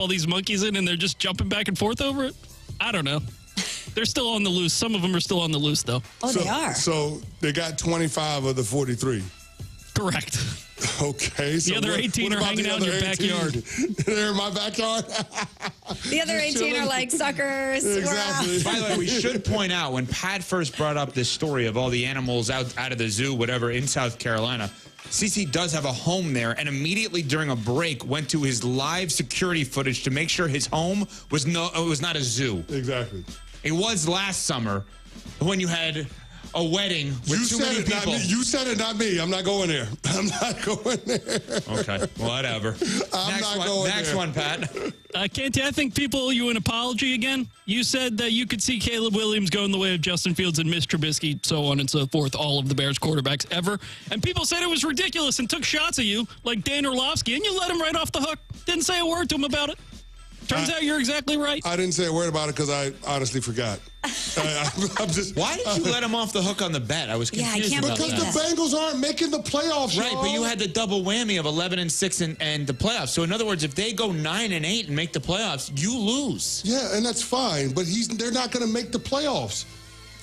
all these monkeys in and they're just jumping back and forth over it? I don't know. They're still on the loose. Some of them are still on the loose, though. Oh, they are. So they got 25 of the 43. Correct. Okay. So the other 18 are hanging out in your backyard. They're in my backyard? The other 18 are like suckers. Exactly. By the way, we should point out, when Pat first brought up this story of all the animals out of the zoo, whatever, in South Carolina, CC does have a home there, and immediately during a break went to his live security footage to make sure his home was not a zoo. Exactly. It was last summer when you had a wedding with too many people. You said it, not me. I'm not going there. I'm not going there. Okay, whatever. Next one, Pat. Canty, I think people owe you an apology again. You said that you could see Caleb Williams going the way of Justin Fields and Mitch Trubisky, so on and so forth, all of the Bears quarterbacks ever. And people said it was ridiculous and took shots at you, like Dan Orlovsky, and you let him right off the hook. Didn't say a word to him about it. Turns out you're exactly right. I didn't say a word about it because I honestly forgot. Why did you let him off the hook on the bet? I was confused about that. Because the Bengals aren't making the playoffs, right? But you had the double whammy of 11-6 and the playoffs. So in other words, if they go 9-8 and make the playoffs, you lose. Yeah, and that's fine. But they're not going to make the playoffs.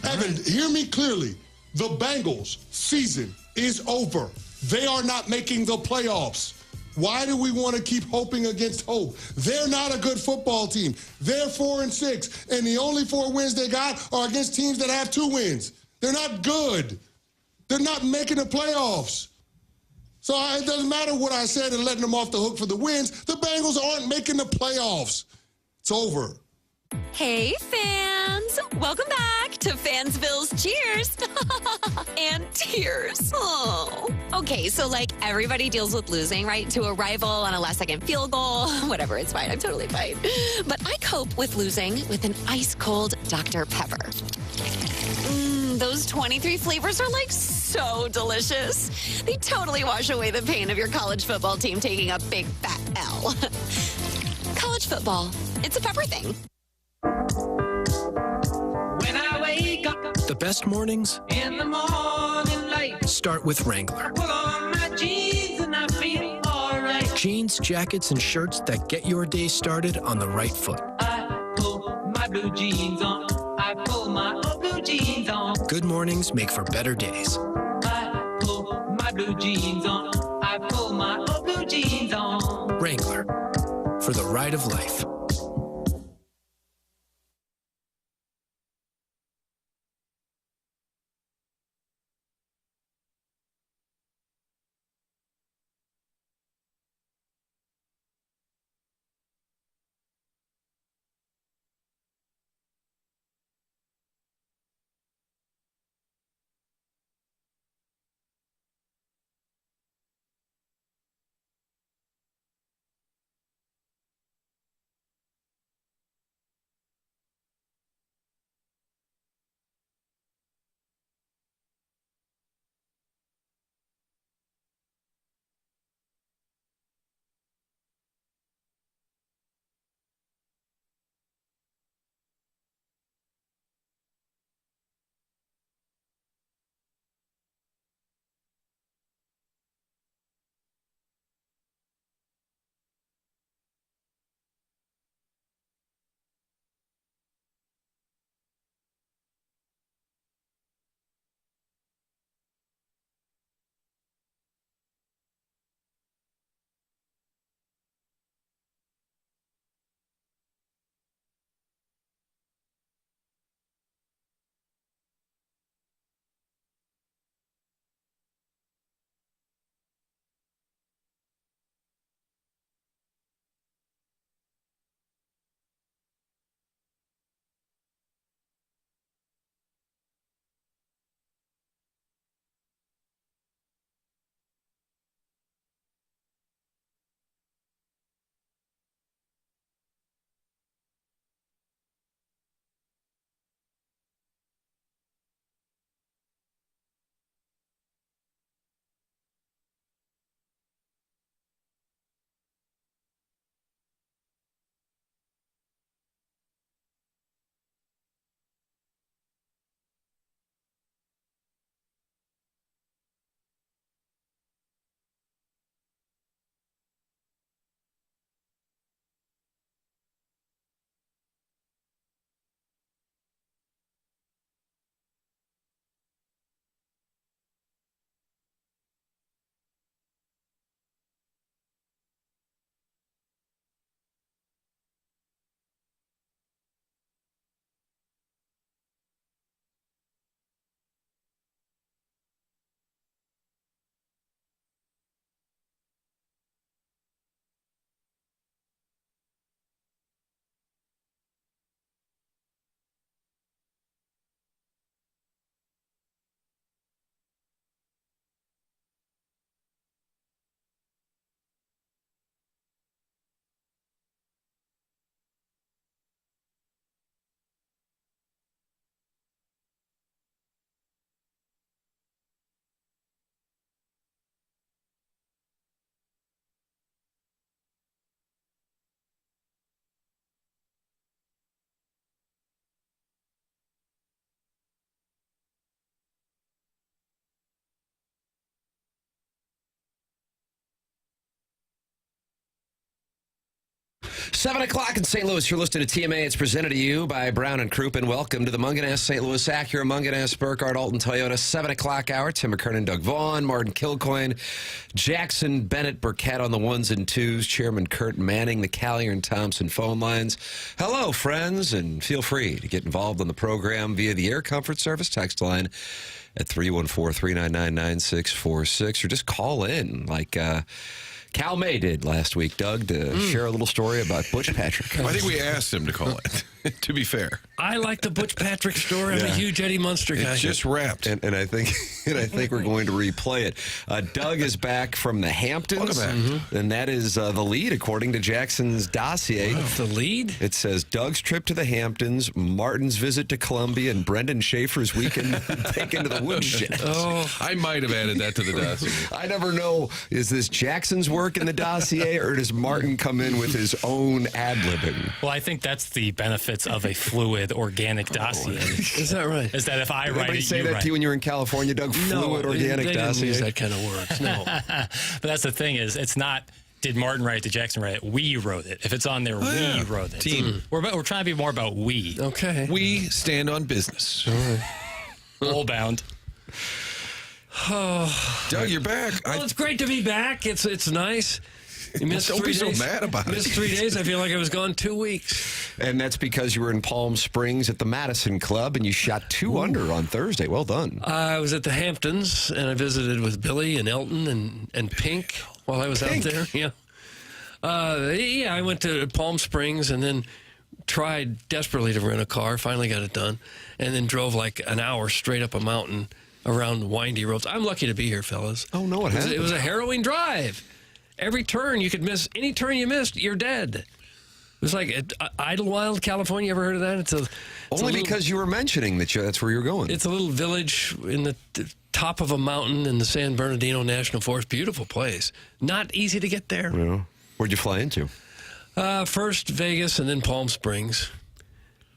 Evan, hear me clearly. The Bengals' season is over. They are not making the playoffs. Why do we want to keep hoping against hope? They're not a good football team. They're 4-6, and the only 4 wins they got are against teams that have 2 wins. They're not good. They're not making the playoffs. So it doesn't matter what I said and letting them off the hook for the wins. The Bengals aren't making the playoffs. It's over. Hey, fans! Welcome back to Fansville's Cheers and Tears. Oh. Okay, so like everybody deals with losing, right? To a rival on a last-second field goal. Whatever, it's fine. I'm totally fine. But I cope with losing with an ice-cold Dr. Pepper. Those 23 flavors are like so delicious. They totally wash away the pain of your college football team taking a big fat L. College football, it's a pepper thing. When I wake up The best mornings in the morning light, start with Wrangler. put on my jeans and I feel alright. Jeans, jackets, and shirts that get your day started on the right foot. I pull my blue jeans on. I pull my old blue jeans on. Good mornings make for better days. I pull my blue jeans on. I pull my old blue jeans on. Wrangler, for the ride of life. 7 o'clock in St. Louis. You're listening to TMA. It's presented to you by Brown and Crouppen. Welcome to the Munganess St. Louis Acura, Munganess, Burkhardt, Alton, Toyota. 7 o'clock hour. Tim McKernan, Doug Vaughn, Martin Kilcoyne, Jackson Bennett, Burkett on the ones and twos, Chairman Kurt Manning, the Callier and Thompson phone lines. Hello, friends, and feel free to get involved in the program via the Air Comfort Service text line at 314-399-9646, or just call in like Cal May did last week, Doug, to share a little story about Butch Patrick. I think we asked him to call it, to be fair. I like the Butch Patrick story. I'm a huge Eddie Munster guy. It's just wrapped. And I think we're going to replay it. Doug is back from the Hamptons. Welcome back. And that is the lead, according to Jackson's dossier. Wow. The lead? It says Doug's trip to the Hamptons, Martin's visit to Columbia, and Brendan Schaefer's weekend taken to the woodshed. Oh, I might have added that to the dossier. I never know, is this Jackson's work in the dossier, or does Martin come in with his own ad-libbing? Well, I think that's the benefits of a fluid, organic dossier. Is that right? Is that if I write Anybody it, say you that write to you when you were in California, Doug? Fluid, organic they dossier? didn't use that kind of words. No. But that's the thing is, it's not, did Martin write it, did Jackson write it? We wrote it. If it's on there, we wrote it. Team. We're trying to be more about we. Okay. We stand on business. All bound. Doug, you're back. Well, it's great to be back. It's nice. You missed Don't 3 be so days. mad about it. Missed 3 days. I feel like I was gone 2 weeks. And that's because you were in Palm Springs at the Madison Club, and you shot 2 under on Thursday. Well done. I was at the Hamptons, and I visited with Billy and Elton and Pink while I was out there. Yeah. I went to Palm Springs and then tried desperately to rent a car. Finally got it done. And then drove like an hour straight up a mountain around windy roads. I'm lucky to be here, fellas. Oh, no, It was a harrowing drive. Every turn you could miss, any turn you missed, you're dead. It was like Idlewild, California. You ever heard of that? It's Only because you were mentioning that that's where you're going. It's a little village in the top of a mountain in the San Bernardino National Forest. Beautiful place. Not easy to get there. Yeah. Where'd you fly into? First Vegas and then Palm Springs.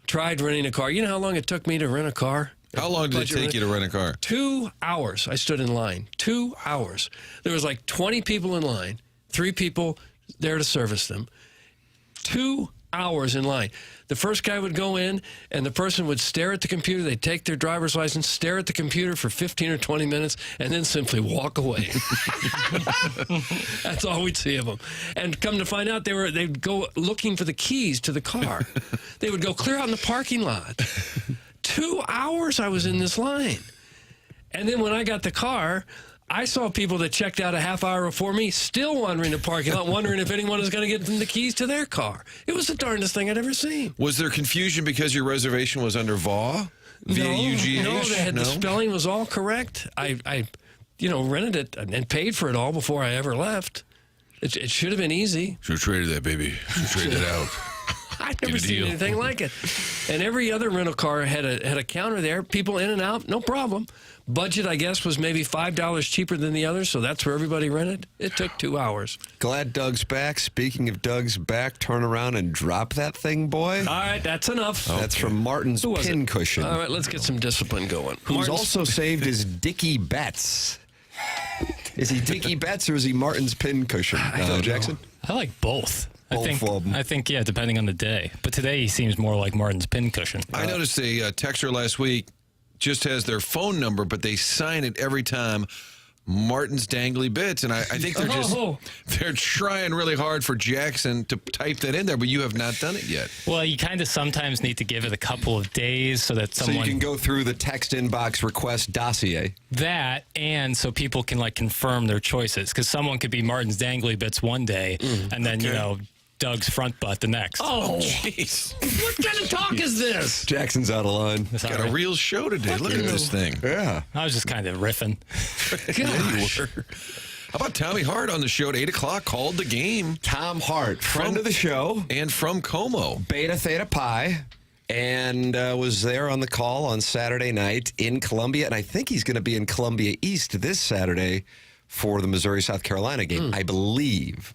Tried renting a car. You know how long it took me to rent a car? How long did it take you to rent a car? 2 hours. I stood in line. 2 hours. There was like 20 people in line. 3 people there to service them. 2 hours in line. The first guy would go in, and the person would stare at the computer. They'd take their driver's license, stare at the computer for 15 or 20 minutes, and then simply walk away. That's all we'd see of them. And come to find out, they'd go looking for the keys to the car. They would go clear out in the parking lot. 2 hours I was in this line. And then when I got the car, I saw people that checked out a half hour before me still wandering the parking lot, wondering if anyone was going to get them the keys to their car. It was the darndest thing I'd ever seen. Was there confusion because your reservation was under Vaughn? V-A-U-G-H? No, the spelling was all correct. I rented it and paid for it all before I ever left. It should have been easy. Should have traded that, baby. Should have traded it out. I've never seen anything like it. And every other rental car had a counter there. People in and out, no problem. Budget, I guess, was maybe $5 cheaper than the others, so that's where everybody rented. It took 2 hours. Glad Doug's back. Speaking of Doug's back, turn around and drop that thing, boy. All right, that's enough. That's from Martin's Pincushion. All right, let's get some discipline going. Who's also saved is Dickie Betts. Is he Dickie Betts or is he Martin's Pincushion? Jackson? I like both. I think, depending on the day. But today he seems more like Martin's Pincushion. I noticed a texter last week just has their phone number, but they sign it every time Martin's Dangly Bits. And I think they're trying really hard for Jackson to type that in there, but you have not done it yet. Well, you kind of sometimes need to give it a couple of days so that someone... So you can go through the text inbox request dossier. That, and so people can confirm their choices. Because someone could be Martin's Dangly Bits one day, and then, Doug's front butt the next. Oh, jeez. What kind of talk is this? Jackson's out of line. Got a real show today. Look at this thing. Yeah. I was just kind of riffing. Yeah, you were. How about Tommy Hart on the show at 8 o'clock? Called the game. Tom Hart, friend of the show. And from Como. Beta Theta Pi. And was there on the call on Saturday night in Columbia. And I think he's going to be in Columbia East this Saturday for the Missouri-South Carolina game. I believe.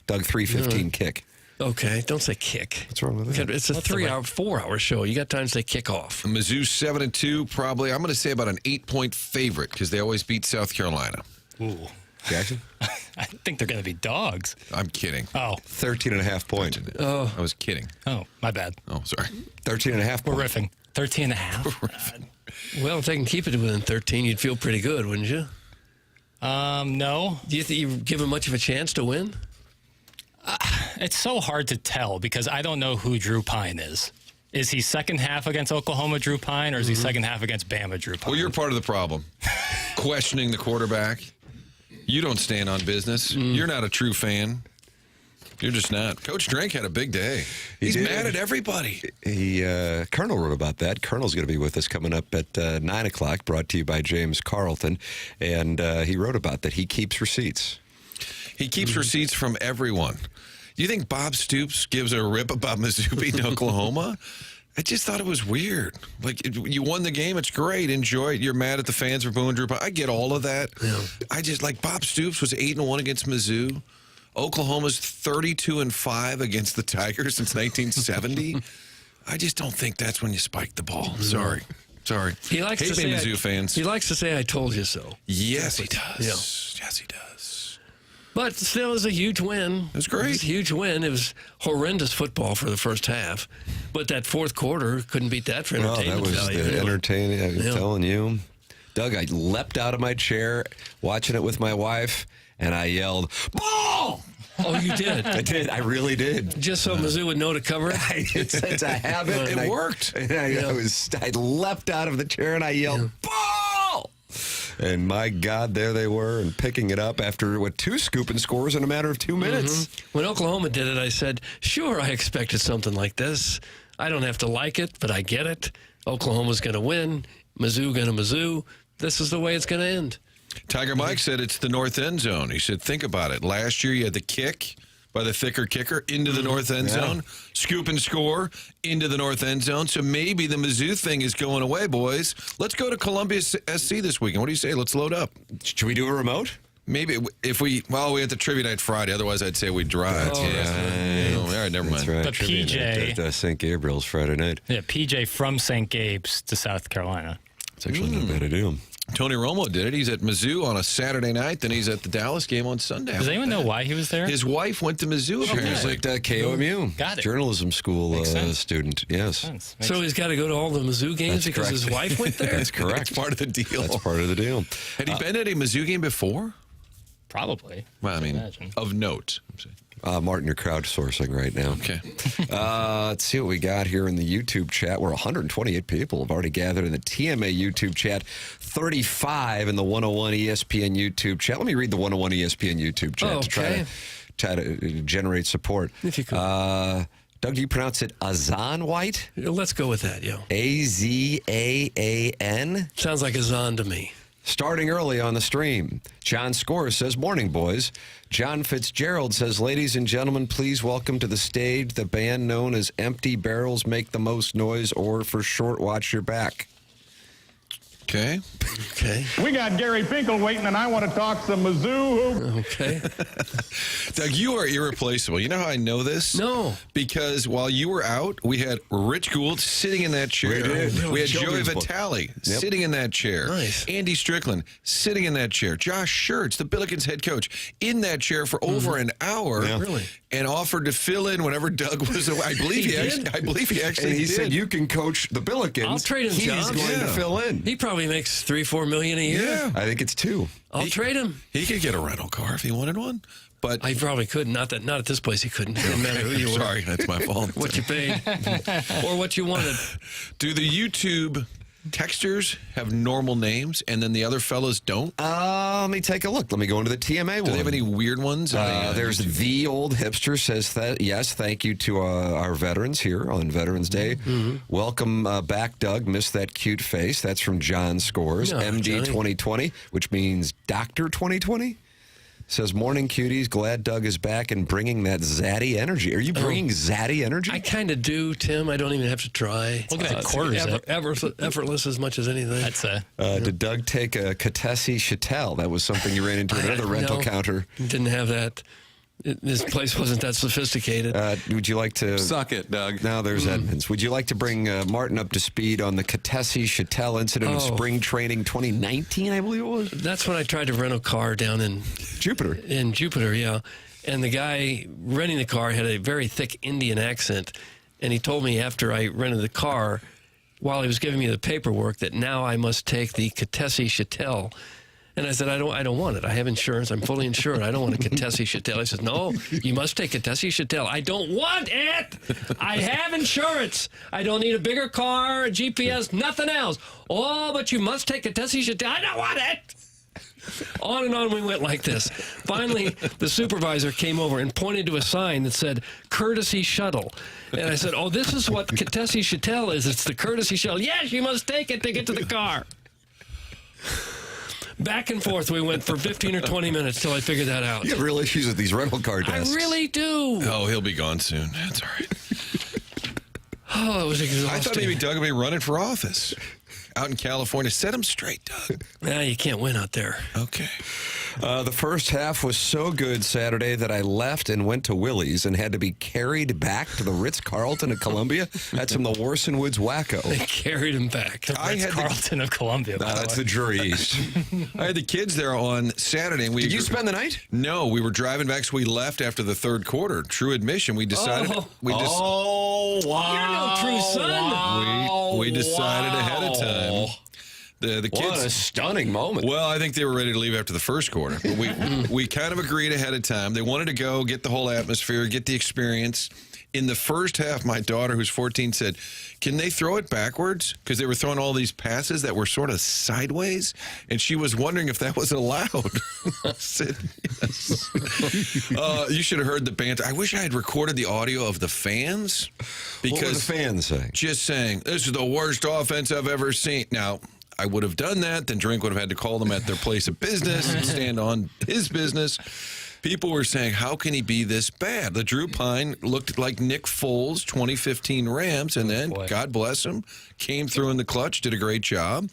Doug, 3:15 kick. Okay, don't say kick. What's wrong with that? It's a 4-hour show. You got time to say kick off. Mizzou 7-2, probably. I'm going to say about an 8-point favorite because they always beat South Carolina. Ooh. Jackson? I think they're going to be dogs. I'm kidding. Oh. 13.5 points. I was kidding. Oh, my bad. Oh, sorry. 13.5 We're points. riffing. 13.5. Well, if they can keep it within 13, you'd feel pretty good, wouldn't you? No. Do you think you've given much of a chance to win? It's so hard to tell because I don't know who Drew Pine is. Is he second half against Oklahoma Drew Pine, or is he second half against Bama Drew Pine? Well, you're part of the problem. Questioning the quarterback. You don't stand on business. You're not a true fan. You're just not. Coach Drink had a big day. He's mad at everybody. Colonel wrote about that. Colonel's going to be with us coming up at 9 o'clock, brought to you by James Carlton. And he wrote about that. He keeps receipts. He keeps receipts from everyone. Do you think Bob Stoops gives a rip about Mizzou beating Oklahoma? I just thought it was weird. Like, you won the game. It's great. Enjoy it. You're mad at the fans for booing Drew Pine. I get all of that. Yeah. I just, like, Bob Stoops was 8-1 against Mizzou. Oklahoma's 32-5 against the Tigers since 1970. I just don't think that's when you spike the ball. Sorry. He likes Hate to say Mizzou fans. He likes to say, "I told you so." Yes, he does. Yeah. Yes, he does. But still, it was a huge win. It was great. It was a huge win. It was horrendous football for the first half. But that fourth quarter, couldn't beat that for entertainment that was value. entertaining. I'm telling you. Doug, I leapt out of my chair watching it with my wife, and I yelled, "Ball!" Oh, you did? I did. I really did. Just so Mizzou would know to cover it? It's a habit. It worked. And I leapt out of the chair, and I yelled, "Ball!" And my God, there they were, and picking it up after, 2 scooping scores in a matter of 2 minutes. When Oklahoma did it, I said, sure, I expected something like this. I don't have to like it, but I get it. Oklahoma's going to win. Mizzou going to Mizzou. This is the way it's going to end. Tiger Mike said it's the north end zone. He said, think about it. Last year you had the kick by the thicker kicker into the north end zone, scoop and score into the north end zone. So maybe the Mizzou thing is going away, boys. Let's go to Columbia SC this weekend. What do you say? Let's load up. Should we do a remote? Maybe if we have the trivia night Friday. Otherwise, I'd say we'd drive. All right, never mind. That's right. But PJ... St. Gabriel's Friday night. Yeah, PJ from St. Gabe's to South Carolina. It's actually not a bad idea. Tony Romo did it. He's at Mizzou on a Saturday night. Then he's at the Dallas game on Sunday. Does anyone know why he was there? His wife went to Mizzou. He's like that KOMU. Got it. Journalism school student. Yes. So he's got to go to all the Mizzou games because his wife went there? That's correct. That's part of the deal. That's part of the deal. Had he been at a Mizzou game before? Probably. Well, I mean, imagine. of note. Martin, you're crowdsourcing right now. Okay. Let's see what we got here in the YouTube chat, where 128 people have already gathered in the TMA YouTube chat, 35 in the 101 ESPN YouTube chat. Let me read the 101 ESPN YouTube chat to try to generate support. If you could. Doug, do you pronounce it Azan White? Let's go with that, yo. A-Z-A-A-N? Sounds like Azan to me. Starting early on the stream, John Scores says, morning, boys. John Fitzgerald says, ladies and gentlemen, please welcome to the stage the band known as Empty Barrels Make the Most Noise, or for short, Watch Your Back. Okay. We got Gary Finkel waiting, and I want to talk some Mizzou. Okay. Doug, you are irreplaceable. You know how I know this? No. Because while you were out, we had Rich Gould sitting in that chair. We had Joey Vitale sitting in that chair. Nice. Andy Strickland sitting in that chair. Josh Schertz, the Billikens head coach, in that chair for over an hour. Yeah. Really? And offered to fill in whenever Doug was away. I believe he actually And he did. said, you can coach the Billikens. I'll trade him He's jobs. going to fill in. He probably makes $3-4 million a year. Yeah. I think it's 2. I'll trade him. He could get a rental car if he wanted one. But I probably could. Not at this place he couldn't. It didn't matter who you were. Sorry, that's my fault. What you paid. Or what you wanted. Do the YouTube texters have normal names and then the other fellas don't? Let me take a look. Let me go into the TMA one. Do they have any weird ones? There's the old hipster says that, yes, thank you to our veterans here on Veterans Day. Mm-hmm. Welcome back, Doug. Missed that cute face. That's from John Scores. No, MD Johnny. 2020, which means Doctor 2020. Says, morning, cuties. Glad Doug is back and bringing that zaddy energy. Are you bringing zaddy energy? I kind of do, Tim. I don't even have to try. Look at that quarters. Effortless as much as anything. That's Did Doug take a Katessi Chattel? That was something you ran into at another rental counter. Didn't have that. This place wasn't that sophisticated. Would you like to... Suck it, Doug. Now there's Edmonds. Would you like to bring Martin up to speed on the Katesi-Chattel incident of spring training 2019, I believe it was? That's when I tried to rent a car down in... Jupiter. In Jupiter, yeah. And the guy renting the car had a very thick Indian accent. And he told me after I rented the car, while he was giving me the paperwork, that now I must take the Katesi-Chattel. And I said, I don't want it. I have insurance. I'm fully insured. I don't want a Katesi-Chattel. He said, no, you must take Katesi-Chattel. I don't want it. I have insurance. I don't need a bigger car, a GPS, nothing else. Oh, but you must take Katesi-Chattel. I don't want it. On and on we went like this. Finally, the supervisor came over and pointed to a sign that said, courtesy shuttle. And I said, oh, this is what Katesi-Chattel is. It's the courtesy shuttle. Yes, you must take it to get to the car. Back and forth we went for 15 or 20 minutes till I figured that out. You have real issues with these rental car desks. I really do. Oh, he'll be gone soon. That's all right. Oh, it was exhausting. I thought maybe Doug would be running for office out in California. Set him straight, Doug. Nah, you can't win out there. Okay. The first half was so good Saturday that I left and went to Willie's and had to be carried back to the Ritz-Carlton of Columbia. That's from the Warson Woods Wacko. They carried him back. The Ritz-Carlton of Columbia. That's the jury east. I had the kids there on Saturday. And Did you spend the night? No, we were driving back, so we left after the third quarter. True admission. We decided. Oh, wow. You're no true son. Wow. We decided ahead of time. The kids. What a stunning moment. Well, I think they were ready to leave after the first quarter. But we kind of agreed ahead of time. They wanted to go, get the whole atmosphere, get the experience. In the first half, my daughter, who's 14, said, can they throw it backwards? Because they were throwing all these passes that were sort of sideways. And she was wondering if that was allowed. I said, yes. You should have heard the banter. I wish I had recorded the audio of the fans. Because what were the fans saying? Just saying, this is the worst offense I've ever seen. Now, I would have done that. Then Drink would have had to call them at their place of business and stand on his business. People were saying, how can he be this bad? The Drew Pine looked like Nick Foles, 2015 Rams, and then, God bless him, came through in the clutch, did a great job.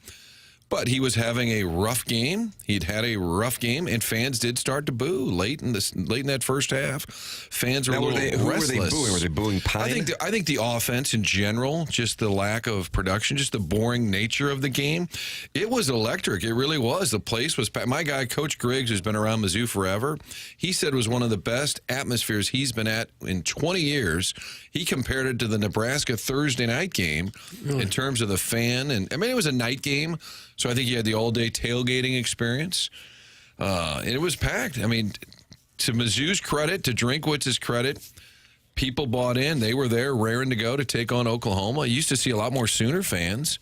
But he was having a rough game. He'd had a rough game, and fans did start to boo late in that first half. Fans were a little restless. Who were they booing? Were they booing Pine? I think the offense in general, just the lack of production, just the boring nature of the game, it was electric. It really was. The place was packed. My guy, Coach Griggs, who's been around Mizzou forever, he said it was one of the best atmospheres he's been at in 20 years. He compared it to the Nebraska Thursday night game in terms of the fan. And I mean, it was a night game. So I think you had the all-day tailgating experience. And it was packed. I mean, to Mizzou's credit, to Drinkwitz's credit, people bought in. They were there raring to go to take on Oklahoma. I used to see a lot more Sooner fans.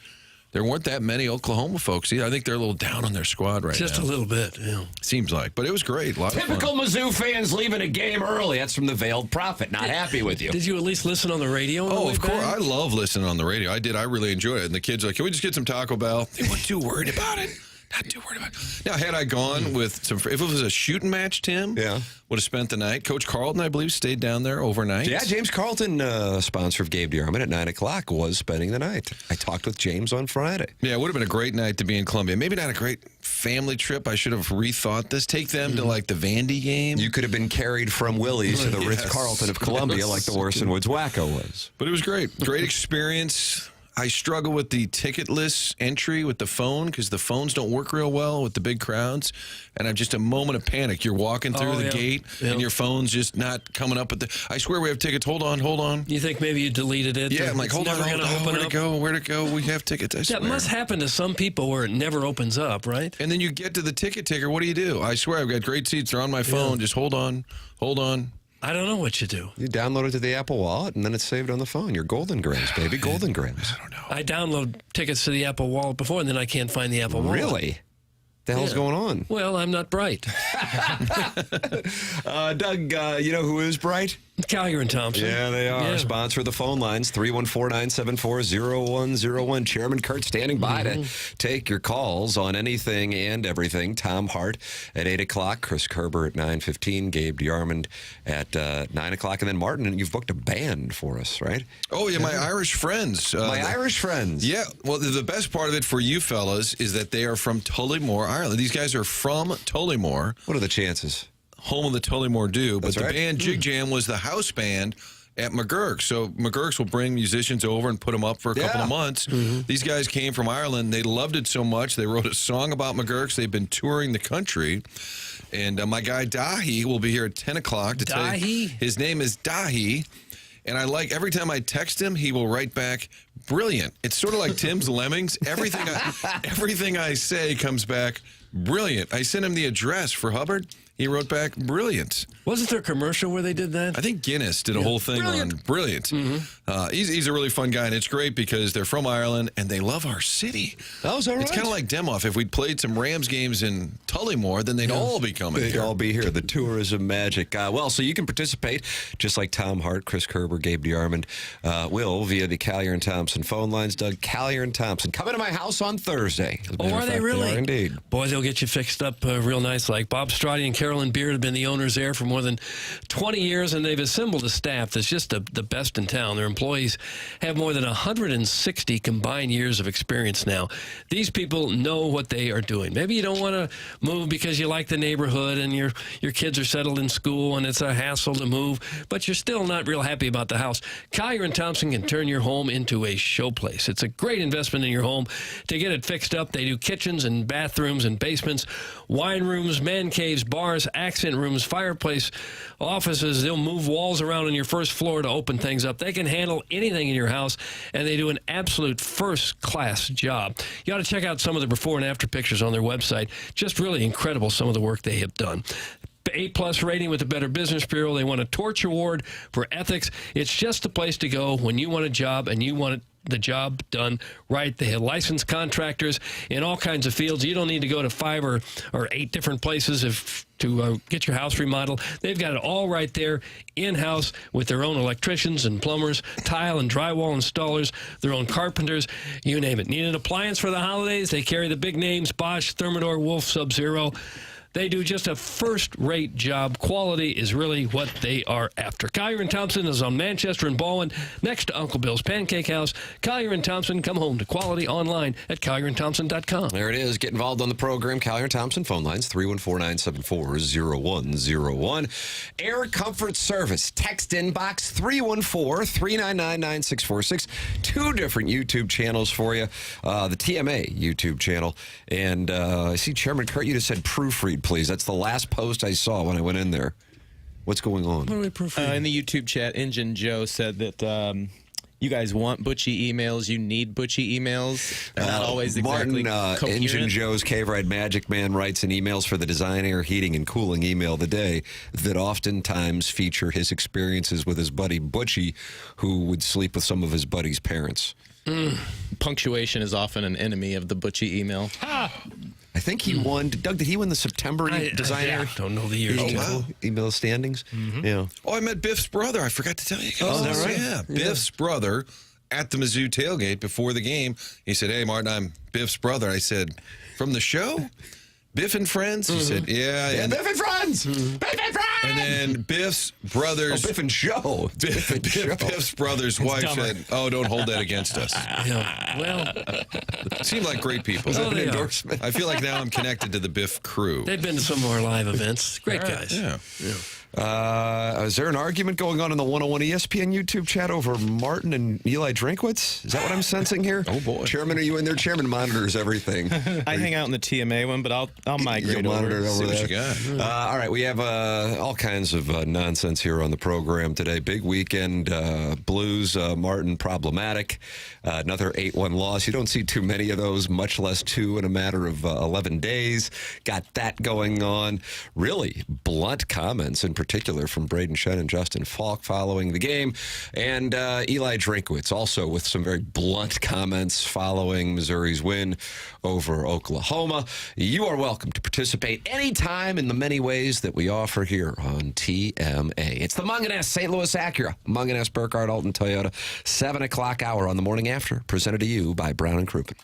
There weren't that many Oklahoma folks either. I think they're a little down on their squad right now. Just a little bit, yeah. Seems like. But it was great. A lot of fun. Typical Mizzou fans leaving a game early. That's from the Veiled Prophet. Not happy with you. Did you at least listen on the radio? Oh, of course. I love listening on the radio. I did. I really enjoyed it. And the kids were like, can we just get some Taco Bell? They weren't too worried about it. Not too worried about it. Now, had I gone with some, if it was a shooting match, Tim, would have spent the night. Coach Carlton, I believe, stayed down there overnight. Yeah, James Carlton, sponsor of Gabe DeArmond at 9 o'clock, was spending the night. I talked with James on Friday. Yeah, it would have been a great night to be in Columbia. Maybe not a great family trip. I should have rethought this. Take them to, like, the Vandy game. You could have been carried from Willie's to the Ritz-Carlton of Columbia like the Warson Woods Wacko was. But it was great. Great experience. I struggle with the ticketless entry with the phone because the phones don't work real well with the big crowds. And I'm just a moment of panic. You're walking through the gate and your phone's just not coming up. I swear we have tickets. Hold on. You think maybe you deleted it? Yeah, I'm like, hold on. Where to go? We have tickets. I swear. That must happen to some people where it never opens up, right? And then you get to the ticket taker. What do? I swear I've got great seats. They're on my phone. Just hold on. I don't know what you do. You download it to the Apple Wallet, and then it's saved on the phone. Your Golden Grams, baby. Golden Grams. I don't know. I download tickets to the Apple Wallet before, and then I can't find the Apple Wallet. Really? The hell's going on? Well, I'm not bright. Doug, you know who is bright? Collier and Thompson. Yeah, they are. Sponsor of the phone lines, 314-974-0101. Chairman Kurt standing by to take your calls on anything and everything. Tom Hart at 8 o'clock, Chris Kerber at 9:15, Gabe DeArmond at 9 o'clock, and then Martin, you've booked a band for us, right? Oh, yeah, my Irish friends. Irish friends. Yeah, well, the best part of it for you fellas is that they are from Tullymore, Ireland. These guys are from Tullymore. What are the chances? home of the Tullymore Do. But That's the right. band Jig Jam was the house band at McGurk's. So McGurk's will bring musicians over and put them up for a couple of months. These guys came from Ireland. They loved it so much. They wrote a song about McGurk's. They've been touring the country. And my guy Dahi will be here at 10 o'clock to tell you. His name is Dahi. And I like every time I text him, he will write back, brilliant. It's sort of like Tim's Lemmings. Everything I say comes back, brilliant. I sent him the address for Hubbard. He wrote back, brilliant. Wasn't there a commercial where they did that? I think Guinness did a whole thing on brilliant. He's a really fun guy, and it's great because they're from Ireland, and they love our city. That was all right. It's kind of like Demoff. If we'd played some Rams games in Tullymore, then they'd all be coming They'd here. all be here. The tourism magic. Well, so you can participate just like Tom Hart, Chris Kerber, Gabe DeArmond will via the Callier and Thompson phone lines. Doug, Callier and Thompson coming to my house on Thursday. As a matter Oh, of are they fact, really? They are indeed. Boy, they'll get you fixed up real nice. Like Bob Strati and Carolyn Beard have been the owners there for more than 20 years, and they've assembled a staff that's just the best in town. Their employees have more than 160 combined years of experience now. These people know what they are doing. Maybe you don't want to move because you like the neighborhood and your kids are settled in school and it's a hassle to move, but you're still not real happy about the house. Collier and Thompson can turn your home into a showplace. It's a great investment in your home. To get it fixed up, they do kitchens and bathrooms and basements, wine rooms, man caves, bars, accent rooms, fireplace, offices. They'll move walls around on your first floor to open things up. They can handle anything in your house, and they do an absolute first-class job. You ought to check out some of the before and after pictures on their website. Just really incredible, some of the work they have done. A+ rating with the Better Business Bureau. They won a Torch Award for ethics. It's just the place to go when you want a job and you want the job done right. They have licensed contractors in all kinds of fields. You don't need to go to 5 or 8 different places to get your house remodeled. They've got it all right there in-house with their own electricians and plumbers, tile and drywall installers, their own carpenters, you name it. Need an appliance for the holidays? They carry the big names, Bosch, Thermador, Wolf, Sub-Zero. They do just a first-rate job. Quality is really what they are after. Collier & Thompson is on Manchester and Baldwin, next to Uncle Bill's Pancake House. Collier & Thompson, come home to quality online at collierandthompson.com. There it is. Get involved on the program. Collier & Thompson phone lines, 314-974-0101. Air Comfort Service. Text inbox 314-399-9646. 2 different YouTube channels for you. The TMA YouTube channel. And I see Chairman Kurt, you just said proofread, please. That's the last post I saw when I went in there. What's going on? What are we proofreading? In the YouTube chat, Engine Joe said that you guys want butchy emails. You need butchy emails. They're not always exactly Martin, Engine Joe's Cave Ride Magic Man writes in emails for the Design, Air, Heating, and Cooling email of the day that oftentimes feature his experiences with his buddy Butchie, who would sleep with some of his buddy's parents. Punctuation is often an enemy of the butchy email. I think he won. Doug, did he win the September Design Air? Don't know the years. Email standings? Yeah. Oh, I met Biff's brother. I forgot to tell you guys. Oh, is that right? Yeah, Biff's brother at the Mizzou tailgate before the game. He said, "Hey, Martin, I'm Biff's brother." I said, "From the show? Biff and Friends?" He said, "Yeah." Biff and Friends! Biff and Friends! And then Biff's brother's... Oh, Biff and Joe. Biff's brother's wife said, "Oh, don't hold that against us." Yeah. Well, seem like great people. Oh, they are. I feel like now I'm connected to the Biff crew. They've been to some of our live events. Great guys. Yeah. Is there an argument going on in the 101 ESPN YouTube chat over Martin and Eli Drinkwitz? Is that what I'm sensing here? Oh, boy. Chairman, are you in there? Chairman monitors everything. I hang out in the TMA one, but I'll migrate You'll monitor over. over what there. you got. All right, we have all kinds of nonsense here on the program today. Big weekend, Blues, Martin problematic. Another 8-1 loss. You don't see too many of those, much less 2 in a matter of 11 days. Got that going on. Really blunt comments in particular from Braden Shen and Justin Falk following the game. And Eli Drinkwitz also with some very blunt comments following Missouri's win over Oklahoma. You are welcome to participate anytime in the many ways that we offer here on TMA. It's the Munganess St. Louis Acura, Munganess Burkhardt Alton Toyota, 7 o'clock hour on the Morning After, presented to you by Brown and Crouppen.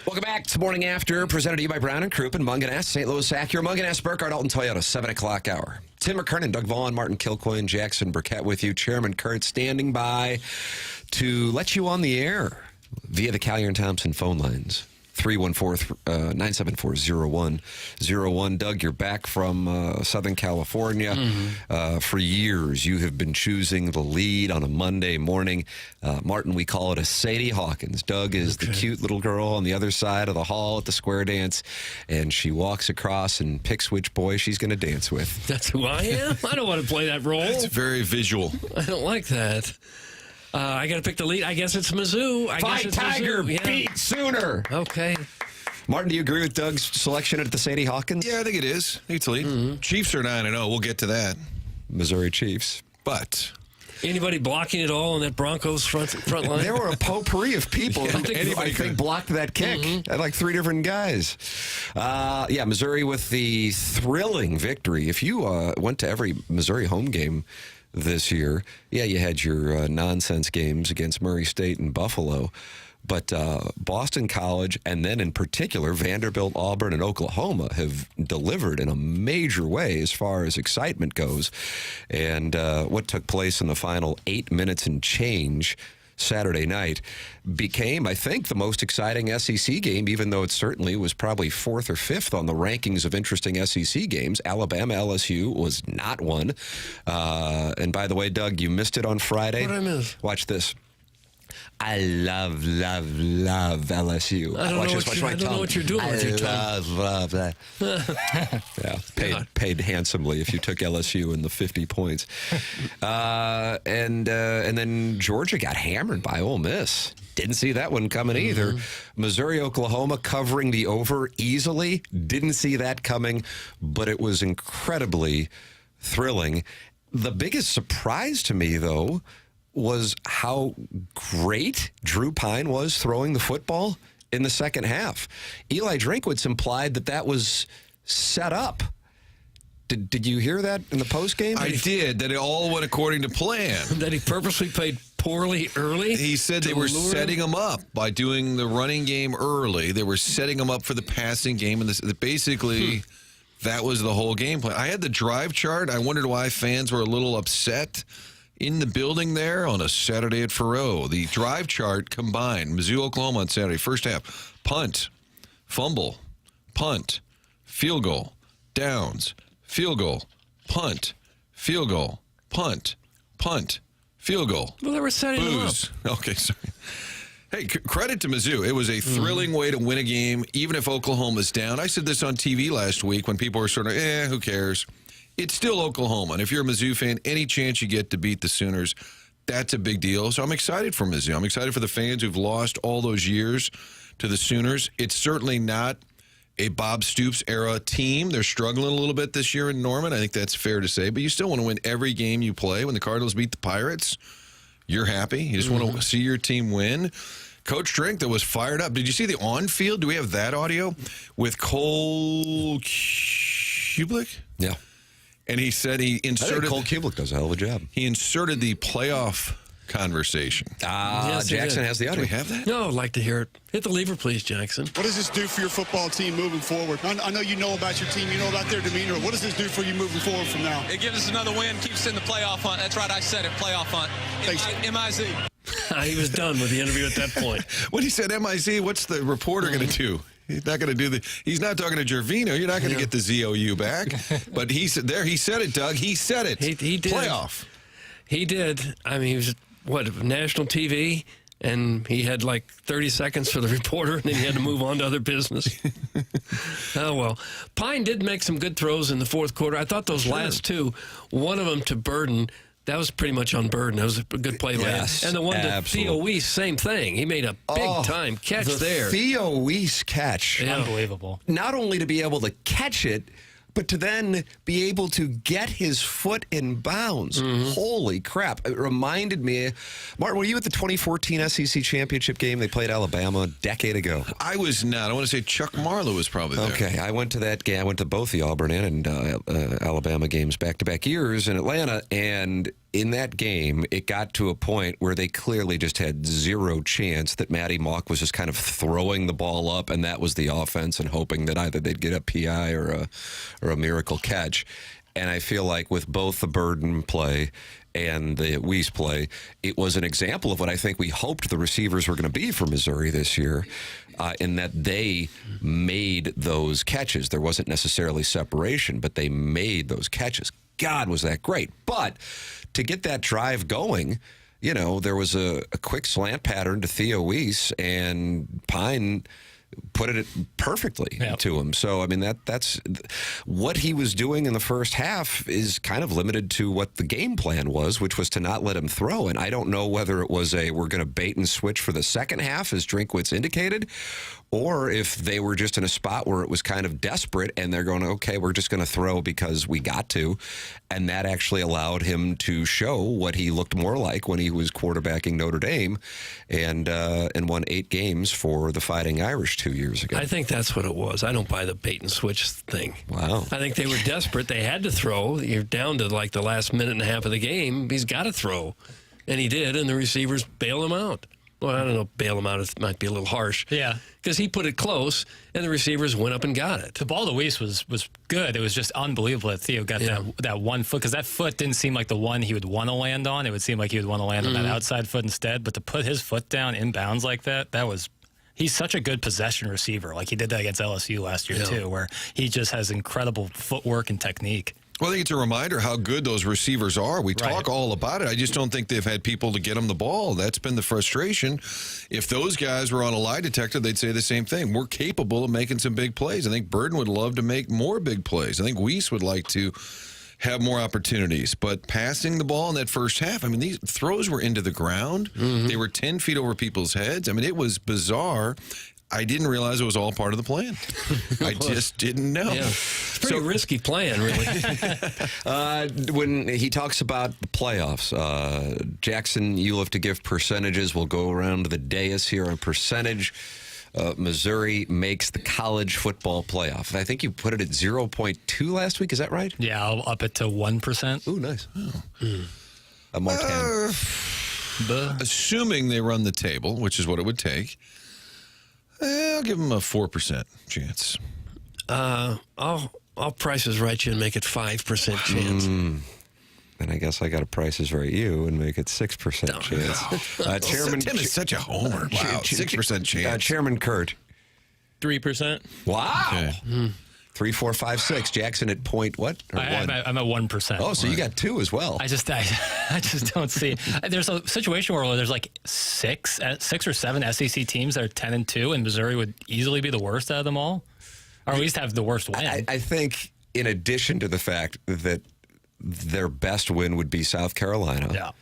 Welcome back to Morning After, presented to you by Brown and Crouppen, Munganess, St. Louis Acura, Munganess, Burkhardt, Alton Toyota, 7 o'clock hour. Tim McKernan, Doug Vaughn, Martin Kilcoyne, Jackson Burkett with you. Chairman Kurt standing by to let you on the air via the Callier and Thompson phone lines. 314-974-0101. Doug, you're back from Southern California. For years, you have been choosing the lead on a Monday morning. Martin, we call it a Sadie Hawkins. Doug is the cute little girl on the other side of the hall at the square dance, and she walks across and picks which boy she's going to dance with. That's who I am? I don't want to play that role. It's very visual. I don't like that. I got to pick the lead. I guess it's Mizzou. Fight Tiger, beat Sooner. Okay. Martin, do you agree with Doug's selection at the Sadie Hawkins? Yeah, I think it is. It's lead. Chiefs are 9-0. We'll get to that. Missouri Chiefs. But anybody blocking it all on that Broncos front line? There were a potpourri of people who I think blocked that kick. Had like 3 different guys. Missouri with the thrilling victory. If you went to every Missouri home game this year, you had your nonsense games against Murray State and Buffalo. But Boston College, and then in particular Vanderbilt, Auburn, and Oklahoma have delivered in a major way as far as excitement goes. And what took place in the final 8 minutes and change Saturday night became, I think, the most exciting SEC game, even though it certainly was probably 4th or 5th on the rankings of interesting SEC games. Alabama LSU was not one. And by the way, Doug, you missed it on Friday. What did I miss? Watch this. I love LSU. I don't know what you're doing with your tongue. Love that. Paid handsomely if you took LSU in the 50 points. And then Georgia got hammered by Ole Miss. Didn't see that one coming either. Missouri, Oklahoma covering the over easily. Didn't see that coming, but it was incredibly thrilling. The biggest surprise to me, though, was how great Drew Pine was throwing the football in the second half. Eli Drinkwitz implied that was set up. Did you hear that in the postgame? I did, that it all went according to plan. That he purposely played poorly early? He said they were setting him up by doing the running game early. They were setting him up for the passing game. And basically, that was the whole game plan. I had the drive chart. I wondered why fans were a little upset in the building there on a Saturday at Faroe. The drive chart combined, Mizzou, Oklahoma on Saturday, first half, punt, fumble, punt, field goal, downs, field goal, punt, field goal, punt, field goal. Well, they were setting him up. Okay, sorry. Hey, credit to Mizzou. It was a thrilling way to win a game, even if Oklahoma's down. I said this on TV last week when people were sort of, who cares? It's still Oklahoma, and if you're a Mizzou fan, any chance you get to beat the Sooners, that's a big deal. So I'm excited for Mizzou. I'm excited for the fans who've lost all those years to the Sooners. It's certainly not a Bob Stoops era team. They're struggling a little bit this year in Norman. I think that's fair to say, but you still want to win every game you play. When the Cardinals beat the Pirates, you're happy. You just want to see your team win. Coach Drink that was fired up. Did you see the on-field? Do we have that audio? With Cole Kublik? Yeah. And he said he inserted. Cole Kublik does a hell of a job. He inserted the playoff conversation. Yes, Jackson has the audio. Do we have that? No, I'd like to hear it. Hit the lever, please, Jackson. What does this do for your football team moving forward? I know you know about your team. You know about their demeanor. What does this do for you moving forward from now? It gives us another win, keeps us in the playoff hunt. That's right, I said it, playoff hunt. MIZ. He was done with the interview at that point. When he said MIZ, what's the reporter going to do? He's not going to do he's not talking to Gervino. You're not going to get the ZOU back. But he said it, Doug. He said it. He did. Playoff. He did. I mean, he was, national TV? And he had like 30 seconds for the reporter, and then he had to move on to other business. Oh, well. Pine did make some good throws in the fourth quarter. I thought those last two, one of them to Burden, that was pretty much on Burden. That was a good play. Yes, and the one to Theo Weiss, same thing. He made a big-time catch there. Theo Weiss catch. Yeah. Unbelievable. Not only to be able to catch it, but to then be able to get his foot in bounds. Holy crap. It reminded me, Martin, were you at the 2014 SEC Championship game? They played Alabama a decade ago. I was not. I want to say Chuck Marlowe was probably there. Okay, I went to that game. I went to both the Auburn and Alabama games back-to-back years in Atlanta, and in that game, it got to a point where they clearly just had zero chance, that Matty Mock was just kind of throwing the ball up, and that was the offense, and hoping that either they'd get a PI or a miracle catch. And I feel like with both the Burden play and the Weiss play, it was an example of what I think we hoped the receivers were going to be for Missouri this year, in that they made those catches. There wasn't necessarily separation, but they made those catches. God, was that great. But to get that drive going, you know, there was a quick slant pattern to Theo Weiss, and Pine put it perfectly to him. So, I mean, that's what he was doing in the first half is kind of limited to what the game plan was, which was to not let him throw. And I don't know whether it was we're going to bait and switch for the second half, as Drinkwitz indicated, or if they were just in a spot where it was kind of desperate and they're going, okay, we're just going to throw because we got to. And that actually allowed him to show what he looked more like when he was quarterbacking Notre Dame and won 8 games for the Fighting Irish 2 years ago. I think that's what it was. I don't buy the bait and switch thing. Wow. I think they were desperate. They had to throw. You're down to like the last minute and a half of the game. He's got to throw. And he did, and the receivers bail him out. Well, I don't know, bail him out, it might be a little harsh. Yeah. Because he put it close, and the receivers went up and got it. The ball to Weiss was good. It was just unbelievable that Theo got that 1 foot, because that foot didn't seem like the one he would want to land on. It would seem like he would want to land on that outside foot instead. But to put his foot down in bounds like that was... He's such a good possession receiver. Like he did that against LSU last year, too, where he just has incredible footwork and technique. Well, I think it's a reminder how good those receivers are. We talk all about it. I just don't think they've had people to get them the ball. That's been the frustration. If those guys were on a lie detector, they'd say the same thing. We're capable of making some big plays. I think Burden would love to make more big plays. I think Weiss would like to have more opportunities. But passing the ball in that first half, I mean, these throws were into the ground. They were 10 feet over people's heads. I mean, it was bizarre. I didn't realize it was all part of the plan. I just didn't know. Yeah. It's pretty risky plan, really. When he talks about the playoffs, Jackson, you'll have to give percentages. We'll go around to the dais here on percentage. Missouri makes the college football playoff. I think you put it at 0.2 last week. Is that right? Yeah, I'll up it to 1%. Ooh, nice. A more 10. Assuming they run the table, which is what it would take, I'll give them a 4% chance. I'll Price is Right you and make it 5% chance. And I guess I got to Price is Right you and make it 6% chance. Chairman Tim is such a homer. Wow, 6% chance. Chairman Kurt. 3%. Wow. Okay. 3, 4, 5, 6. Jackson at point what? Or I'm at 1%. Oh, so you got 2 as well. I just don't see. There's a situation where there's like 6 or 7 SEC teams that are 10-2, and Missouri would easily be the worst out of them all, or at least have the worst win. I think, in addition to the fact that their best win would be South Carolina,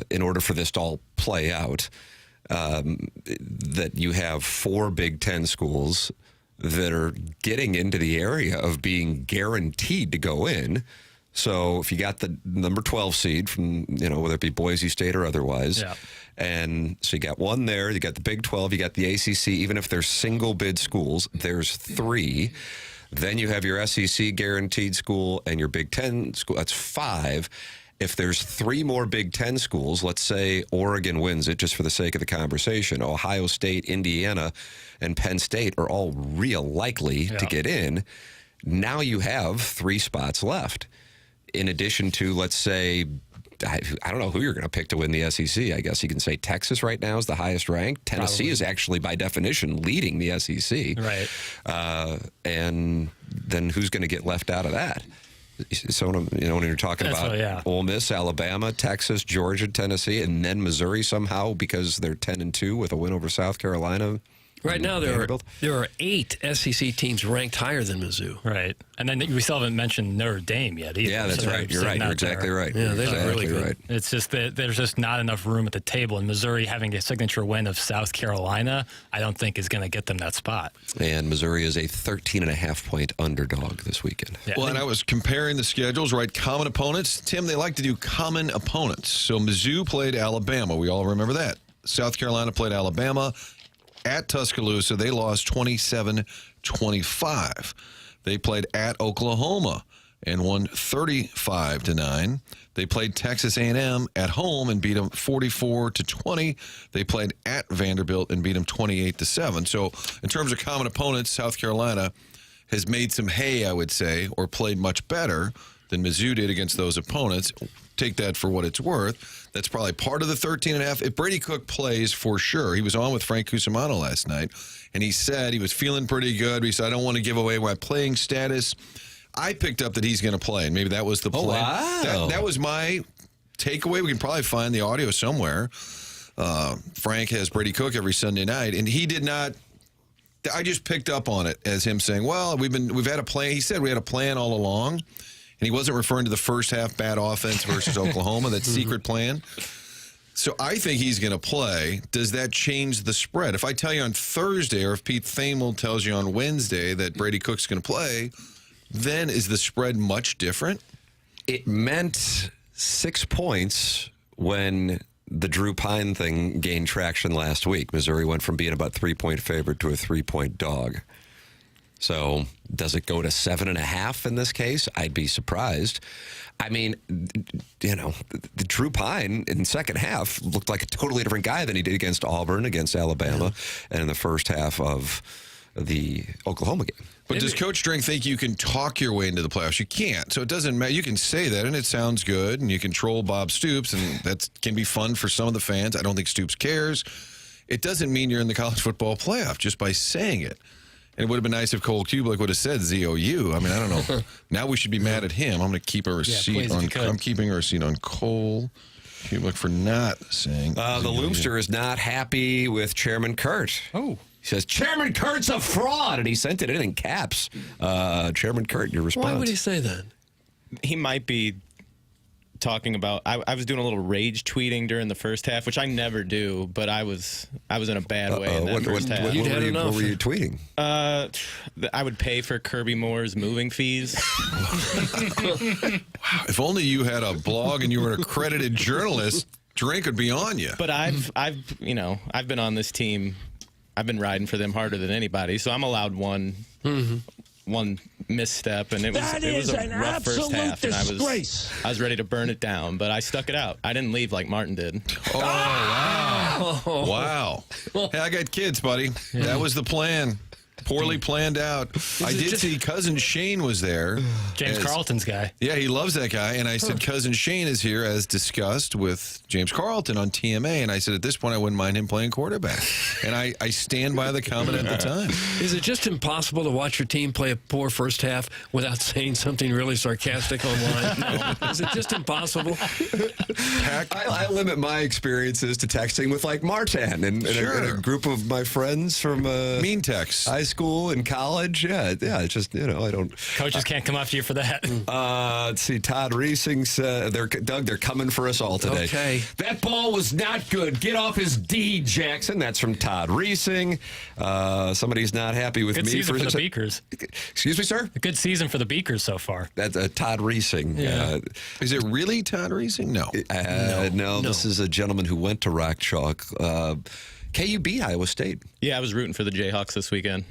in order for this to all play out, that you have 4 Big Ten schools that are getting into the area of being guaranteed to go in. So if you got the number 12 seed from, whether it be Boise State or otherwise, and so you got 1 there, you got the Big 12, you got the ACC, even if they're single bid schools, there's 3. Then you have your SEC guaranteed school and your Big Ten school, that's 5. If there's 3 more Big Ten schools, let's say Oregon wins it just for the sake of the conversation, Ohio State, Indiana, and Penn State are all real likely to get in. Now you have 3 spots left. In addition to, let's say, I don't know who you're going to pick to win the SEC. I guess you can say Texas right now is the highest ranked. Tennessee is actually, by definition, leading the SEC. Right. And then who's going to get left out of that? So, when you're talking about Ole Miss, Alabama, Texas, Georgia, Tennessee, and then Missouri somehow because they're 10-2 with a win over South Carolina. Right now, there are 8 SEC teams ranked higher than Mizzou. Right. And then we still haven't mentioned Notre Dame yet either. Yeah, that's right. You're right. You're exactly right. Yeah, they're really good. Right. It's just that there's just not enough room at the table. And Missouri having a signature win of South Carolina, I don't think is going to get them that spot. And Missouri is a 13.5-point underdog this weekend. Yeah. Well, and I was comparing the schedules, right? Common opponents. Tim, they like to do common opponents. So Mizzou played Alabama. We all remember that. South Carolina played Alabama. At Tuscaloosa, they lost 27-25. They played at Oklahoma. and won 35-9. They played Texas A&M at home and beat them 44-20. They played at Vanderbilt and beat them 28-7. So in terms of common opponents, South Carolina has made some hay, I would say, or played much better than Mizzou did against those opponents. Take that for what it's worth. That's probably part of the 13.5. If Brady Cook plays, for sure. He was on with Frank Cusimano last night, and he said he was feeling pretty good. He said, I don't want to give away my playing status. I picked up that he's going to play, and maybe that was the plan. Wow. That was my takeaway. We can probably find the audio somewhere. Frank has Brady Cook every Sunday night, and he did not. I just picked up on it as him saying, well, we've had a plan. He said we had a plan all along, and he wasn't referring to the first half bad offense versus Oklahoma, that secret plan. So I think he's going to play. Does that change the spread? If I tell you on Thursday, or if Pete Thamel tells you on Wednesday that Brady Cook's going to play, then is the spread much different? It meant 6 points when the Drew Pine thing gained traction last week. Missouri went from being about 3-point favorite to a 3-point dog. So does it go to 7.5 in this case? I'd be surprised. I mean, the Drew Pine in the second half looked like a totally different guy than he did against Auburn, against Alabama, and in the first half of the Oklahoma game. But does Coach Drink think you can talk your way into the playoffs? You can't. So it doesn't matter. You can say that, and it sounds good, and you can troll Bob Stoops, and that can be fun for some of the fans. I don't think Stoops cares. It doesn't mean you're in the college football playoff just by saying it. And it would have been nice if Cole Kublik would have said ZOU. I mean, I don't know. Now we should be mad at him. I'm going to keep a receipt I'm keeping a receipt on Cole Kublik for not saying the Loomster is not happy with Chairman Kurt. Oh. He says, Chairman Kurt's a fraud, and he sent it in caps. Chairman Kurt, your response. Why would he say that? He might be talking about. I was doing a little rage tweeting during the first half, which I never do, but I was in a bad way in that first half. What were you tweeting? I would pay for Kirby Moore's moving fees. Wow, if only you had a blog and you were an accredited journalist, Drake would be on you. But I've been on this team. I've been riding for them harder than anybody, so I'm allowed one misstep, and it was a rough first half, and I was ready to burn it down, but I stuck it out. I didn't leave like Martin did. Oh, wow. Wow. Hey, I got kids, buddy. That was the plan. Poorly planned out. I did see Cousin Shane was there. James Carlton's guy. Yeah, he loves that guy. And I said, Cousin Shane is here as discussed with James Carlton on TMA. And I said, at this point, I wouldn't mind him playing quarterback. And I stand by the comment at the time. Is it just impossible to watch your team play a poor first half without saying something really sarcastic online? No. Is it just impossible? I limit my experiences to texting with like Martin and a group of my friends from mean text. High school and college. Yeah, it's just, I don't. Coaches can't come after you for that. Let's see. Todd Reesing's, they're coming for us all today. Okay. That ball was not good. Get off his D, Jackson. That's from Todd Reesing. Somebody's not happy with good me. Season for the Beakers. Excuse me, sir? A good season for the Beakers so far. That's Todd Reesing. Yeah. Is it really Todd Reesing? No. No, this is a gentleman who went to Rock Chalk. KU beat Iowa State. Yeah, I was rooting for the Jayhawks this weekend.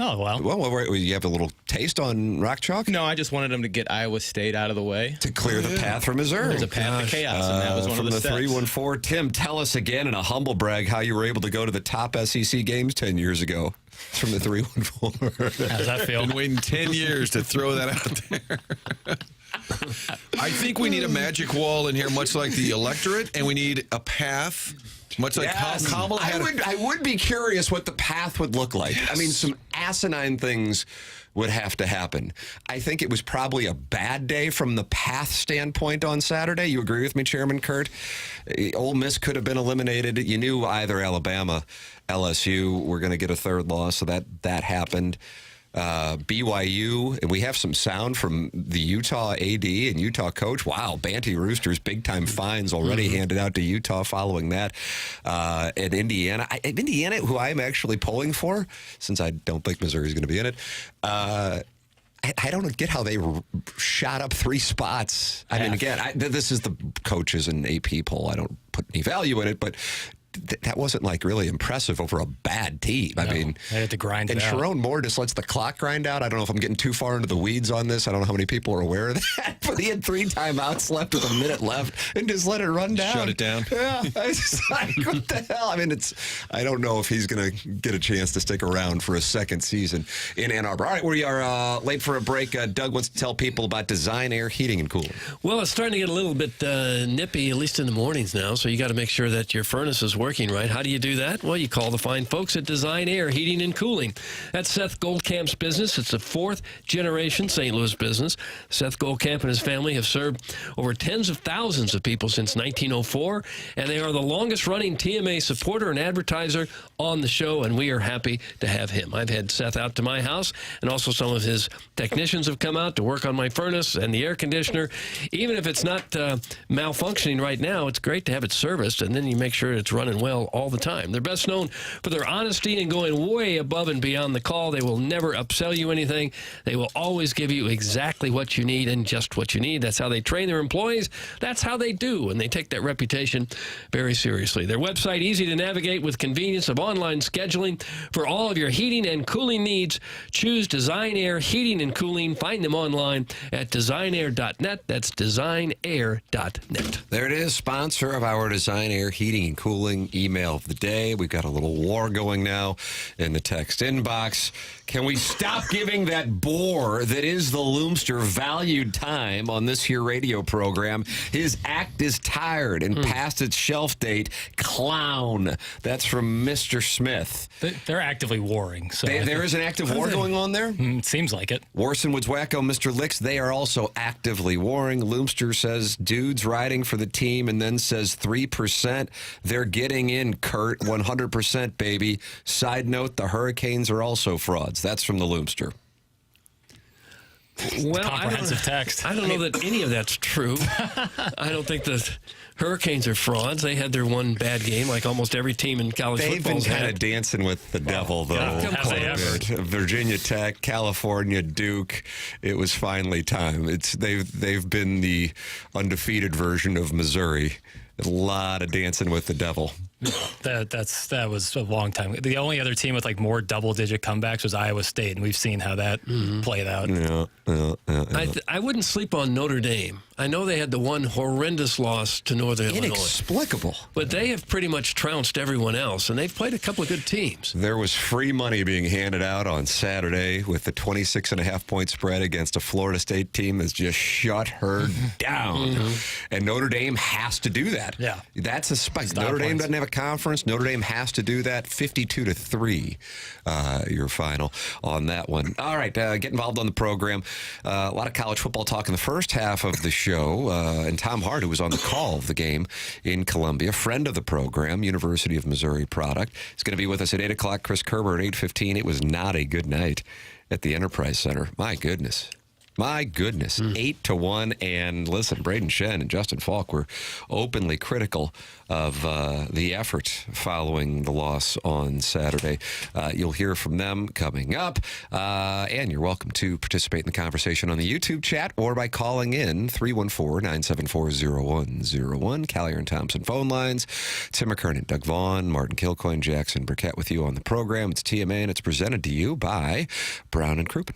Oh, well. Well, you have a little taste on Rock Chalk? No, I just wanted them to get Iowa State out of the way. To clear the path for Missouri. There's a path to chaos, and that was one of the steps. From the 314, Tim, tell us again in a humble brag how you were able to go to the top SEC games 10 years ago. It's from the 314. How does that feel? Been waiting 10 years to throw that out there. I think we need a magic wall in here, much like the electorate, and we need a path. Much like Kamala had I would be curious what the path would look like. Yes. I mean, some asinine things would have to happen. I think it was probably a bad day from the path standpoint on Saturday. You agree with me, Chairman Kurt? Ole Miss could have been eliminated. You knew either Alabama, LSU were going to get a third loss, so that happened. BYU, and we have some sound from the Utah AD and Utah coach. Wow, Banty Roosters, big-time fines already handed out to Utah following that. And Indiana, who I'm actually polling for, since I don't think Missouri's going to be in it, I don't get how they shot up 3 spots. I mean, again, this is the coaches and AP poll. I don't put any value in it, but that wasn't like really impressive over a bad team. I mean, they had to grind it and out. Sharon Moore just lets the clock grind out. I don't know if I'm getting too far into the weeds on this. I don't know how many people are aware of that, but he had 3 timeouts left with a minute left and just let it run down. Shut it down. Yeah, I was just like, what the hell? I mean, I don't know if he's going to get a chance to stick around for a second season in Ann Arbor. All right, we are late for a break. Doug wants to tell people about Design Air Heating and Cooling. Well, it's starting to get a little bit nippy, at least in the mornings now, so you got to make sure that your furnace is working right. How do you do that? Well, you call the fine folks at Design Air Heating and Cooling. That's Seth Goldcamp's business. It's a 4th-generation St. Louis business. Seth Goldcamp and his family have served over tens of thousands of people since 1904, and they are the longest-running TMA supporter and advertiser on the show, and we are happy to have him. I've had Seth out to my house, and also some of his technicians have come out to work on my furnace and the air conditioner. Even if it's not malfunctioning right now, it's great to have it serviced, and then you make sure it's running well all the time. They're best known for their honesty and going way above and beyond the call. They will never upsell you anything. They will always give you exactly what you need and just what you need. That's how they train their employees. That's how they do, and they take that reputation very seriously. Their website, easy to navigate with convenience of online scheduling for all of your heating and cooling needs. Choose Design Air Heating and Cooling. Find them online at designair.net. That's designair.net. There it is, sponsor of our Design Air Heating and Cooling email of the day. We've got a little war going now in the text inbox. Can we stop giving that bore that is the Loomster valued time on this here radio program? His act is tired and past its shelf date. Clown. That's from Mr. Smith. They're actively warring. So there is an active war going on there? Seems like it. Warson Woods Wacko, Mr. Licks, they are also actively warring. Loomster says dudes riding for the team and then says 3%. They're getting in, Kurt. 100%, baby. Side note, the Hurricanes are also frauds. That's from the Loomster. Well, comprehensive text. I don't know that any of that's true. I don't think the Hurricanes are frauds. They had their one bad game, like almost every team in college football. They've been kind of dancing with the devil, though. Have they ever? Virginia Tech, California, Duke. It was finally time. They've been the undefeated version of Missouri. A lot of dancing with the devil. That was a long time. The only other team with like more double-digit comebacks was Iowa State, and we've seen how that played out. I wouldn't sleep on Notre Dame. I know they had the one horrendous loss to Northern Illinois. Inexplicable. But they have pretty much trounced everyone else, and they've played a couple of good teams. There was free money being handed out on Saturday with the 26.5-point spread against a Florida State team that's just shut her down. And Notre Dame has to do that. Yeah. That's a spike. Notre Dame doesn't have a conference. Notre Dame has to do that. 52-3, your final on that one. All right, get involved on the program. A lot of college football talk in the first half of the show. And Tom Hart, who was on the call of the game in Columbia, friend of the program, University of Missouri product, is going to be with us at 8 o'clock. Chris Kerber at 8:15. It was not a good night at the Enterprise Center. My goodness. 8-1. And listen, Braden Shen and Justin Falk were openly critical of the effort following the loss on Saturday. You'll hear from them coming up. And you're welcome to participate in the conversation on the YouTube chat or by calling in 314-974-0101. Callier and Thompson phone lines. Tim McKernan, Doug Vaughn, Martin Kilcoyne, Jackson Burkett with you on the program. It's TMA, and it's presented to you by Brown and Crouppen.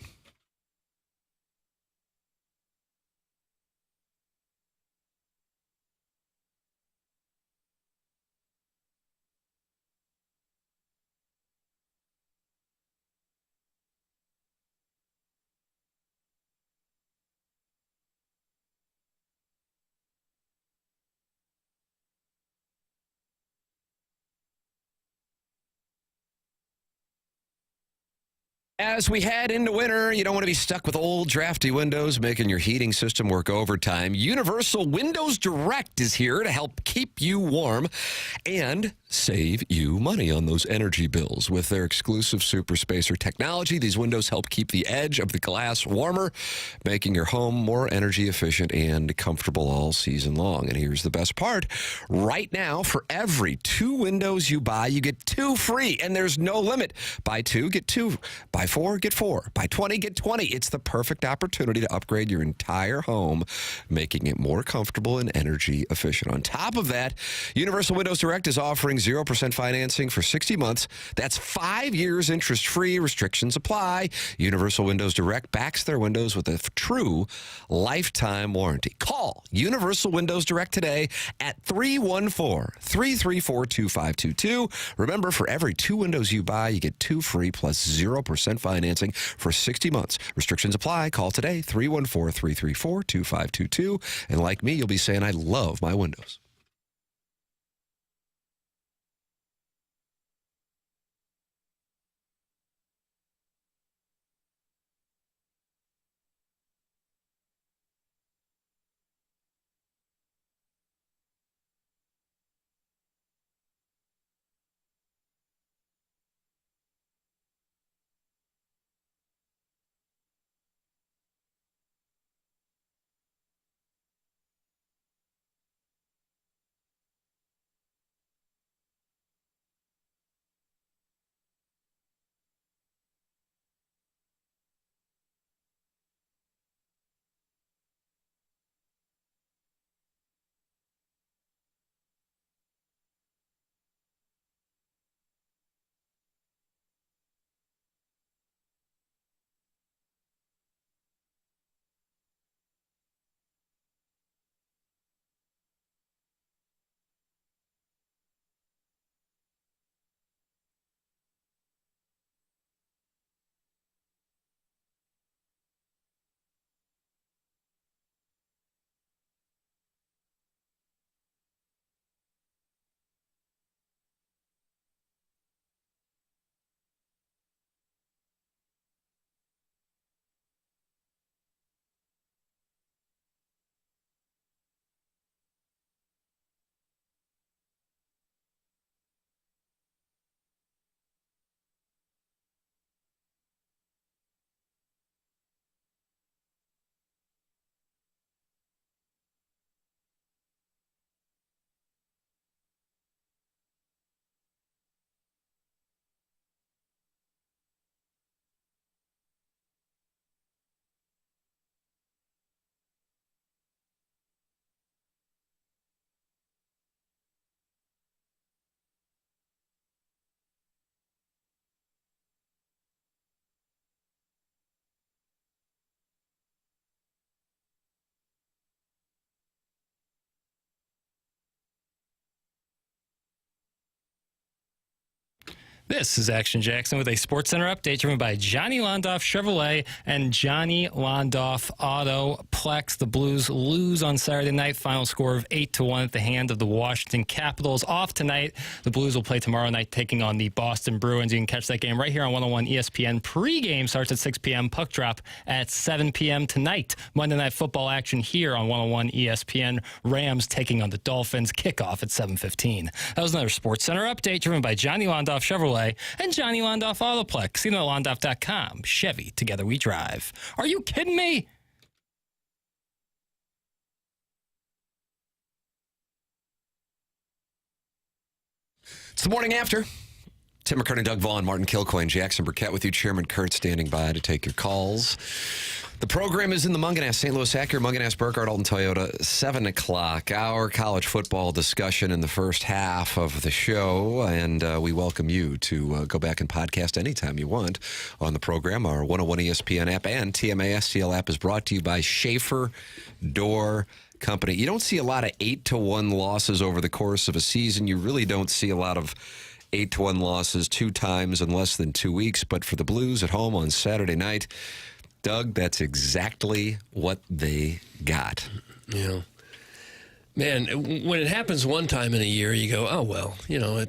As we head into winter, you don't want to be stuck with old, drafty windows, making your heating system work overtime. Universal Windows Direct is here to help keep you warm and save you money on those energy bills. With their exclusive Super Spacer technology, these windows help keep the edge of the glass warmer, making your home more energy efficient and comfortable all season long. And here's the best part. Right now, for every 2 windows you buy, you get 2 free, and there's no limit. Buy 2, get 2. Buy 4, get 4. Buy 20, get 20. It's the perfect opportunity to upgrade your entire home, making it more comfortable and energy efficient. On top of that, Universal Windows Direct is offering 0% financing for 60 months. That's 5 years interest-free. Restrictions apply. Universal Windows Direct backs their windows with a true lifetime warranty. Call Universal Windows Direct today at 314-334-2522. Remember, for every 2 windows you buy, you get 2 free plus 0% financing for 60 months. Restrictions apply. Call today, 314-334-2522. And like me, you'll be saying, I love my windows. This is Action Jackson with a Sports Center update driven by Johnny Londoff Chevrolet and Johnny Londoff Autoplex. The Blues lose on Saturday night. Final score of 8-1 at the hand of the Washington Capitals. Off tonight. The Blues will play tomorrow night taking on the Boston Bruins. You can catch that game right here on 101 ESPN. Pre-game starts at 6 p.m. Puck drop at 7 p.m. tonight. Monday Night Football action here on 101 ESPN. Rams taking on the Dolphins. Kickoff at 7:15. That was another Sports Center update driven by Johnny Londoff Chevrolet and Johnny Londoff Autoplex. See them at Londoff.com. Chevy, together we drive. Are you kidding me? It's the morning after. Tim McKernan, Doug Vaughn, Martin Kilcoyne, Jackson Burkett with you. Chairman Kurt standing by to take your calls. The program is in the Munganess, St. Louis Acura, Munganess, Burkhardt, Alton Toyota, 7 o'clock. Our college football discussion in the first half of the show, and we welcome you to go back and podcast anytime you want on the program. Our 101 ESPN app and TMA STL app is brought to you by Schaefer Door Company. You don't see a lot of 8-1 losses over the course of a season. You really don't see a lot of 8-1 losses 2 times in less than 2 weeks. But for the Blues at home on Saturday night, Doug, that's exactly what they got. Yeah. Man, when it happens one time in a year, you go, oh, well, you know,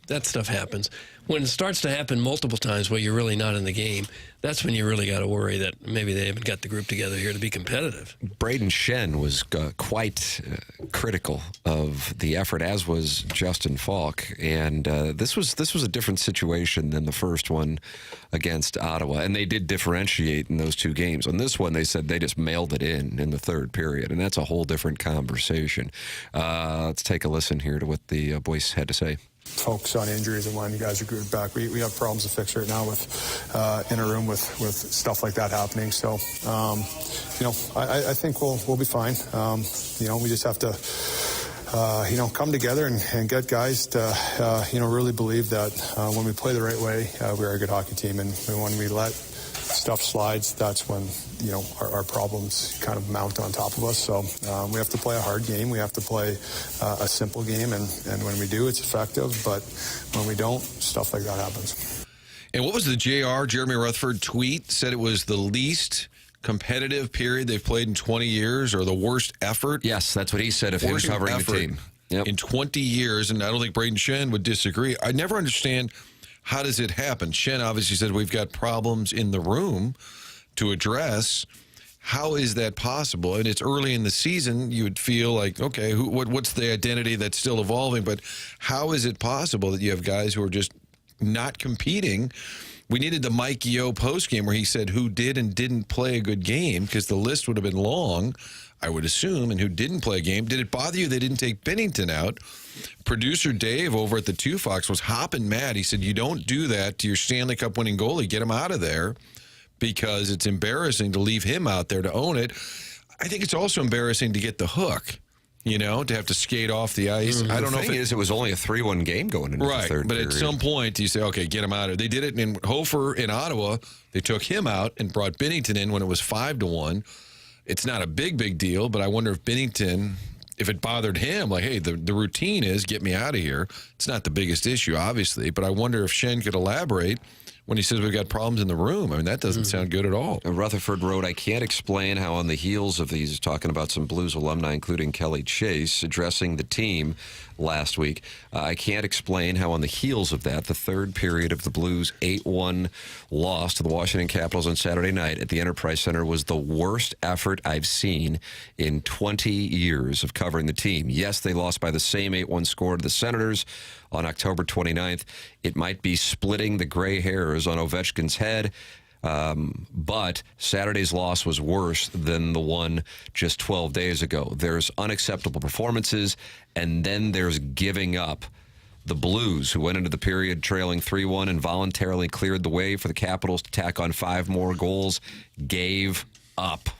that stuff happens. When it starts to happen multiple times where you're really not in the game, that's when you really got to worry that maybe they haven't got the group together here to be competitive. Braden Shen was quite critical of the effort, as was Justin Falk. And this was a different situation than the first one against Ottawa. And they did differentiate in those 2 games. On this one, they said they just mailed it in the third period. And that's a whole different conversation. Let's take a listen here to what the boys had to say. focus on injuries and when you guys are good back. We have problems to fix right now with in a room with stuff like that happening. So, I think we'll be fine. We just have to, come together and get guys to, really believe that when we play the right way, we are a good hockey team. And when we let stuff slides, that's when, our problems kind of mount on top of us. So we have to play a hard game. We have to play a simple game. And when we do, it's effective. But when we don't, stuff like that happens. And what was the Jeremy Rutherford tweet? Said it was the least competitive period they've played in 20 years, or the worst effort? Yes, that's what he said of him covering the team. Yep. In 20 years, and I don't think Braden Shen would disagree. I never understand, how does it happen? Shen obviously said we've got problems in the room to address. How is that possible? And it's early in the season. You would feel like, okay, what's the identity that's still evolving? But how is it possible that you have guys who are just not competing? We needed the Mike Yeo postgame where he said who did and didn't play a good game, because the list would have been long, I would assume, and who didn't play a game. Did it bother you they didn't take Binnington out? Producer Dave over at the 2 Fox was hopping mad. He said, you don't do that to your Stanley Cup winning goalie. Get him out of there, because it's embarrassing to leave him out there to own it. I think it's also embarrassing to get the hook, to have to skate off the ice. I don't know if it was only a 3-1 game going into the third but period. At some point you say, okay, get him out of it. They did it in Hofer in Ottawa. They took him out and brought Binnington in when it was 5-1. It's not a big deal, but I wonder if Binnington, if it bothered him, like, hey, the routine is get me out of here. It's not the biggest issue, obviously, but I wonder if Shen could elaborate when he says we've got problems in the room. I mean, that doesn't sound good at all. Rutherford wrote, I can't explain how on the heels of these, talking about some Blues alumni, including Kelly Chase, addressing the team last week. I can't explain how on the heels of that, the third period of the Blues' 8-1 loss to the Washington Capitals on Saturday night at the Enterprise Center was the worst effort I've seen in 20 years of covering the team. Yes, they lost by the same 8-1 score to the Senators on October 29th. It might be splitting the gray hairs on Ovechkin's head, but Saturday's loss was worse than the one just 12 days ago. There's unacceptable performances, and then there's giving up. The Blues, who went into the period trailing 3-1 and voluntarily cleared the way for the Capitals to tack on 5 more goals, gave up.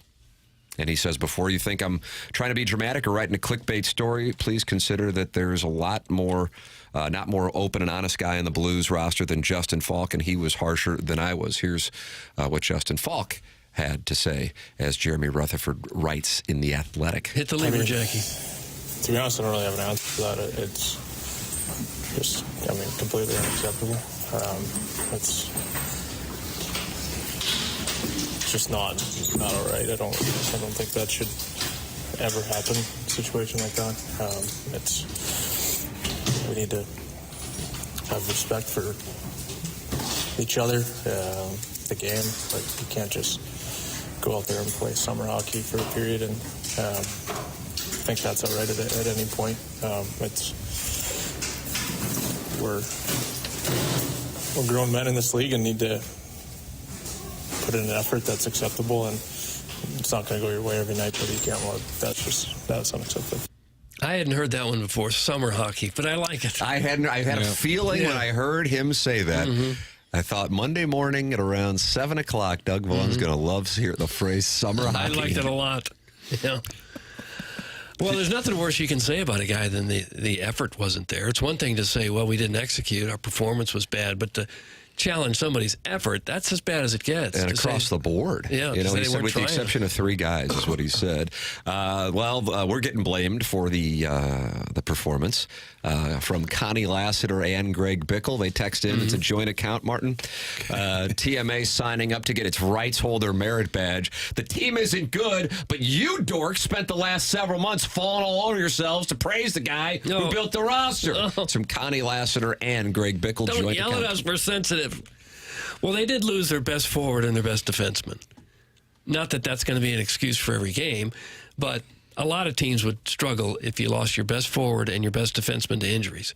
And he says, before you think I'm trying to be dramatic or writing a clickbait story, please consider that there's a lot more, not more open and honest guy in the Blues roster than Justin Falk, and he was harsher than I was. Here's what Justin Falk had to say as Jeremy Rutherford writes in The Athletic. Hit the lever, Jackie. To be honest, I don't really have an answer for that. It's just, completely unacceptable. It's just not all right. I don't think that should ever happen. A situation like that. We need to have respect for each other, the game. Like, you can't just go out there and play summer hockey for a period and think that's all right at any point. We're grown men in this league and need to put in an effort that's acceptable, and it's not going to go your way every night, but you can't. That's unacceptable. I hadn't heard that one before, summer hockey, but I like it. I had a feeling when I heard him say that. I thought Monday morning at around 7 o'clock, Doug Vaughn's going to love to hear the phrase summer hockey. I liked it a lot. Yeah. Well, there's nothing worse you can say about a guy than the effort wasn't there. It's one thing to say, well, we didn't execute, our performance was bad, but to challenge somebody's effort, that's as bad as it gets. And across the board. Yeah. He said, with the exception of 3 guys, is what he said. We're getting blamed for the performance from Connie Lassiter and Greg Bickle. They text in. It's a joint account, Martin. TMA signing up to get its rights holder merit badge. The team isn't good, but you dorks spent the last several months falling all over yourselves to praise the guy who built the roster. It's from Connie Lassiter and Greg Bickle. Don't yell at us. We're sensitive. Well, they did lose their best forward and their best defenseman. Not that that's going to be an excuse for every game, but a lot of teams would struggle if you lost your best forward and your best defenseman to injuries.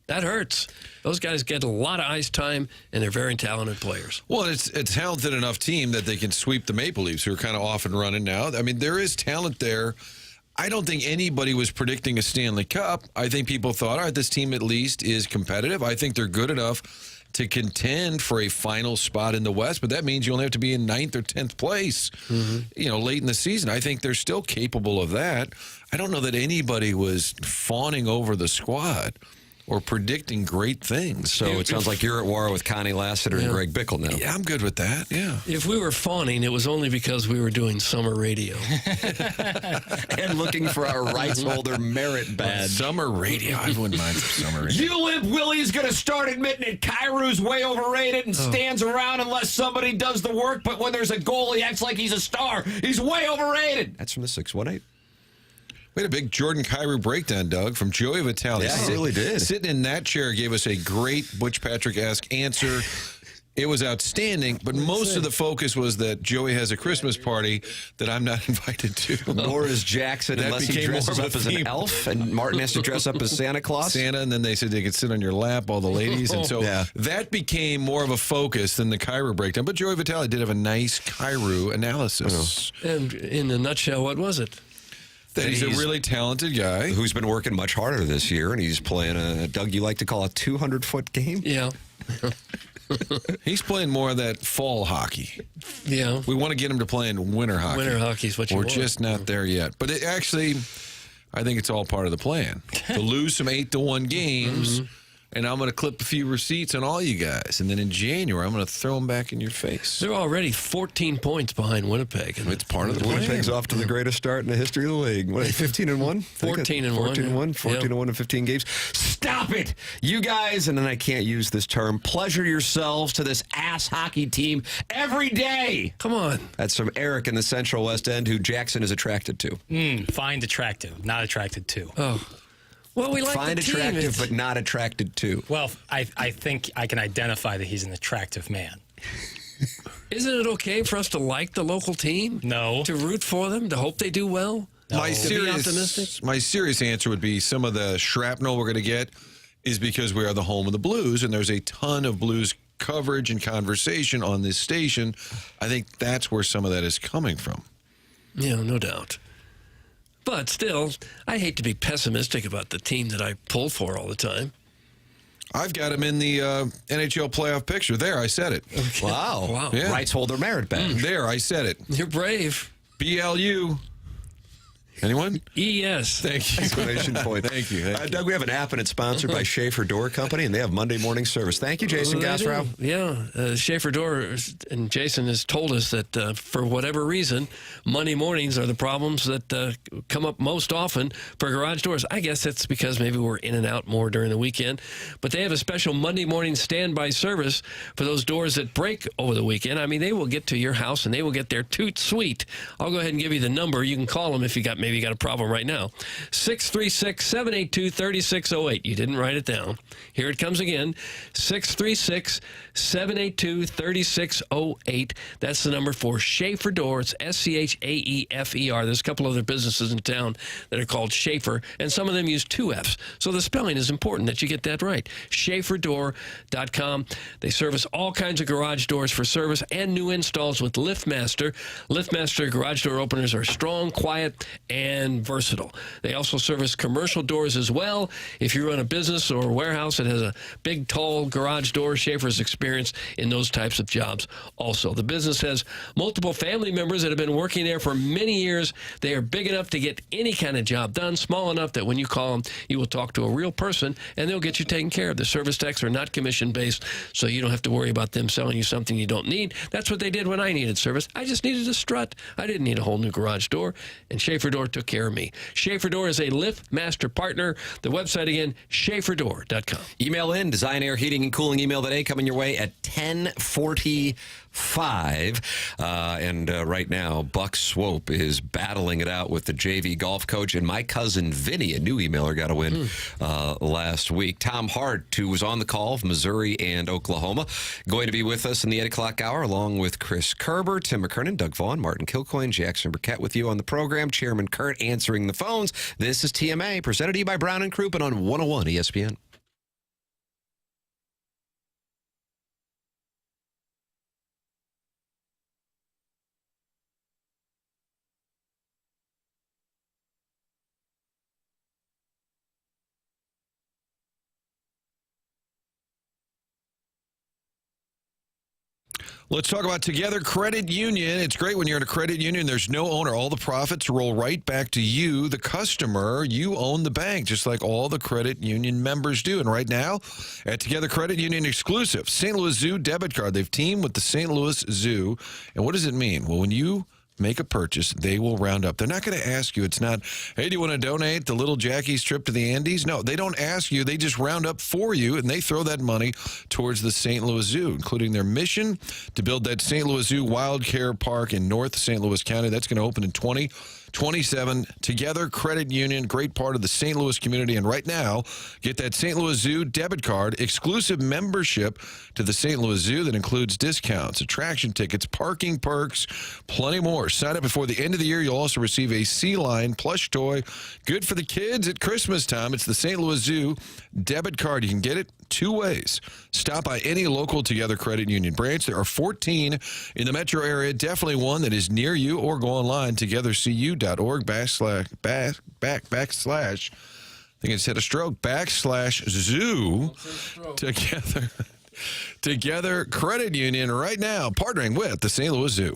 That hurts. Those guys get a lot of ice time, and they're very talented players. Well, it's a talented enough team that they can sweep the Maple Leafs, who are kind of off and running now. I mean, there is talent there. I don't think anybody was predicting a Stanley Cup. I think people thought, all right, this team at least is competitive. I think they're good enough to contend for a final spot in the West, but that means you only have to be in 9th or 10th place, late in the season. I think they're still capable of that. I don't know that anybody was fawning over the squad or predicting great things. So it sounds like you're at war with Connie Lassiter and Greg Bickle now. Yeah, I'm good with that, yeah. If we were fawning, it was only because we were doing summer radio. And looking for our rights holder merit badge. Summer radio. I wouldn't mind some summer radio. Limp Willie's going to start admitting that Kairu's way overrated and stands around unless somebody does the work, but when there's a goal, he acts like he's a star. He's way overrated. That's from the 618. We had a big Jordan Kyrou breakdown, Doug, from Joey Vitale. Yeah, he really did. Sitting in that chair gave us a great Butch Patrick-esque answer. It was outstanding, but most of the focus was that Joey has a Christmas party that I'm not invited to. Nor is Jackson, unless he dresses up as an elf, and Martin has to dress up as Santa Claus. Santa, and then they said they could sit on your lap, all the ladies, and so that became more of a focus than the Kyrou breakdown. But Joey Vitale did have a nice Kyrou analysis. And in a nutshell, what was it? That he's a really talented guy. Who's been working much harder this year, and he's playing a, Doug, you like to call a 200-foot game? Yeah. He's playing more of that fall hockey. Yeah. We want to get him to play in winter hockey. Winter hockey is what you We're want. just not there yet. But it actually, I think it's all part of the plan. To lose some 8-1 games, and I'm going to clip a few receipts on all you guys. And then in January, I'm going to throw them back in your face. They're already 14 points behind Winnipeg. It's part of the plan. Winnipeg's off to the greatest start in the history of the league. What, 15-1? 14-1. 14-1. 14-1 in 15 games. Stop it! You guys, and then I can't use this term, pleasure yourselves to this ass hockey team every day. Come on. That's from Eric in the Central West End, who Jackson is attracted to. Find attractive, not attracted to. Oh. Well, we like Find the team. attractive, but not attracted to. Well, I think I can identify that he's an attractive man. Isn't it okay for us to like the local team? No. To root for them? To hope they do well? My To be optimistic? serious answer would be some of the shrapnel we're going to get is because we are the home of the Blues, and there's a ton of Blues coverage and conversation on this station. I think that's where some of that is coming from. Yeah, no doubt. But still, I hate to be pessimistic about the team that I pull for all the time. I've got him in the NHL playoff picture. There, I said it. Okay. Wow. Yeah. Rights holder merit badge. There, I said it. You're brave. BLU. Anyone? ES. Thank you. Exclamation point. Thank you. Doug, we have an app, and it's sponsored by Schaefer Door Company, and they have Monday morning service. Thank you, Jason Gosrow. Yeah. Schaefer Door and Jason has told us that for whatever reason, Monday mornings are the problems that come up most often for garage doors. I guess that's because maybe we're in and out more during the weekend. But they have a special Monday morning standby service for those doors that break over the weekend. I mean, they will get to your house, and they will get there toot sweet. I'll go ahead and give you the number. You can call them if you got maybe you got a problem right now. 636-782-3608. You didn't write it down. Here it comes again. 636-782-3608. That's the number for Schaefer Door. It's SCHAEFER. There's a couple other businesses in town that are called Schaefer, and some of them use 2 Fs. So the spelling is important that you get that right. SchaeferDoor.com. They service all kinds of garage doors for service and new installs with LiftMaster. LiftMaster garage door openers are strong, quiet, and versatile. They also service commercial doors as well. If you run a business or a warehouse that has a big, tall garage door, Schaefer's experience in those types of jobs also. The business has multiple family members that have been working there for many years. They are big enough to get any kind of job done, small enough that when you call them, you will talk to a real person, and they'll get you taken care of. The service techs are not commission-based, so you don't have to worry about them selling you something you don't need. That's what they did when I needed service. I just needed a strut. I didn't need a whole new garage door, and Schaefer Door took care of me. Schaefer Door is a LiftMaster partner. The website again, SchaeferDoor.com. Email in, Design Air Heating and Cooling email today coming your way at 10:45. Right now, Buck Swope is battling it out with the JV golf coach, and my cousin Vinny, a new emailer, got a win last week. Tom Hart, who was on the call of Missouri and Oklahoma, going to be with us in the 8 o'clock hour, along with Chris Kerber, Tim McKernan, Doug Vaughn, Martin Kilcoyne, Jackson Burkett with you on the program. Chairman Kurt answering the phones. This is TMA, presented to you by Brown and Crouppen on 101 ESPN. Let's talk about Together Credit Union. It's great when you're in a credit union. There's no owner. All the profits roll right back to you, the customer. You own the bank, just like all the credit union members do. And right now, at Together Credit Union exclusive, St. Louis Zoo debit card. They've teamed with the St. Louis Zoo. And what does it mean? Well, when you make a purchase, they will round up. They're not going to ask you. It's not, hey, do you want to donate the little Jackie's trip to the Andes? No, they don't ask you. They just round up for you, and they throw that money towards the St. Louis Zoo, including their mission to build that St. Louis Zoo Wild Care Park in North St. Louis County. That's going to open in 2027. Together Credit Union, great part of the St. Louis community. And right now, get that St. Louis Zoo debit card, exclusive membership to the St. Louis Zoo that includes discounts, attraction tickets, parking perks, plenty more. Sign up before the end of the year. You'll also receive a sea lion plush toy. Good for the kids at Christmas time. It's the St. Louis Zoo debit card. You can get it two ways. Stop by any local Together Credit Union branch. There are 14 in the metro area. Definitely one that is near you, or go online, togethercu.org backslash, I think it's hit a stroke, /zoo Together Credit Union right now, partnering with the St. Louis Zoo.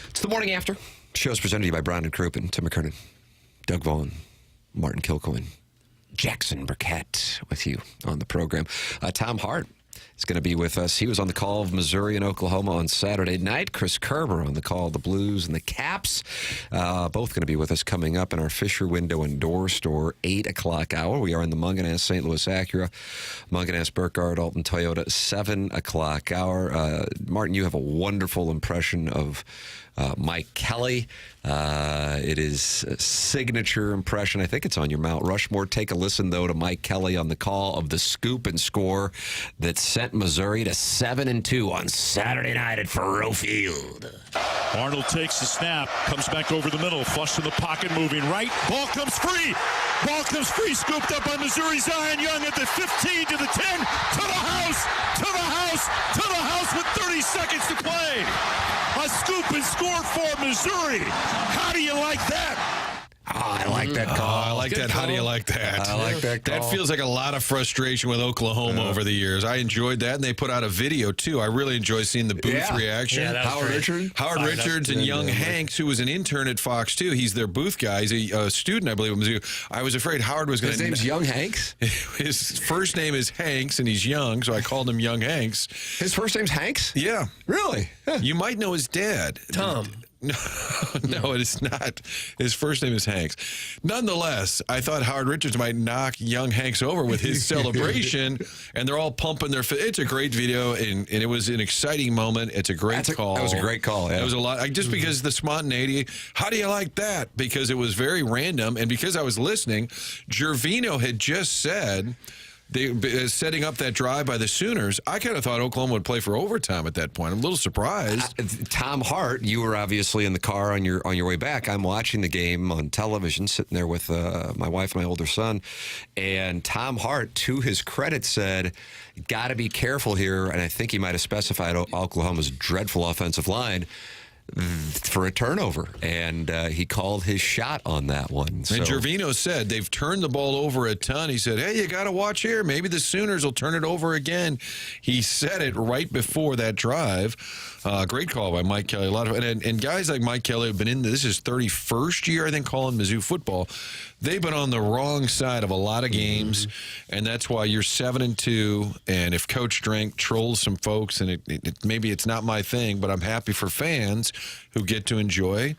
It's the Morning After. Show's presented to you by Brown and Crouppen, Tim McKernan, Doug Vaughn, Martin Kilcoyne, Jackson Burkett with you on the program. Tom Hart is going to be with us. He was on the call of Missouri and Oklahoma on Saturday night. Chris Kerber on the call of the Blues and the Caps. Both going to be with us coming up in our Fisher Window and Door Store 8 o'clock hour. We are in the Munganess St. Louis Acura, Munganess Burkhardt Alton Toyota 7 o'clock hour. Martin, you have a wonderful impression of Mike Kelly. It is a signature impression. I think it's on your Mount Rushmore. Take a listen, though, to Mike Kelly on the call of the scoop and score that sent Missouri to 7-2 on Saturday night at Faurot Field. Arnold takes the snap, comes back over the middle, flush in the pocket, moving right. Ball comes free. Ball comes free, scooped up by Missouri. Zion Young at the 15 to the 10, to the house, to the house, to the house with 30 seconds to play. A scoop and score for Missouri. How do you like that? I like that call. I like Good that. How do you call. like that? I like that call. That feels like a lot of frustration with Oklahoma over the years. I enjoyed that, and they put out a video, too. I really enjoy seeing the booth reaction. Yeah, Howard Richards? Howard Richards and young Hanks, who was an intern at Fox, too. He's their booth guy. He's a student, I believe, at Mizzou. I was afraid Howard was going to... His name's Young Hanks? His first name is Hanks, and he's young, so I called him Young Hanks. His first name's Hanks? Yeah. Really? You might know his dad. Tom. No, it is not. His first name is Hanks. Nonetheless, I thought Howard Richards might knock young Hanks over with his celebration, and they're all pumping their fist. It's a great video, and it was an exciting moment. It's a great call. That was a great call, yeah. It was a lot. Just because the spontaneity, how do you like that? Because it was very random, and because I was listening, Gervino had just said... setting up that drive by the Sooners, I kind of thought Oklahoma would play for overtime at that point. I'm a little surprised. Tom Hart, you were obviously in the car on your way back. I'm watching the game on television, sitting there with my wife and my older son, and Tom Hart, to his credit, said, got to be careful here, and I think he might have specified Oklahoma's dreadful offensive line for a turnover, and he called his shot on that one. And Gervino said they've turned the ball over a ton. He said, hey, you got to watch here. Maybe the Sooners will turn it over again. He said it right before that drive. Great call by Mike Kelly. A lot of and guys like Mike Kelly have been in this is 31st year, I think, calling Mizzou football. They've been on the wrong side of a lot of games, and that's why you're 7-2. And if Coach Drank trolls some folks, and maybe it's not my thing, but I'm happy for fans who get to enjoy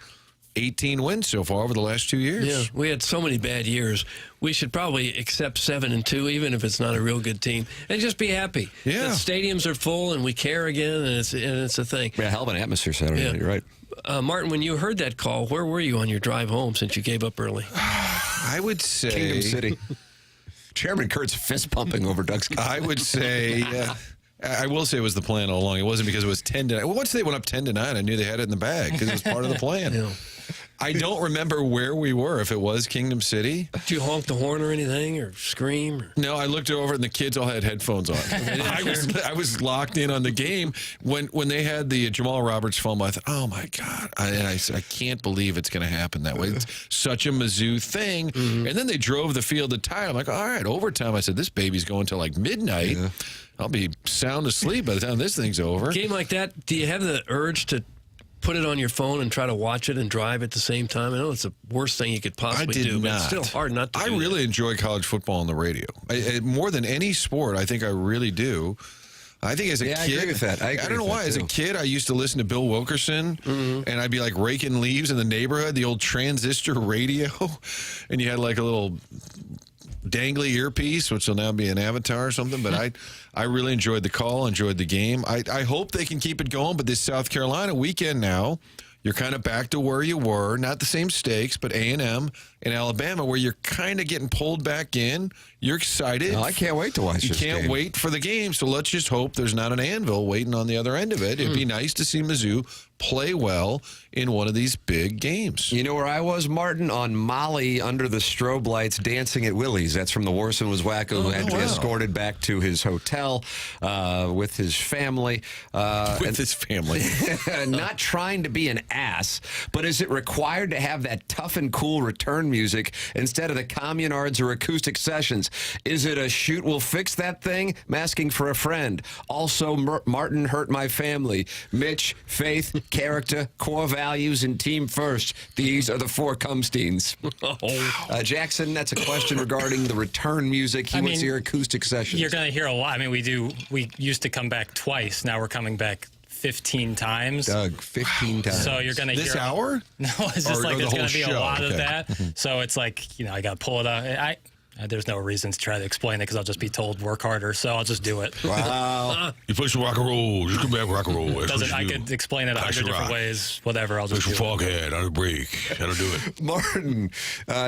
18 wins so far over the last 2 years. Yeah, we had so many bad years. We should probably accept 7-2, even if it's not a real good team, and just be happy. Yeah, the stadiums are full, and we care again, and it's a thing. Yeah, hell of an atmosphere Saturday night. You're right. Martin, when you heard that call, where were you on your drive home since you gave up early? I would say Kingdom City. Chairman Kurt's fist pumping over Doug's. I would say. I will say it was the plan all along. It wasn't because it was 10-9. Well, once they went up 10-9, I knew they had it in the bag because it was part of the plan. Yeah. I don't remember where we were, if it was Kingdom City. Did you honk the horn or anything, or scream? Or? No, I looked over and the kids all had headphones on. I was locked in on the game. When they had the Jamal Roberts fumble, I thought, oh, my God. I can't believe it's going to happen that way. It's such a Mizzou thing. And then they drove the field to tie. I'm like, all right, overtime. I said, this baby's going till like midnight. Yeah. I'll be sound asleep by the time this thing's over. Game like that, do you have the urge to put it on your phone and try to watch it and drive at the same time? I know it's the worst thing you could possibly do, but it's still hard not to. I really enjoy college football on the radio. More than any sport, I think I really do. I think as a kid, I agree with that. I don't know why. As a kid, I used to listen to Bill Wilkerson, and I'd be like raking leaves in the neighborhood, the old transistor radio, and you had like a little dangly earpiece, which will now be an avatar or something. But I really enjoyed the call, enjoyed the game. I hope they can keep it going. But this South Carolina weekend now, you're kind of back to where you were. Not the same stakes, but A&M and Alabama, where you're kind of getting pulled back in. You're excited. No, I can't wait to watch this game. You can't wait for the game. So let's just hope there's not an anvil waiting on the other end of it. It'd be nice to see Mizzou play well in one of these big games. You know where I was, Martin? On Molly under the strobe lights dancing at Willie's. That's from the Warson was Wacko, who had to be escorted back to his hotel with his family. His family. Not trying to be an ass, but is it required to have that tough and cool return music instead of the communards or acoustic sessions? Is it a shoot will fix that thing? Masking for a friend. Also, Martin hurt my family. Mitch, faith, character, core values, and team first. These are the four Cumsteins. Jackson, that's a question regarding the return music. He wants to hear acoustic sessions. You're going to hear a lot. I mean, we used to come back twice. Now we're coming back 15 times. Doug, 15 times. So you're going to hear this hour? No, it's just like there's going to be a lot of that. Mm-hmm. So it's like, I got to pull it up. There's no reason to try to explain it because I'll just be told work harder, so I'll just do it. Wow. You play some rock and roll. Just come back rock and roll. I could explain it 100 different ways. Whatever, I'll just do it. Foghead on a break. That'll do it. Martin,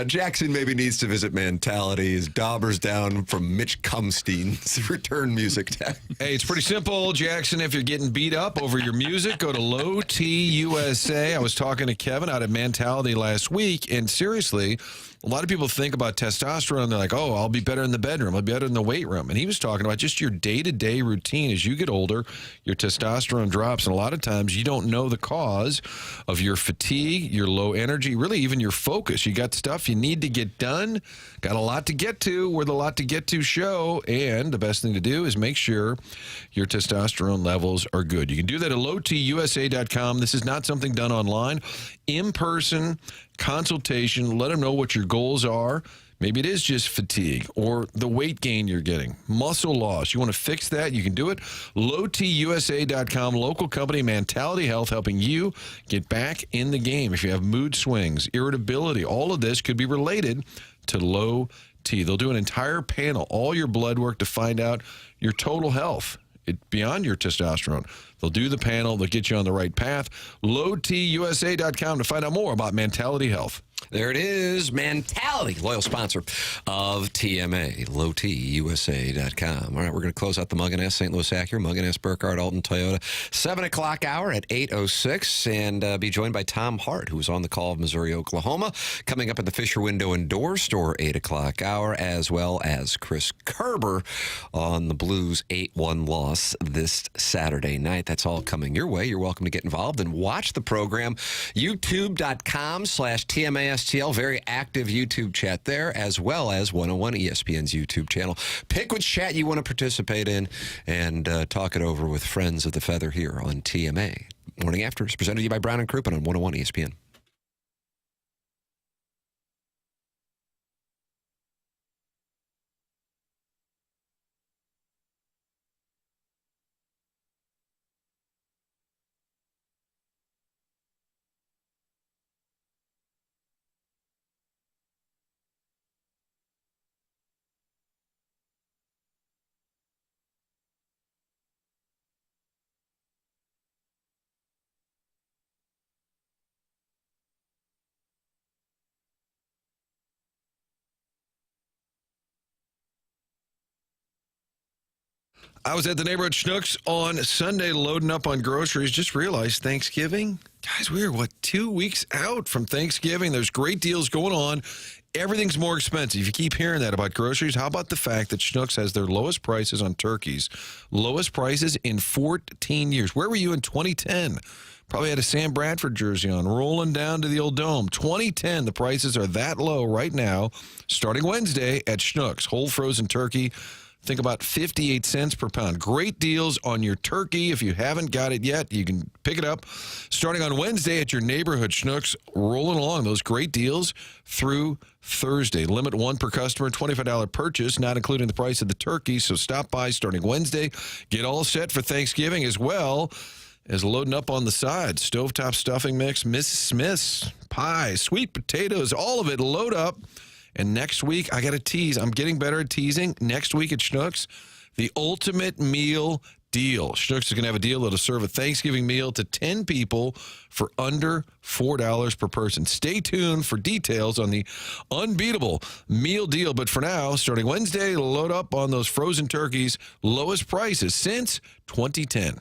Jackson maybe needs to visit Mentality. His daubers down from Mitch Cumstein's return music. Hey, it's pretty simple, Jackson. If you're getting beat up over your music, go to Low T USA. I was talking to Kevin out at Mentality last week, and seriously, A lot of people think about testosterone. They're like, oh, I'll be better in the bedroom. I'll be better in the weight room. And he was talking about just your day-to-day routine. As you get older, your testosterone drops. And a lot of times you don't know the cause of your fatigue, your low energy, really even your focus. You got stuff you need to get done. Got a lot to get to. We're the Lot to Get To show. And the best thing to do is make sure your testosterone levels are good. You can do that at lowtusa.com. This is not something done online. In-person consultation. Let them know what your goals are. Maybe it is just fatigue or the weight gain you're getting, muscle loss. You want to fix that? You can do it. lowtusa.com, local company, Mentality Health, helping you get back in the game. If you have mood swings, irritability, all of this could be related to low T. They'll do an entire panel, all your blood work to find out your total health beyond your testosterone. They'll do the panel. They'll get you on the right path. lowtusa.com to find out more about Mentality Health. There it is, Mentality, loyal sponsor of TMA, lowtusa.com. All right, we're going to close out the Mungan St. Louis Acura, Mungan Burkhardt, Alton Toyota, 7 o'clock hour at 8:06, and be joined by Tom Hart, who was on the call of Missouri, Oklahoma, coming up at the Fisher Window and Door Store, 8 o'clock hour, as well as Chris Kerber on the Blues 8-1 loss this Saturday night. That's all coming your way. You're welcome to get involved and watch the program, youtube.com/TMASTL. Very active YouTube chat there, as well as 101 ESPN's YouTube channel. Pick which chat you want to participate in and talk it over with friends of the feather here on TMA. Morning After is presented to you by Brown and Crouppen on 101 ESPN. I was at the neighborhood Schnucks on Sunday loading up on groceries. Just realized Thanksgiving. Guys, we are, 2 weeks out from Thanksgiving. There's great deals going on. Everything's more expensive. You keep hearing that about groceries. How about the fact that Schnucks has their lowest prices on turkeys? Lowest prices in 14 years. Where were you in 2010? Probably had a Sam Bradford jersey on, rolling down to the old dome. 2010, the prices are that low right now, starting Wednesday at Schnucks. Whole frozen turkey. Think about 58 cents per pound. Great deals on your turkey. If you haven't got it yet, you can pick it up starting on Wednesday at your neighborhood Schnucks. Rolling along those great deals through Thursday. Limit 1 per customer, $25 purchase, not including the price of the turkey. So stop by starting Wednesday. Get all set for Thanksgiving as well as loading up on the side. Stovetop stuffing mix, Mrs. Smith's pie, sweet potatoes, all of it. Load up. And next week, I got to tease. I'm getting better at teasing. Next week at Schnucks, the ultimate meal deal. Schnucks is going to have a deal that'll serve a Thanksgiving meal to 10 people for under $4 per person. Stay tuned for details on the unbeatable meal deal. But for now, starting Wednesday, load up on those frozen turkeys. Lowest prices since 2010.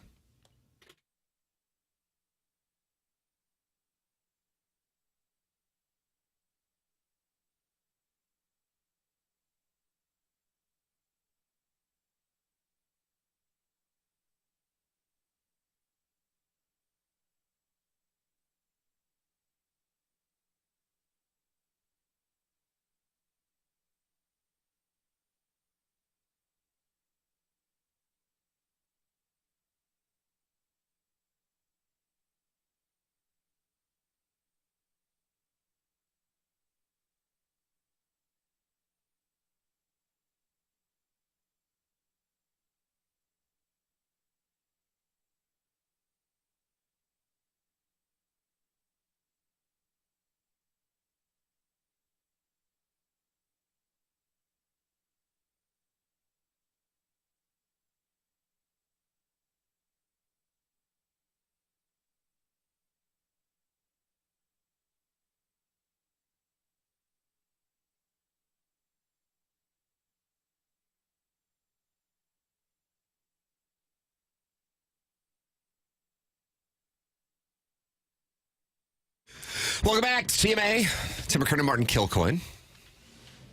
Welcome back to TMA. Tim McKernan, Martin Kilcoyne.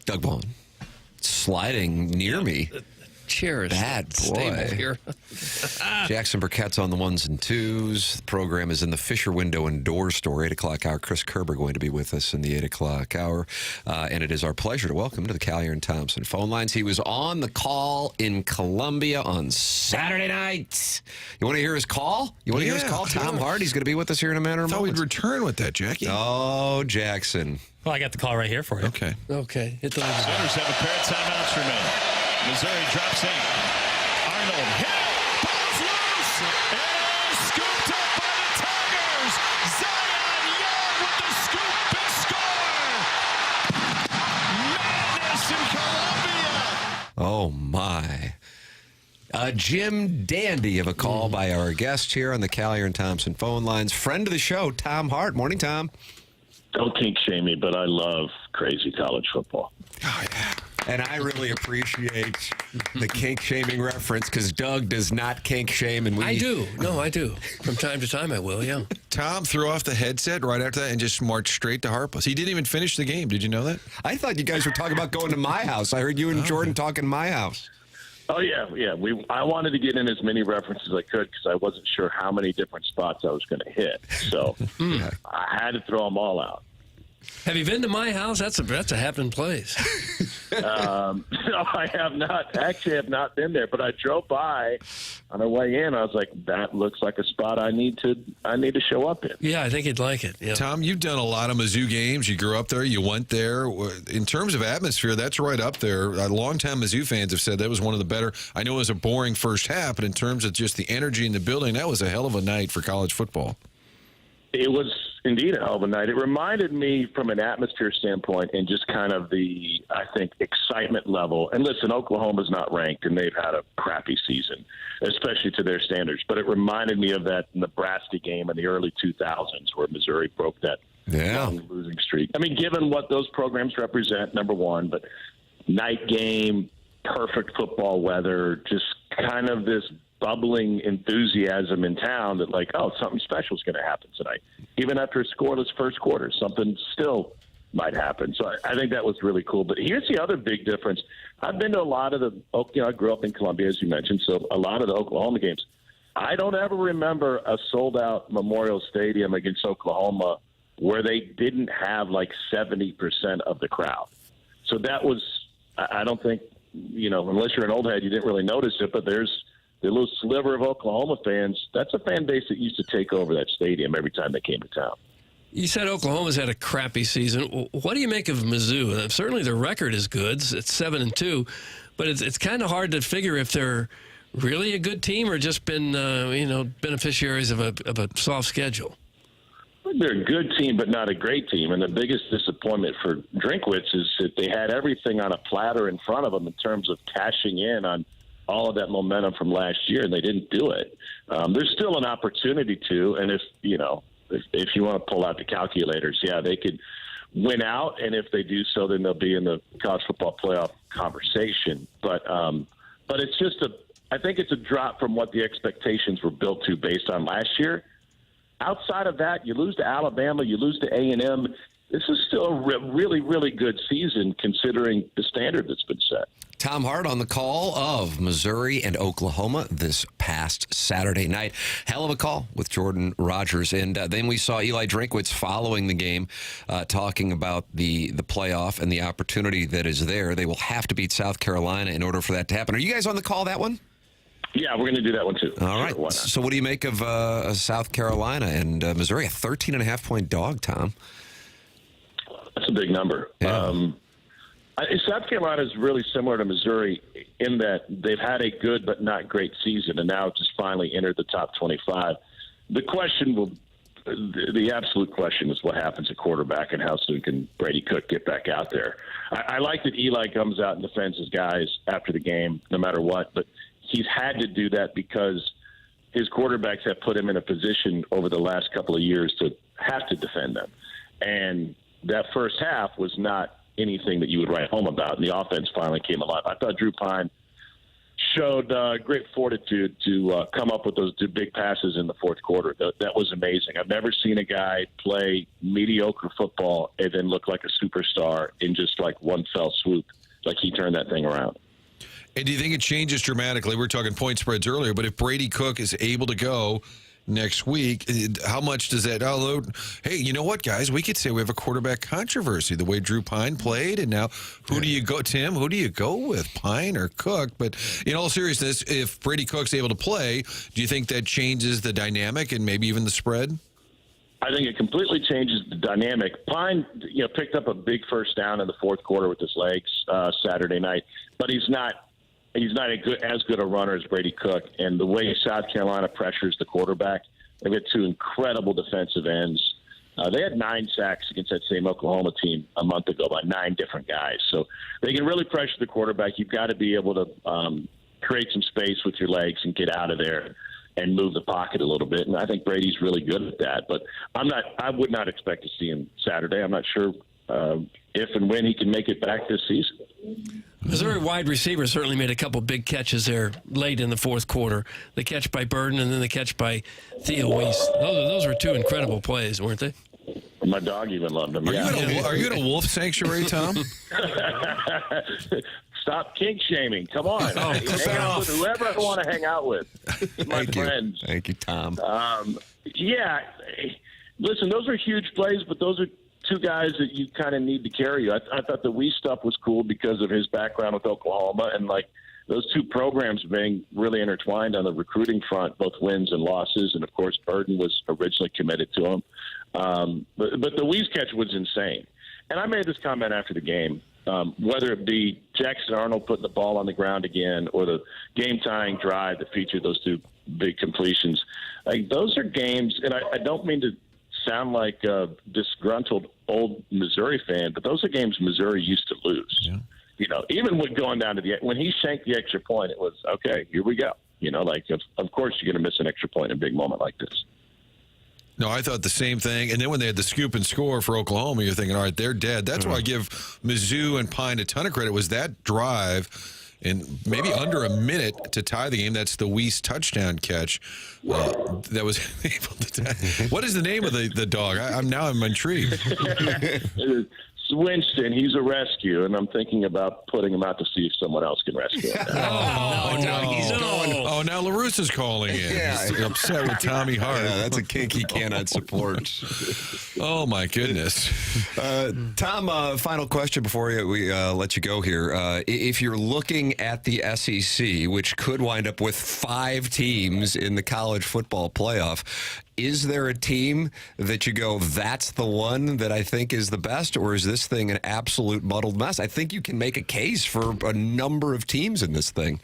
Doug Vaughn. Sliding near me. Chair is bad stable boy. here. Jackson Burkett's on the ones and twos. The program is in the Fisher Window and Door Store, 8 o'clock hour. Chris Kerber going to be with us in the 8 o'clock hour. And it is our pleasure to welcome to the Callier and Thompson phone lines. He was on the call in Columbia on Saturday night. You want to hear his call? You want to hear his call? Tom Hart, he's going to be with us here in a matter of moments. We'd return with that, Jackie. Oh, Jackson. Well, I got the call right here for you. Okay. Okay. Hit the Sooners have a pair of timeouts remaining. Missouri drops in. Arnold hit. Ball's loose. And scooped up by the Tigers. Zion Young with the scoop. Big score. Madness in Columbia. Oh, my. Jim Dandy of a call by our guest here on the Callier and Thompson phone lines. Friend of the show, Tom Hart. Morning, Tom. Don't kink shame me, but I love crazy college football. Oh, yeah. And I really appreciate the kink shaming reference because Doug does not kink shame. And I do. No, I do. From time to time, I will, yeah. Tom threw off the headset right after that and just marched straight to Harpless. He didn't even finish the game. Did you know that? I thought you guys were talking about going to my house. I heard you and Jordan talking my house. Oh, yeah. I wanted to get in as many references as I could because I wasn't sure how many different spots I was going to hit. So I had to throw them all out. Have you been to my house? That's a happening place. No, I have not. Actually, have not been there. But I drove by on the way in. I was like, that looks like a spot I need to show up in. Yeah, I think you'd like it. Yeah. Tom, you've done a lot of Mizzou games. You grew up there. You went there. In terms of atmosphere, that's right up there. Longtime Mizzou fans have said that was one of the better. I know it was a boring first half, but in terms of just the energy in the building, that was a hell of a night for college football. It was indeed a hell of a night. It reminded me from an atmosphere standpoint and just kind of the, I think, excitement level. And listen, Oklahoma's not ranked, and they've had a crappy season, especially to their standards. But it reminded me of that Nebraska game in the early 2000s where Missouri broke that long losing streak. I mean, given what those programs represent, number one, but night game, perfect football weather, just kind of this bubbling enthusiasm in town that like, oh, something special is going to happen tonight. Even after a scoreless first quarter, something still might happen. So I think that was really cool. But here's the other big difference. I've been to a lot of I grew up in Columbia, as you mentioned, so a lot of the Oklahoma games. I don't ever remember a sold-out Memorial Stadium against Oklahoma where they didn't have like 70% of the crowd. So that was, I don't think, unless you're an old head, you didn't really notice it, but there's the little sliver of Oklahoma fans. That's a fan base that used to take over that stadium every time they came to town. You said Oklahoma's had a crappy season. What do you make of Mizzou? Certainly their record is good. It's 7-2, but it's kind of hard to figure if they're really a good team or just been beneficiaries of a soft schedule. They're a good team, but not a great team. And the biggest disappointment for Drinkwitz is that they had everything on a platter in front of them in terms of cashing in on all of that momentum from last year, and they didn't do it. There's still an opportunity to, and if you want to pull out the calculators, they could win out, and if they do so, then they'll be in the college football playoff conversation. But it's just I think it's a drop from what the expectations were built to based on last year. Outside of that, you lose to Alabama, you lose to A&M. This is still a really, really good season considering the standard that's been set. Tom Hart on the call of Missouri and Oklahoma this past Saturday night. Hell of a call with Jordan Rogers. And then we saw Eli Drinkwitz following the game talking about the playoff and the opportunity that is there. They will have to beat South Carolina in order for that to happen. Are you guys on the call that one? Yeah, we're going to do that one too. All right. Sure, so what do you make of South Carolina and Missouri? A 13.5-point dog, Tom. That's a big number. Yeah. South Carolina is really similar to Missouri in that they've had a good but not great season, and now just finally entered the top 25. The absolute question is what happens at quarterback and how soon can Brady Cook get back out there. I like that Eli comes out and defends his guys after the game, no matter what, but he's had to do that because his quarterbacks have put him in a position over the last couple of years to have to defend them. And that first half was not anything that you would write home about, and the offense finally came alive. I thought Drew Pine showed great fortitude to come up with those two big passes in the fourth quarter. That was amazing. I've never seen a guy play mediocre football and then look like a superstar in just like one fell swoop. Like he turned that thing around. And do you think it changes dramatically? We were talking point spreads earlier, but if Brady Cook is able to go next week, how much does that hey, you know what, guys? We could say we have a quarterback controversy the way Drew Pine played, and now who do you go, Tim? Who do you go with, Pine or Cook? But in all seriousness, if Brady Cook's able to play, do you think that changes the dynamic and maybe even the spread? I think it completely changes the dynamic. Pine, picked up a big first down in the fourth quarter with his legs Saturday night, but he's not as good a runner as Brady Cook. And the way South Carolina pressures the quarterback, they've got two incredible defensive ends. They had 9 sacks against that same Oklahoma team a month ago by 9 different guys. So they can really pressure the quarterback. You've got to be able to create some space with your legs and get out of there and move the pocket a little bit. And I think Brady's really good at that. But I would not expect to see him Saturday. I'm not sure if and when he can make it back this season. Missouri wide receiver certainly made a couple big catches there late in the fourth quarter. The catch by Burden and then the catch by Theo Weiss. Those were 2 incredible plays, weren't they? My dog even loved them. Are you in a wolf sanctuary, Tom? Stop kink shaming. Come on. Hang out with whoever I want to hang out with. My friends. Thank you, Tom. Listen, those are huge plays, but those are 2 guys that you kind of need to carry you. I thought the Weiss stuff was cool because of his background with Oklahoma and like those 2 programs being really intertwined on the recruiting front, both wins and losses. And of course, Burden was originally committed to him. But the Weiss catch was insane. And I made this comment after the game, whether it be Jackson Arnold putting the ball on the ground again or the game-tying drive that featured those 2 big completions. Like those are games, and I don't mean to sound like a disgruntled old Missouri fan, but those are games Missouri used to lose. Yeah. Even with going down to when he shanked the extra point, it was, okay, here we go. Of course you're going to miss an extra point in a big moment like this. No, I thought the same thing. And then when they had the scoop and score for Oklahoma, you're thinking, all right, they're dead. That's why I give Mizzou and Pine a ton of credit, was that drive in maybe under a minute to tie the game. That's the Weiss touchdown catch that was able to tie. What is the name of the dog? I'm intrigued. Winston, he's a rescue, and I'm thinking about putting him out to see if someone else can rescue him. Oh, now LaRussa's calling in. Yeah. He's upset with Tommy Hart. Yeah, that's a kink he cannot support. Oh, my goodness. Tom, final question before we let you go here. If you're looking at the SEC, which could wind up with 5 teams in the college football playoff, is there a team that you go, that's the one that I think is the best, or is this thing an absolute muddled mess? I think you can make a case for a number of teams in this thing.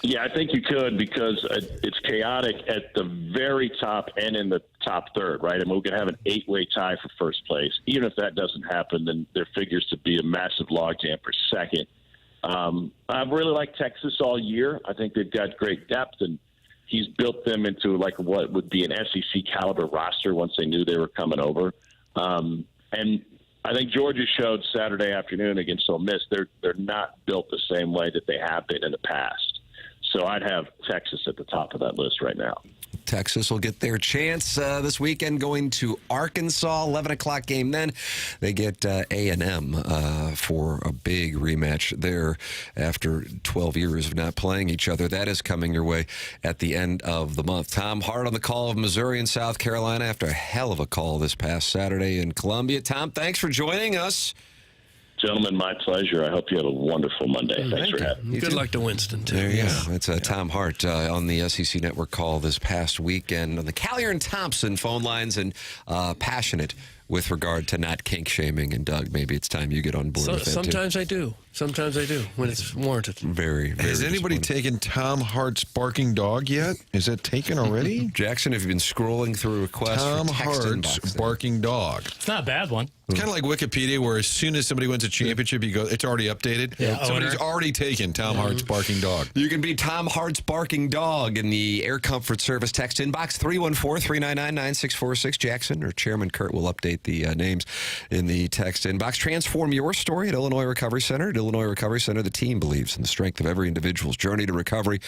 Yeah, I think you could, because it's chaotic at the very top and in the top third, right? I mean, we could have an 8-way tie for first place. Even if that doesn't happen, then there figures to be a massive logjam for second. I've really liked Texas all year. I think they've got great depth, and he's built them into like what would be an SEC caliber roster once they knew they were coming over. And I think Georgia showed Saturday afternoon against Ole Miss they're not built the same way that they have been in the past. So I'd have Texas at the top of that list right now. Texas will get their chance this weekend, going to Arkansas, 11 o'clock game then. They get A&M for a big rematch there after 12 years of not playing each other. That is coming your way at the end of the month. Tom Hart on the call of Missouri and South Carolina after a hell of a call this past Saturday in Columbia. Tom, thanks for joining us. Gentlemen, my pleasure. I hope you have a wonderful Monday. Thanks for having me. Good luck to Winston, too. There you go. That's Tom Hart on the SEC Network call this past weekend on the Callier and Thompson phone lines, and passionate with regard to not kink shaming. And Doug, maybe it's time you get on board with that sometimes too. I do. Sometimes I do when it's warranted. Very, very. Has anybody taken Tom Hart's barking dog yet? Is that taken already? Jackson, have you been scrolling through requests Tom for text Hart's inbox barking dog. It's not a bad one. It's kind of like Wikipedia, where as soon as somebody wins a championship, you go, it's already updated. Yeah, Somebody's already taken Tom Hart's barking dog. You can be Tom Hart's barking dog in the Air Comfort Service text inbox 314-399-9646. Jackson or Chairman Kurt will update the names in the text inbox. Transform your story at Illinois Recovery Center. At Illinois Recovery Center, the team believes in the strength of every individual's journey to recovery.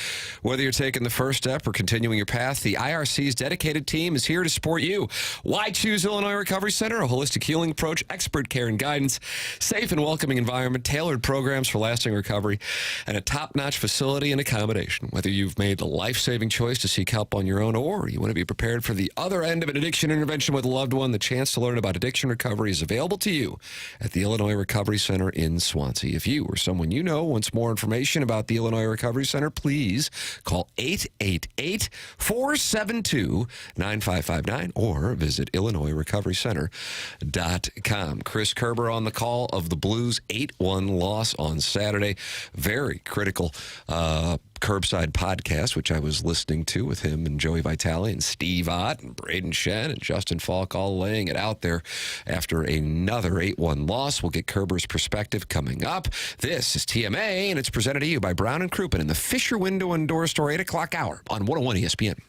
Whether you're taking the first step or continuing your path, the IRC's dedicated team is here to support you. Why choose Illinois Recovery Center? A holistic healing approach, expert care and guidance, safe and welcoming environment, tailored programs for lasting recovery, and a top-notch facility and accommodation. Whether you've made the life-saving choice to seek help on your own or you want to be prepared for the other end of an addiction intervention with a loved one, the chance to learn about addiction recovery is available to you at the Illinois Recovery Center in Swansea. If you or someone you know wants more information about the Illinois Recovery Center, please call 888-472-9559 or visit IllinoisRecoveryCenter.com. Chris Kerber on the call of the Blues' 8-1 loss on Saturday. Very critical curbside podcast, which I was listening to with him and Joey Vitale and Steve Ott and Braden Shen and Justin Falk all laying it out there after another 8-1 loss. We'll get Kerber's perspective coming up. This is TMA, and it's presented to you by Brown & Crouppen in the Fisher Window and Door Store 8 o'clock hour on 101 ESPN.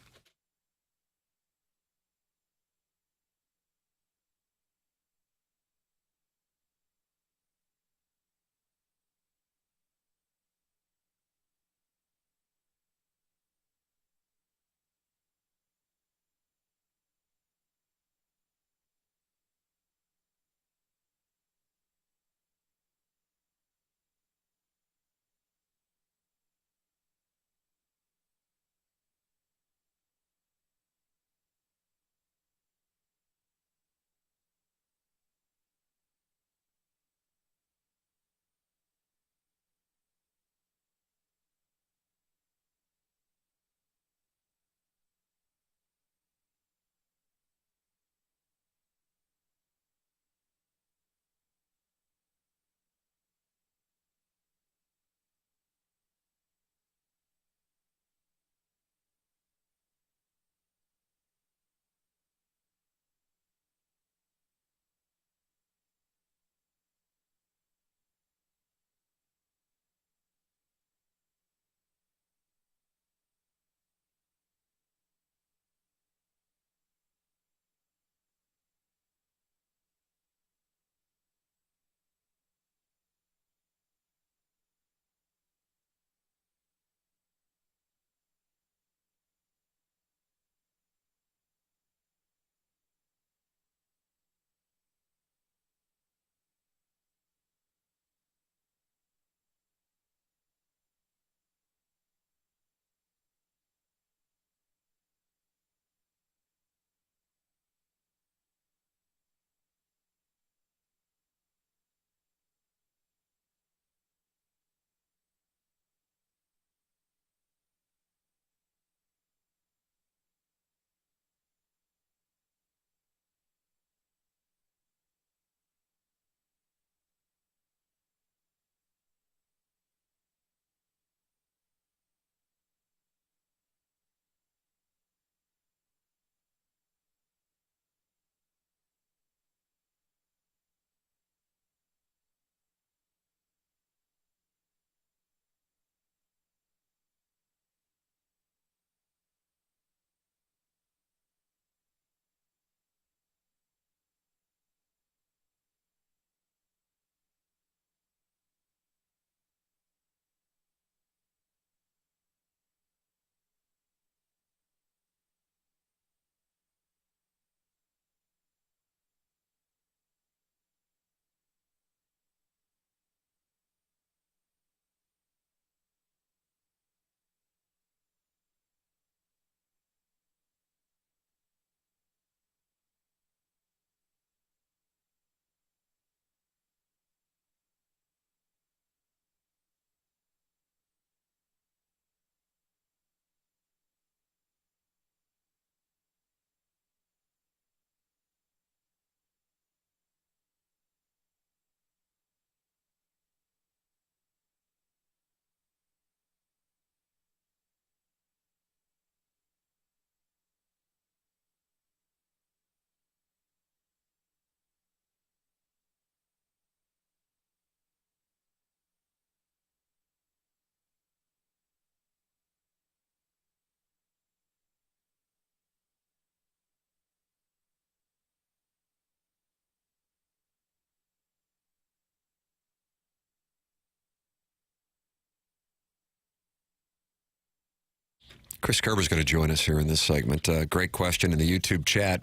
Chris Kerber's going to join us here in this segment. Great question in the YouTube chat.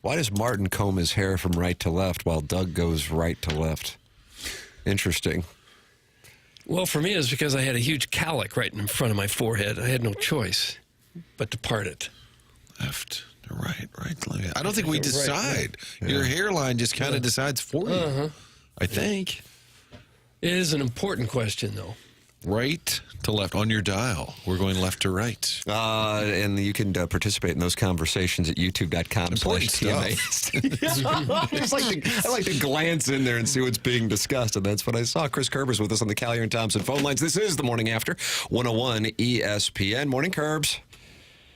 Why does Martin comb his hair from right to left while Doug goes right to left? Interesting. Well, for me, it's because I had a huge cowlick right in front of my forehead. I had no choice but to part it. Left to right, right to left. I don't think we decide. Your hairline just kind of decides for you, I think. It is an important question, though. Right to left on your dial. We're going left to right. And you can participate in those conversations at youtube.com/TMA. I like to glance in there and see what's being discussed, and that's what I saw. Chris Kerber's with us on the Collier and Thompson phone lines. This is the Morning After 101 ESPN. Morning, Kerbs.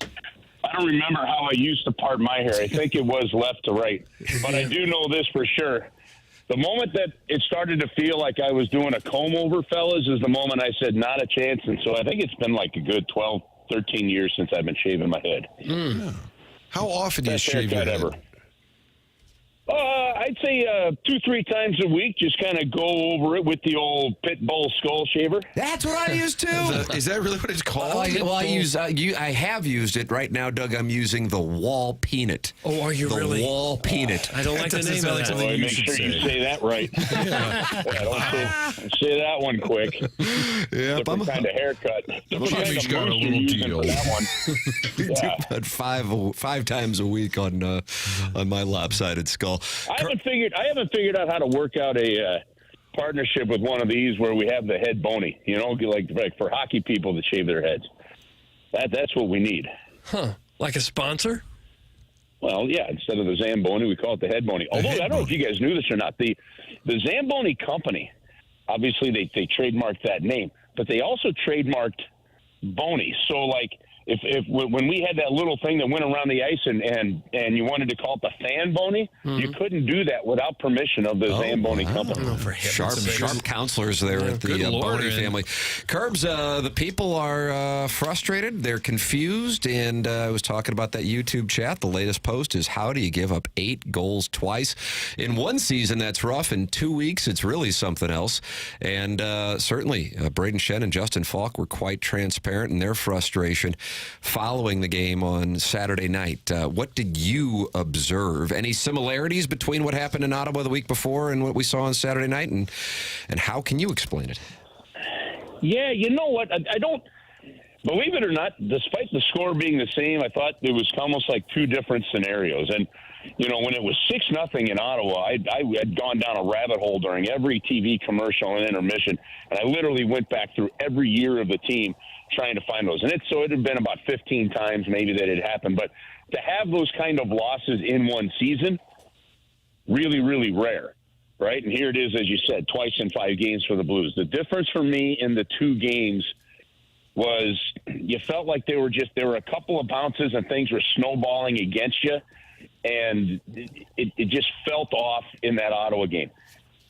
I don't remember how I used to part my hair. I think it was left to right. But I do know this for sure. The moment that it started to feel like I was doing a comb over, fellas, is the moment I said, not a chance. And so I think it's been like a good 12, 13 years since I've been shaving my head. How often do you shave your head? I'd say 2-3 times a week, just kind of go over it with the old pit bull skull shaver. That's what I use too. Is that really what it's called? I have used it right now, Doug. I'm using the wall peanut. Oh, are you really? The wall peanut. I don't like the name of that. Make sure you say that right. Don't say that one quick. Yeah, different kind of haircut. Jimmy's got a little deal. That one. Yeah. Do that five times a week on my lopsided skull. I haven't figured out how to work out a partnership with one of these where we have the head bony. You know, like for hockey people that shave their heads. That's what we need. Huh? Like a sponsor? Well, yeah. Instead of the Zamboni, we call it the head bony. Although I don't know if you guys knew this or not. The Zamboni company, obviously they trademarked that name, but they also trademarked Bony. So like. If when we had that little thing that went around the ice and you wanted to call it the fan bony, you couldn't do that without permission of the Zamboni company. Sharp counselors there at the Boney family. Kerbs, the people are frustrated. They're confused. And I was talking about that YouTube chat. The latest post is, how do you give up 8 goals twice? In one season, that's rough. In 2 weeks, it's really something else. And certainly, Braden Shen and Justin Falk were quite transparent in their frustration following the game on Saturday night. What did you observe? Any similarities between what happened in Ottawa the week before and what we saw on Saturday night? And how can you explain it? Yeah, you know what? I don't, believe it or not, despite the score being the same, I thought it was almost like 2 different scenarios. And, you know, when it was 6-0 in Ottawa, I had gone down a rabbit hole during every TV commercial and intermission, and I literally went back through every year of the team trying to find those. And it had been about 15 times maybe that it happened. But to have those kind of losses in one season, really, really rare, right? And here it is, as you said, twice in 5 games for the Blues. The difference for me in the 2 games was you felt like there were a couple of bounces and things were snowballing against you, and it just felt off in that Ottawa game.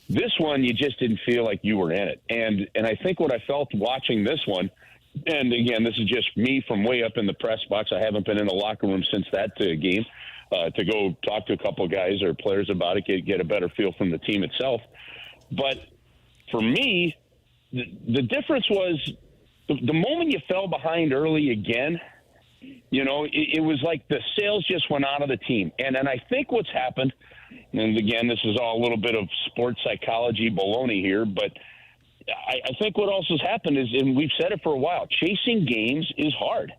This one, you just didn't feel like you were in it. And I think what I felt watching this one, and again, this is just me from way up in the press box. I haven't been in the locker room since that game to go talk to a couple of guys or players about it, get a better feel from the team itself. But for me, the difference was the moment you fell behind early again, you know, it was like the sails just went out of the team. And I think what's happened, and again, this is all a little bit of sports psychology baloney here, but I think what else has happened is, and we've said it for a while, chasing games is hard.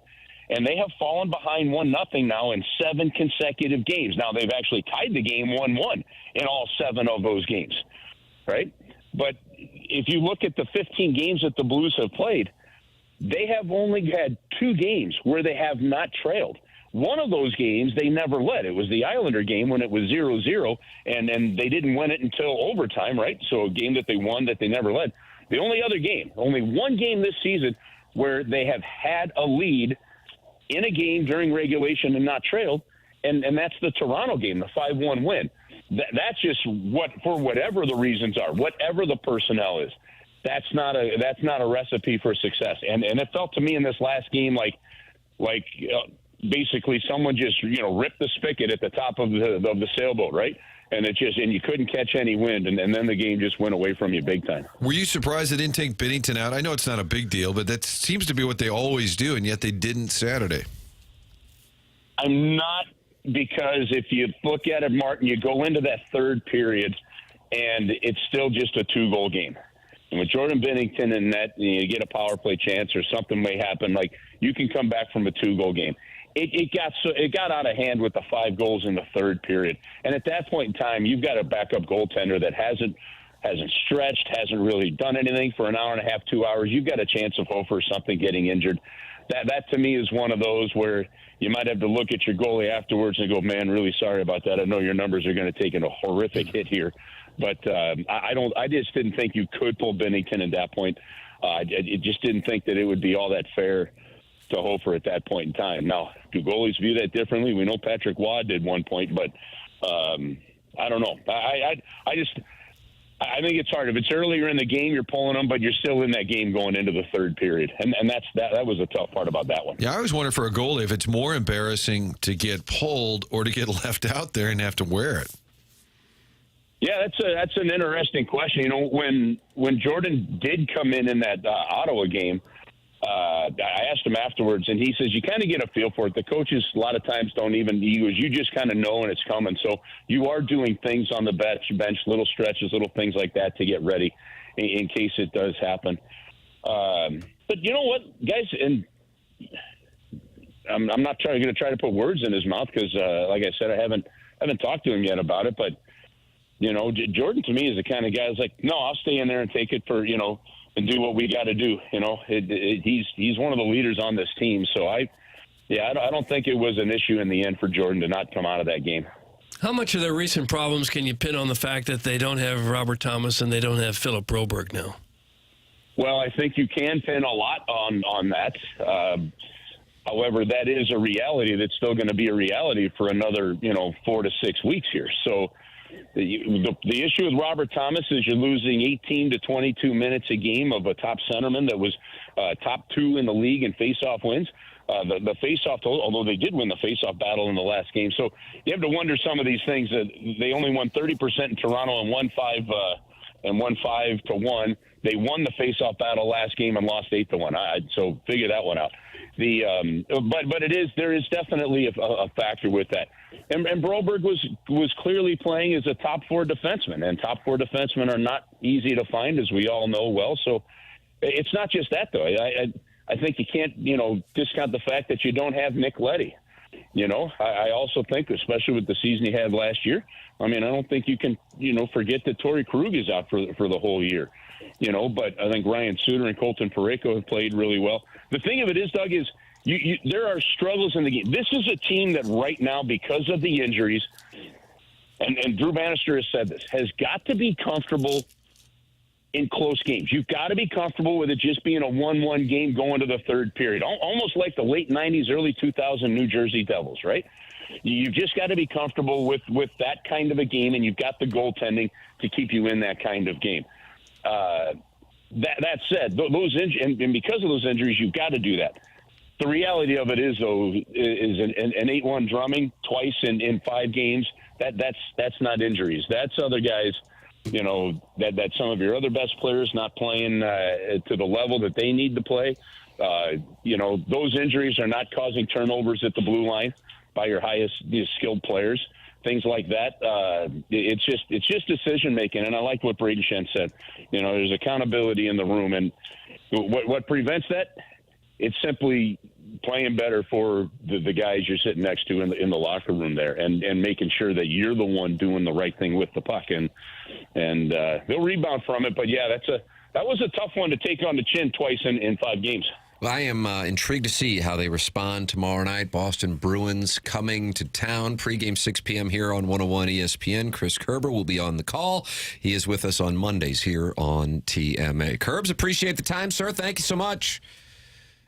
And they have fallen behind 1-0 now in 7 consecutive games. Now, they've actually tied the game 1-1 in all 7 of those games, right? But if you look at the 15 games that the Blues have played, they have only had 2 games where they have not trailed. One of those games they never led. It was the Islander game when it was 0-0, and they didn't win it until overtime, right? So a game that they won that they never led. The only other game, only one game this season where they have had a lead in a game during regulation and not trailed, and that's the Toronto game, the 5-1 win. That's just for whatever the reasons are, whatever the personnel is. That's not a recipe for success. And it felt to me in this last game like basically someone just ripped the spigot at the top of the sailboat, right? and you couldn't catch any wind, and then the game just went away from you big time. Were you surprised they didn't take Bennington out? I know it's not a big deal, but that seems to be what they always do, and yet they didn't Saturday. I'm not, because if you look at it, Martin, you go into that third period, and it's still just a 2-goal game. And with Jordan Bennington in net, you get a power play chance or something may happen. Like, you can come back from a 2-goal game. It got out of hand with the 5 goals in the third period. And at that point in time, you've got a backup goaltender that hasn't stretched, hasn't really done anything for an hour and a half, 2 hours. You've got a chance of hope for something getting injured. That to me is one of those where you might have to look at your goalie afterwards and go, man, really sorry about that. I know your numbers are going to take a horrific hit here. But I just didn't think you could pull Bennington at that point. I just didn't think that it would be all that fair to Hofer at that point in time. Now, do goalies view that differently? We know Patrick Waugh did one point, but I don't know. I think it's hard. If it's earlier in the game, you're pulling them, but you're still in that game going into the third period, and that was the tough part about that one. Yeah, I always wonder for a goalie if it's more embarrassing to get pulled or to get left out there and have to wear it. Yeah, that's an interesting question. You know, when Jordan did come in that Ottawa game, I asked him afterwards, and he says you kind of get a feel for it. The coaches a lot of times don't even. You just kind of know when it's coming. So you are doing things on the bench, little stretches, little things like that to get ready in case it does happen. But you know what, guys, and I'm not going to try to put words in his mouth because, like I said, I haven't talked to him yet about it, but. You know, Jordan to me is the kind of guy that's like, no, I'll stay in there and take it for, you know, and do what we got to do. You know, he's one of the leaders on this team. So I don't think it was an issue in the end for Jordan to not come out of that game. How much of their recent problems can you pin on the fact that they don't have Robert Thomas and they don't have Philip Broberg now? Well, I think you can pin a lot on that. However, that is a reality that's still going to be a reality for another, 4 to 6 weeks here. So, the issue with Robert Thomas is you're losing 18 to 22 minutes a game of a top centerman that was top 2 in the league in faceoff wins. The faceoff, although they did win the faceoff battle in the last game. So you have to wonder some of these things. That they only won 30% in Toronto and won 5-1. They won the faceoff battle last game and lost 8-1. So figure that one out. But there is definitely a factor with that. And Broberg was clearly playing as a top 4 defenseman, and top 4 defensemen are not easy to find, as we all know well. So it's not just that, though. I think you can't, discount the fact that you don't have Nick Leddy. I also think, especially with the season he had last year, I don't think you can, forget that Torrey Krug is out for the whole year. But I think Ryan Suter and Colton Parayko have played really well. The thing of it is, Doug, is there are struggles in the game. This is a team that right now, because of the injuries, and Drew Bannister has said this, has got to be comfortable in close games. You've got to be comfortable with it just being a 1-1 game going to the third period, almost like the late 90s, early 2000 New Jersey Devils, right? You've just got to be comfortable with that kind of a game, and you've got the goaltending to keep you in that kind of game. That said, and because of those injuries, you've got to do that. The reality of it is, though, is an 8-1 drumming twice in 5 games. That's not injuries. That's other guys, that some of your other best players not playing to the level that they need to play. Those injuries are not causing turnovers at the blue line by your highest skilled players. Things like that. It's just decision making, and I like what Braden Shen said. There's accountability in the room, and what prevents that? It's simply playing better for the guys you're sitting next to in the locker room there, and making sure that you're the one doing the right thing with the puck, and they'll rebound from it. But yeah, that was a tough one to take on the chin twice in 5 games. Well, I am intrigued to see how they respond tomorrow night. Boston Bruins coming to town. Pregame 6 p.m. here on 101 ESPN. Chris Kerber will be on the call. He is with us on Mondays here on TMA. Kerbs, appreciate the time, sir. Thank you so much.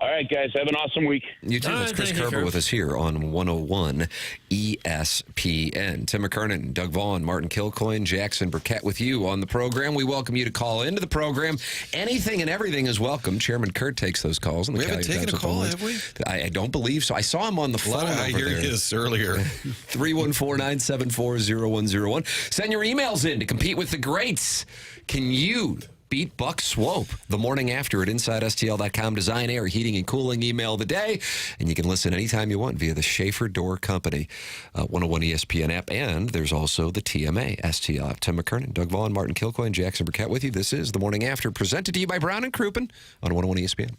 All right, guys. Have an awesome week. You too. That's Chris Kerber with us here on 101 ESPN. Tim McKernan, Doug Vaughn, Martin Kilcoyne, Jackson Burkett with you on the program. We welcome you to call into the program. Anything and everything is welcome. Chairman Kurt takes those calls. We haven't taken a call, have we? I don't believe so. I saw him on the phone. I hear this earlier. 314-974-0101. Send your emails in to compete with the greats. Can you beat Buck Swope? The morning after at InsideSTL.com. Design, air, heating, and cooling email of the day. And you can listen anytime you want via the Schaefer Door Company 101 ESPN app. And there's also the TMA STL app. Tim McKernan, Doug Vaughn, Martin Kilcoyne, Jackson Burkett with you. This is the morning after, presented to you by Brown and Crouppen on 101 ESPN.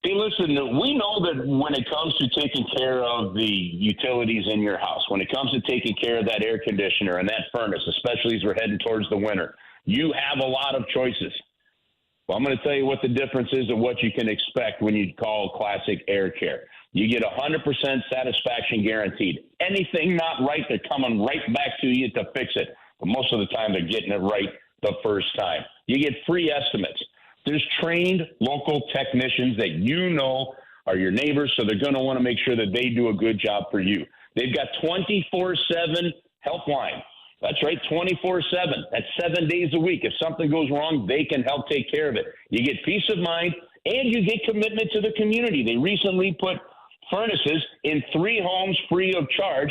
Hey, listen, we know that when it comes to taking care of the utilities in your house, when it comes to taking care of that air conditioner and that furnace, especially as we're heading towards the winter, you have a lot of choices. Well, I'm going to tell you what the difference is and what you can expect when you call Classic Air Care. You get 100% satisfaction guaranteed. Anything not right, they're coming right back to you to fix it. But most of the time, they're getting it right the first time. You get free estimates. There's trained local technicians that you know are your neighbors, so they're going to want to make sure that they do a good job for you. They've got 24/7 helpline. That's right, 24/7. That's 7 days a week. If something goes wrong, they can help take care of it. You get peace of mind, and you get commitment to the community. They recently put furnaces in 3 homes free of charge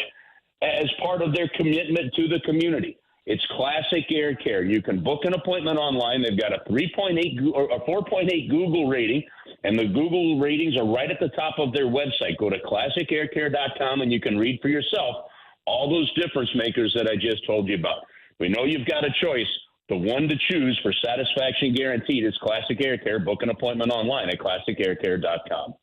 as part of their commitment to the community. It's Classic Air Care. You can book an appointment online. They've got a 3.8 or a 4.8 Google rating, and the Google ratings are right at the top of their website. Go to classicaircare.com, and you can read for yourself all those difference makers that I just told you about. We know you've got a choice. The one to choose for satisfaction guaranteed is Classic Air Care. Book an appointment online at classicaircare.com.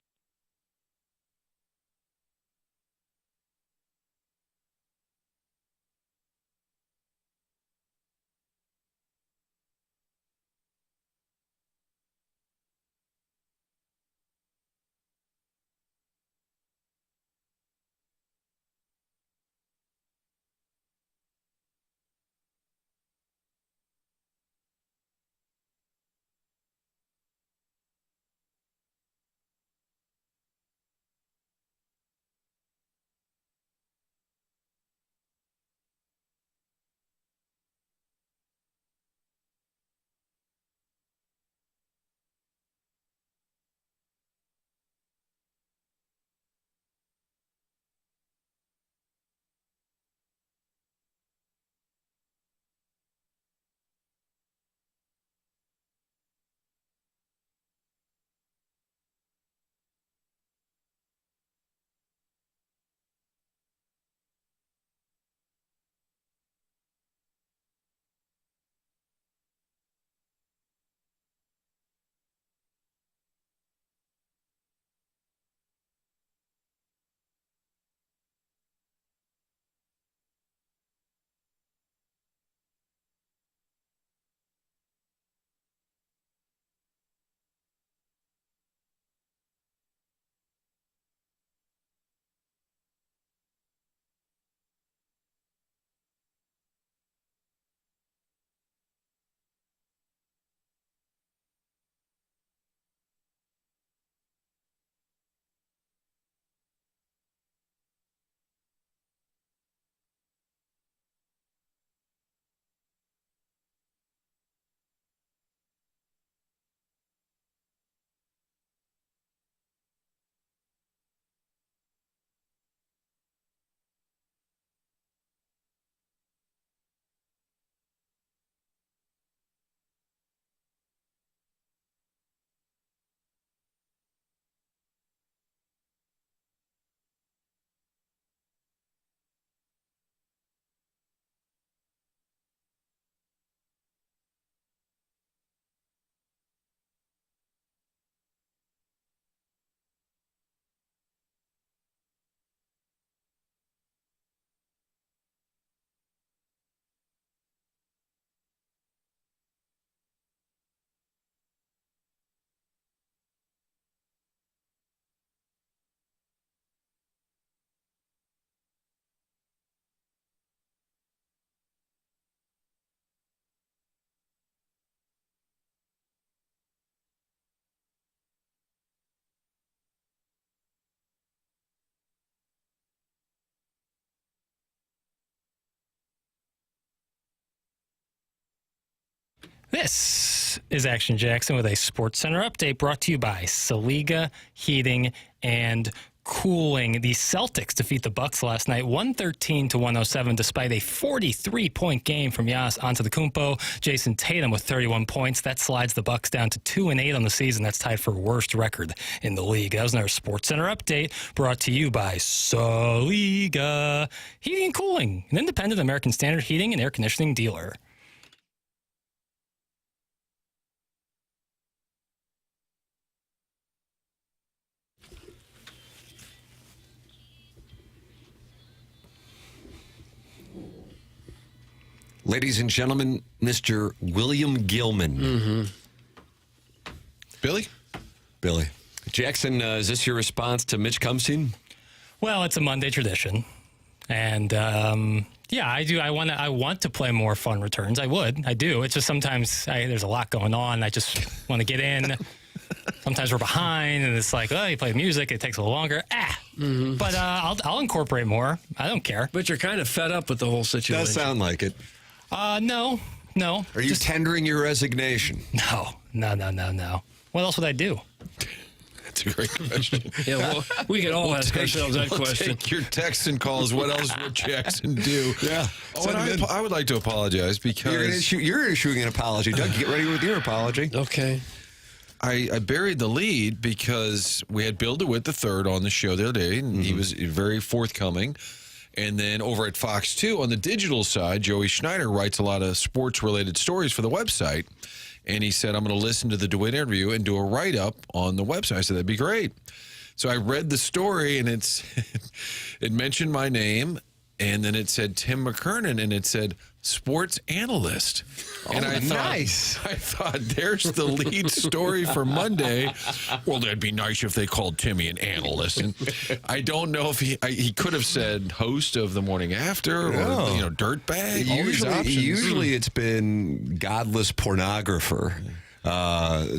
This is Action Jackson with a Sports Center update brought to you by Saliga Heating and Cooling. The Celtics defeat the Bucks last night, 113-107, despite a 43-point game from Giannis Antetokounmpo. Jason Tatum with 31 points. That slides the Bucks down to 2-8 on the season. That's tied for worst record in the league. That was another Sports Center update brought to you by Saliga Heating and Cooling, an independent American Standard heating and air conditioning dealer. Ladies and gentlemen, Mr. William Gilman. Mm-hmm. Billy? Billy. Jackson, is this your response to Mitch Kumstein? Well, it's a Monday tradition. And, yeah, I do. I want to play more fun returns. I would. I do. It's just sometimes there's a lot going on. I just want to get in. Sometimes we're behind, and it's like, oh, you play music. It takes a little longer. Mm-hmm. But I'll incorporate more. I don't care. But you're kind of fed up with the whole situation. Does sound like it. No. Are you tendering your resignation? No. What else would I do? That's a great question. Yeah, well, we can all ask ourselves that question. Take your texts and calls. What else would Jackson do? Yeah. Oh, and I would like to apologize because you're issuing an apology. Doug, get ready with your apology. Okay. I buried the lead because we had Bill DeWitt III on the show the other day, and he was very forthcoming. And then over at Fox 2, on the digital side, Joey Schneider writes a lot of sports-related stories for the website. And he said, I'm going to listen to the DeWitt interview and do a write-up on the website. I said, that'd be great. So I read the story, and it mentioned my name, and then it said Tim McKernan, and it said sports analyst. And I thought, there's the lead story for Monday. Well, that'd be nice if they called Timmy an analyst. And I don't know if he could have said host of the Morning After or dirtbag. Usually it's been godless pornographer.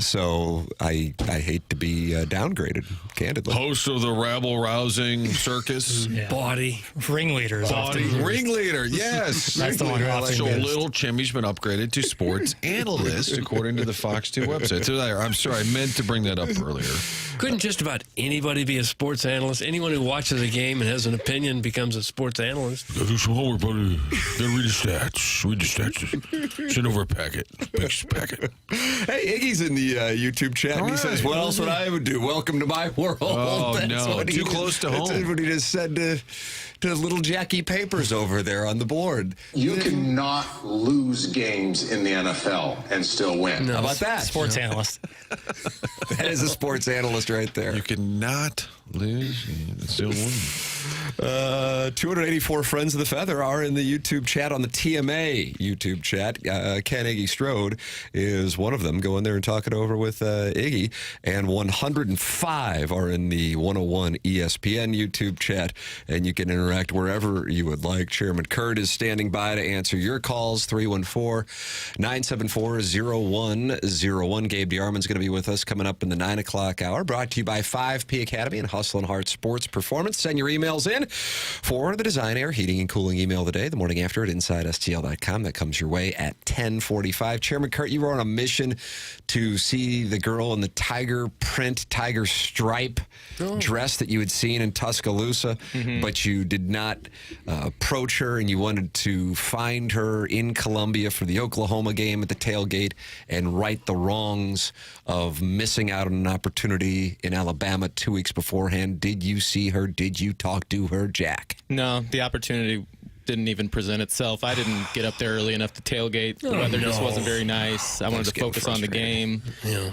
So I hate to be downgraded, candidly. Host of the rabble-rousing circus. Body. Ringleader. Ringleader, yes. That's the one. So little Chimmy's been upgraded to sports analyst, according to the Fox 2 website. So I'm sorry, I meant to bring that up earlier. Couldn't just about anybody be a sports analyst? Anyone who watches a game and has an opinion becomes a sports analyst. Do some homework, buddy. Then read the stats. Send over a packet. Big packet. Hey, Iggy's in the YouTube chat, and he says, what else would I would do? Welcome to my world. Oh, no. Too close to home. That's what he just said to little Jackie Papers over there on the board. You cannot lose games in the NFL and still win. How about that? Sports analyst. That is a sports analyst right there. You cannot lose and still win. 284 Friends of the Feather are in the YouTube chat, on the TMA YouTube chat. Ken Iggy Strode is one of them. Go in there and talk it over with Iggy. And 105 are in the 101 ESPN YouTube chat. And you can interact wherever you would like. Chairman Kurt is standing by to answer your calls. 314-974-0101. Gabe DeArmond's going to be with us coming up in the 9 o'clock hour. Brought to you by 5P Academy and Hustle and Heart Sports Performance. Send your emails in for the Design Air Heating and Cooling email of the day, the morning after at InsideSTL.com. That comes your way at 10:45. Chairman Kurt, you were on a mission to see the girl in the tiger print, tiger stripe dress that you had seen in Tuscaloosa, but you did not approach her, and you wanted to find her in Columbia for the Oklahoma game at the tailgate and right the wrongs of missing out on an opportunity in Alabama 2 weeks beforehand. Did you see her? Did you talk to her, Jack? No, the opportunity didn't even present itself. I didn't get up there early enough to tailgate. The weather just wasn't very nice. I wanted to focus on the game. Yeah.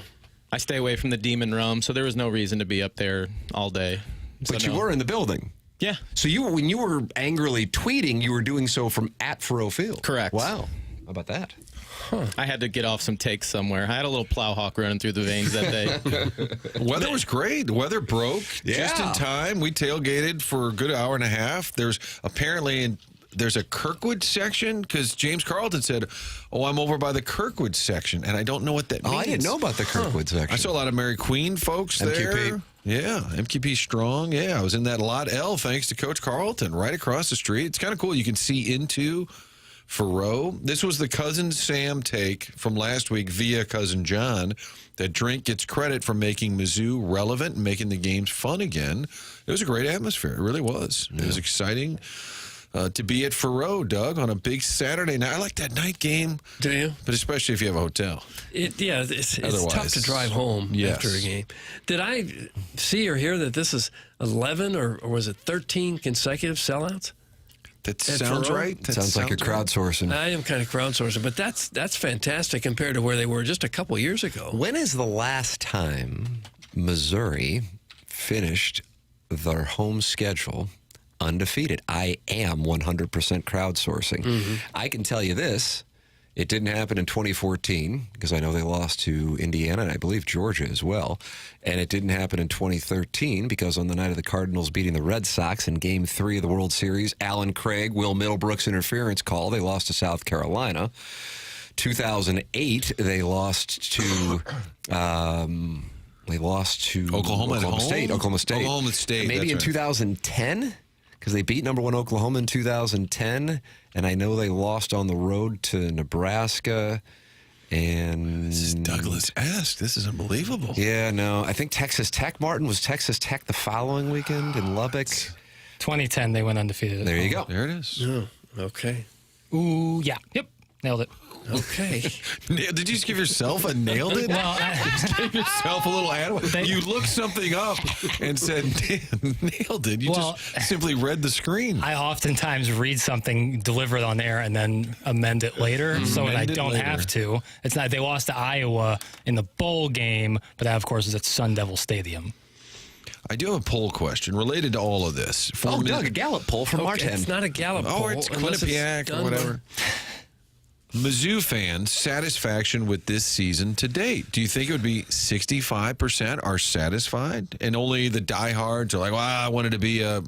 I stay away from the Demon Rum, so there was no reason to be up there all day. But you were in the building. Yeah. So when you were angrily tweeting, you were doing so from at Faroe Field. Correct. Wow. How about that? I had to get off some takes somewhere. I had a little plowhawk running through the veins that day. Weather was great. The weather broke just in time. We tailgated for a good hour and a half. There's a Kirkwood section, because James Carlton said, I'm over by the Kirkwood section, and I don't know what that means. I didn't know about the Kirkwood section. I saw a lot of Mary Queen folks there. MQP. Yeah, MQP strong. Yeah, I was in that Lot L thanks to Coach Carlton right across the street. It's kind of cool. You can see into Faroe. This was the Cousin Sam take from last week via Cousin John. That Drink gets credit for making Mizzou relevant and making the games fun again. It was a great atmosphere. It really was. It was exciting to be at Faroe, Doug, on a big Saturday night. I like that night game. Do you? But especially if you have a hotel. It's tough to drive home after a game. Did I see or hear that this is 11 or was it 13 consecutive sellouts? That sounds right. That sounds like you're crowdsourcing. I am kind of crowdsourcing, but that's fantastic compared to where they were just a couple years ago. When is the last time Missouri finished their home schedule undefeated? I am 100% crowdsourcing. Mm-hmm. I can tell you this. It didn't happen in 2014 because I know they lost to Indiana and I believe Georgia as well. And it didn't happen in 2013 because on the night of the Cardinals beating the Red Sox in Game 3 of the World Series, Alan Craig, Will Middlebrook's interference call, they lost to South Carolina. 2008, they lost to Oklahoma State. Oklahoma State. Maybe in 2010. Because they beat number 1 Oklahoma in 2010, and I know they lost on the road to Nebraska. And this is Douglas-esque. This is unbelievable. Yeah, no, I think Texas Tech. Martin, was Texas Tech the following weekend in Lubbock? 2010, they went undefeated. There you go. There it is. Oh, okay. Ooh, yeah. Yep. Nailed it. Okay. Did you just give yourself a nailed it? Well, just gave yourself a little ad. You looked something up and said, nailed it. You just simply read the screen. I oftentimes read something, deliver it on air, and then amend it later. So I don't have to. It's not. They lost to Iowa in the bowl game, but that, of course, is at Sun Devil Stadium. I do have a poll question related to all of this. Doug, a Gallup poll from Martin. It's not a Gallup poll. Oh, it's Quinnipiac or whatever. Mizzou fans' satisfaction with this season to date. Do you think it would be 65% are satisfied? And only the diehards are like, well, I wanted to be a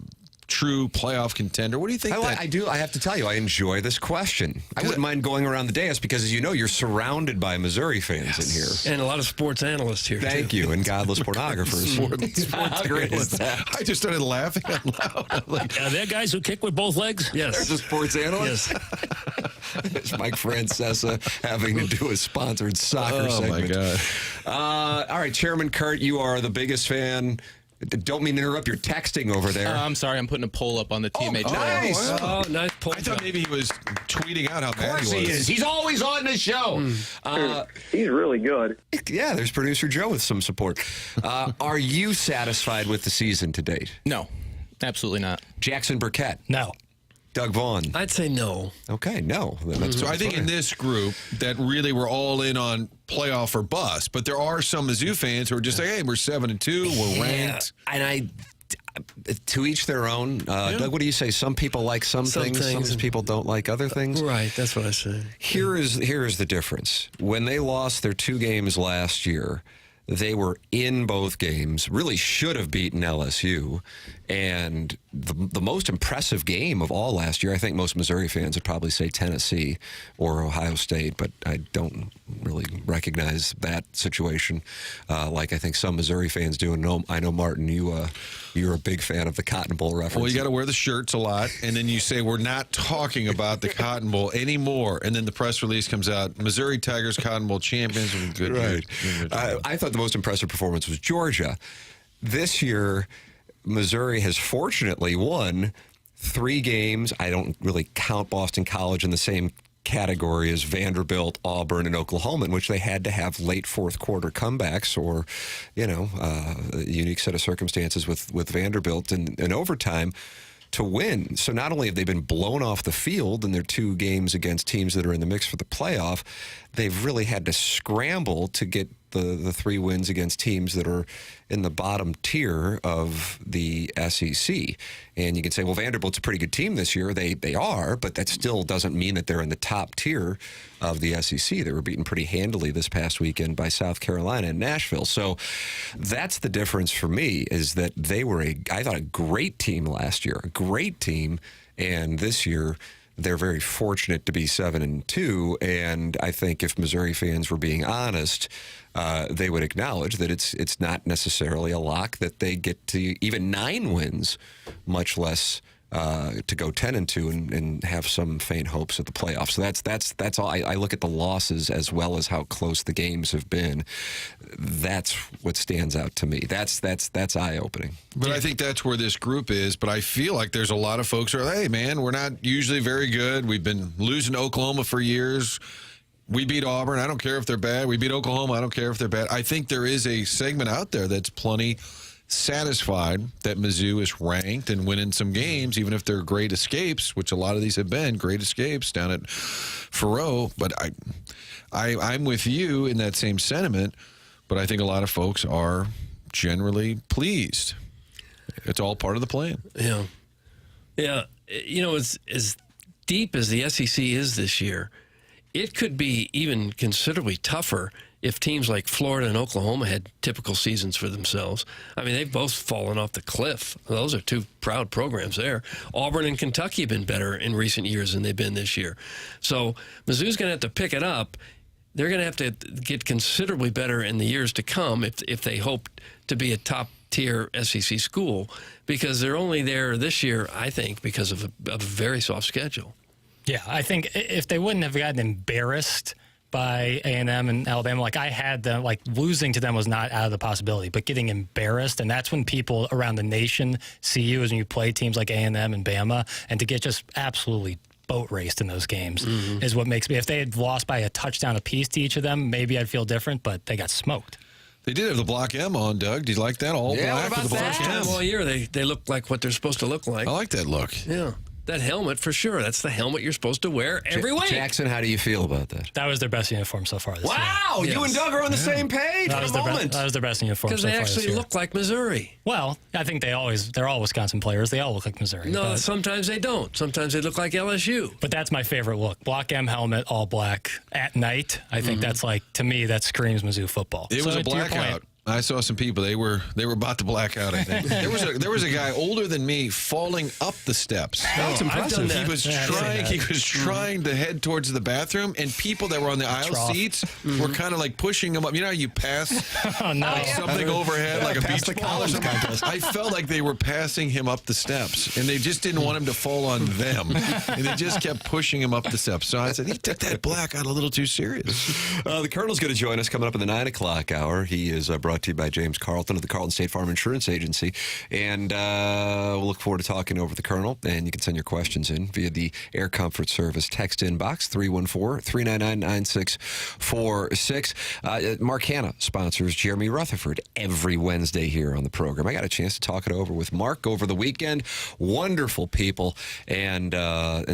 true playoff contender. What do you think? I do. I have to tell you, I enjoy this question. I wouldn't mind going around the dais because, as you know, you're surrounded by Missouri fans in here. And a lot of sports analysts here, Thank you. And godless pornographers. Sports great is that? I just started laughing out loud. Are there guys who kick with both legs? Yes. They're just sports analysts? Yes. It's Mike Francesa having to do a sponsored soccer segment. Oh, my God. All right, Chairman Kurt, you are the biggest fan. Don't mean to interrupt your texting over there. I'm sorry, I'm putting a poll up on the TMA channel. Nice. Oh, nice poll. I thought maybe he was tweeting out how bad he is. He's always on the show. He's really good. Yeah, there's producer Joe with some support. Are you satisfied with the season to date? No, absolutely not. Jackson Burkett? No. Doug Vaughn? I'd say no. Okay, no. So I think in this group that really we're all in on playoff or bust, but there are some Mizzou fans who are just like, hey, we're 7-2, we're ranked. And to each their own. Doug, what do you say? Some people like some things, some people don't like other things. Right, that's what I say. Here is the difference. When they lost their 2 games last year, they were in both games, really should have beaten LSU. And the most impressive game of all last year, I think most Missouri fans would probably say Tennessee or Ohio State, but I don't really recognize that situation like I think some Missouri fans do. And I know, Martin, you're a big fan of the Cotton Bowl reference. Well, you got to wear the shirts a lot, and then you say, we're not talking about the Cotton Bowl anymore. And then the press release comes out, Missouri Tigers Cotton Bowl champions. Good. Right. I thought the most impressive performance was Georgia. This year, Missouri has fortunately won 3 games. I don't really count Boston College in the same category as Vanderbilt, Auburn, and Oklahoma, in which they had to have late fourth quarter comebacks or, a unique set of circumstances with Vanderbilt in overtime to win. So not only have they been blown off the field in their 2 games against teams that are in the mix for the playoff, they've really had to scramble to get the 3 wins against teams that are in the bottom tier of the SEC. And you can say, well, Vanderbilt's a pretty good team this year. They are, but that still doesn't mean that they're in the top tier of the SEC. They were beaten pretty handily this past weekend by South Carolina and Nashville. So that's the difference for me, is that they were I thought a great team last year, a great team, and this year they're very fortunate to be 7-2, and I think if Missouri fans were being honest, they would acknowledge that it's not necessarily a lock that they get to even 9 wins, much less to go 10-2 and have some faint hopes at the playoffs. So that's all. I look at the losses as well as how close the games have been. That's what stands out to me. That's eye-opening. But I think that's where this group is. But I feel like there's a lot of folks who are, hey, man, we're not usually very good. We've been losing to Oklahoma for years. We beat Auburn. I don't care if they're bad. We beat Oklahoma. I don't care if they're bad. I think there is a segment out there that's plenty satisfied that Mizzou is ranked and winning some games, even if they're great escapes, which a lot of these have been great escapes down at Faroe. But I'm with you in that same sentiment, but I think a lot of folks are generally pleased. It's all part of the plan. Yeah. Yeah. You know, as deep as the SEC is this year, it could be even considerably tougher if teams like Florida and Oklahoma had typical seasons for themselves. I mean, they've both fallen off the cliff. Those are two proud programs there. Auburn and Kentucky have been better in recent years than they've been this year. So Mizzou's going to have to pick it up. They're going to have to get considerably better in the years to come if they hope to be a top-tier SEC school, because they're only there this year, I think, because of a very soft schedule. Yeah, I think if they wouldn't have gotten embarrassed by A&M and Alabama, like I had them, like losing to them was not out of the possibility, but getting embarrassed, and that's when people around the nation see you, is when you play teams like A&M and Bama, and to get just absolutely boat raced in those games is what makes me, if they had lost by a touchdown apiece to each of them, maybe I'd feel different, but they got smoked. They did have the Block M on, Doug. Do you like that? All black with the Block M. All year, they look like what they're supposed to look like. I like that look. Yeah. That helmet, for sure. That's the helmet you're supposed to wear every week. Jackson, how do you feel about that? That was their best uniform so far this year. Wow, you and Doug are on the same page. That was their best uniform so far. Because they actually look like Missouri. Well, I think they're all Wisconsin players. They all look like Missouri. No, sometimes they don't. Sometimes they look like LSU. But that's my favorite look. Block M helmet, all black at night. I think that's like, to me, that screams Mizzou football. It was a blackout. I saw some people. They were about to black out, I think. There was a guy older than me falling up the steps. That's impressive. He was trying to head towards the bathroom, and people that were on the aisle seats were kind of like pushing him up. You know how you pass something overhead, like a beach ball or something? I felt like they were passing him up the steps, and they just didn't want him to fall on them. And they just kept pushing him up the steps. So I said, he took that blackout a little too serious. The Colonel's going to join us coming up in the 9 o'clock hour. He is brought to you by James Carlton of the Carlton State Farm Insurance Agency. And we'll look forward to talking over the Colonel. And you can send your questions in via the Air Comfort Service text inbox, 314-399-9646. Mark Hanna sponsors Jeremy Rutherford every Wednesday here on the program. I got a chance to talk it over with Mark over the weekend. Wonderful people, and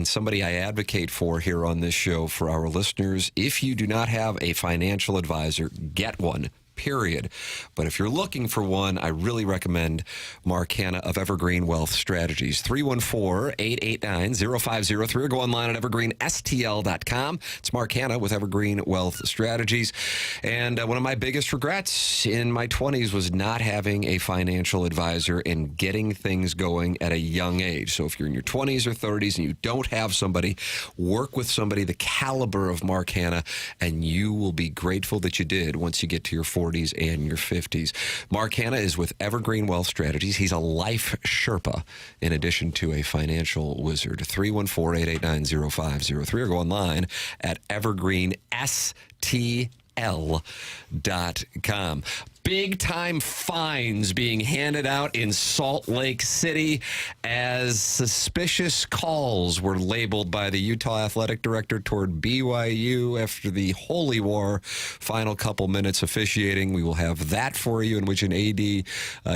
somebody I advocate for here on this show for our listeners. If you do not have a financial advisor, get one. Period. But if you're looking for one, I really recommend Mark Hanna of Evergreen Wealth Strategies. 314-889-0503 or go online at evergreenstl.com. It's Mark Hanna with Evergreen Wealth Strategies. And one of my biggest regrets in my 20s was not having a financial advisor and getting things going at a young age. So if you're in your 20s or 30s and you don't have somebody, work with somebody the caliber of Mark Hanna, and you will be grateful that you did once you get to your 40s and your 50s. Mark Hanna is with Evergreen Wealth Strategies. He's a life Sherpa in addition to a financial wizard. 314-889-0503 or go online at evergreenstl.com. Big-time fines being handed out in Salt Lake City as suspicious calls were labeled by the Utah athletic director toward BYU after the Holy War. Final couple minutes officiating. We will have that for you, in which an AD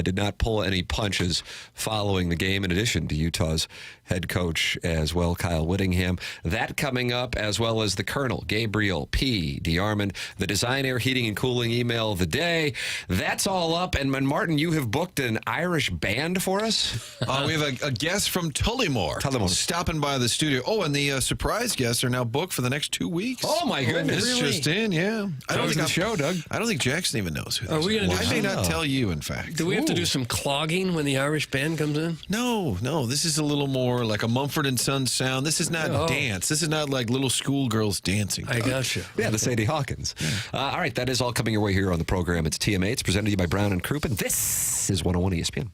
did not pull any punches following the game, in addition to Utah's head coach as well, Kyle Whittingham. That coming up, as well as the Colonel, Gabriel P. DeArmond, the Design, Air, Heating, and Cooling email of the day. That's all up. And Martin, you have booked an Irish band for us? We have a guest from Tullymore stopping by the studio. Oh, and the surprise guests are now booked for the next 2 weeks. Oh, my goodness. This just in, yeah. I don't think the show, Doug. I don't think Jackson even knows who are we this is. I may not tell you, in fact. Do we have to do some clogging when the Irish band comes in? No. This is a little more like a Mumford & Sons sound. This is not dance. This is not like little schoolgirls dancing. I gotcha. Yeah, the Sadie Hawkins. All right, that is all coming your way here on the program. It's TMA. It's presented to you by Brown and Crouppen. This is 101 ESPN.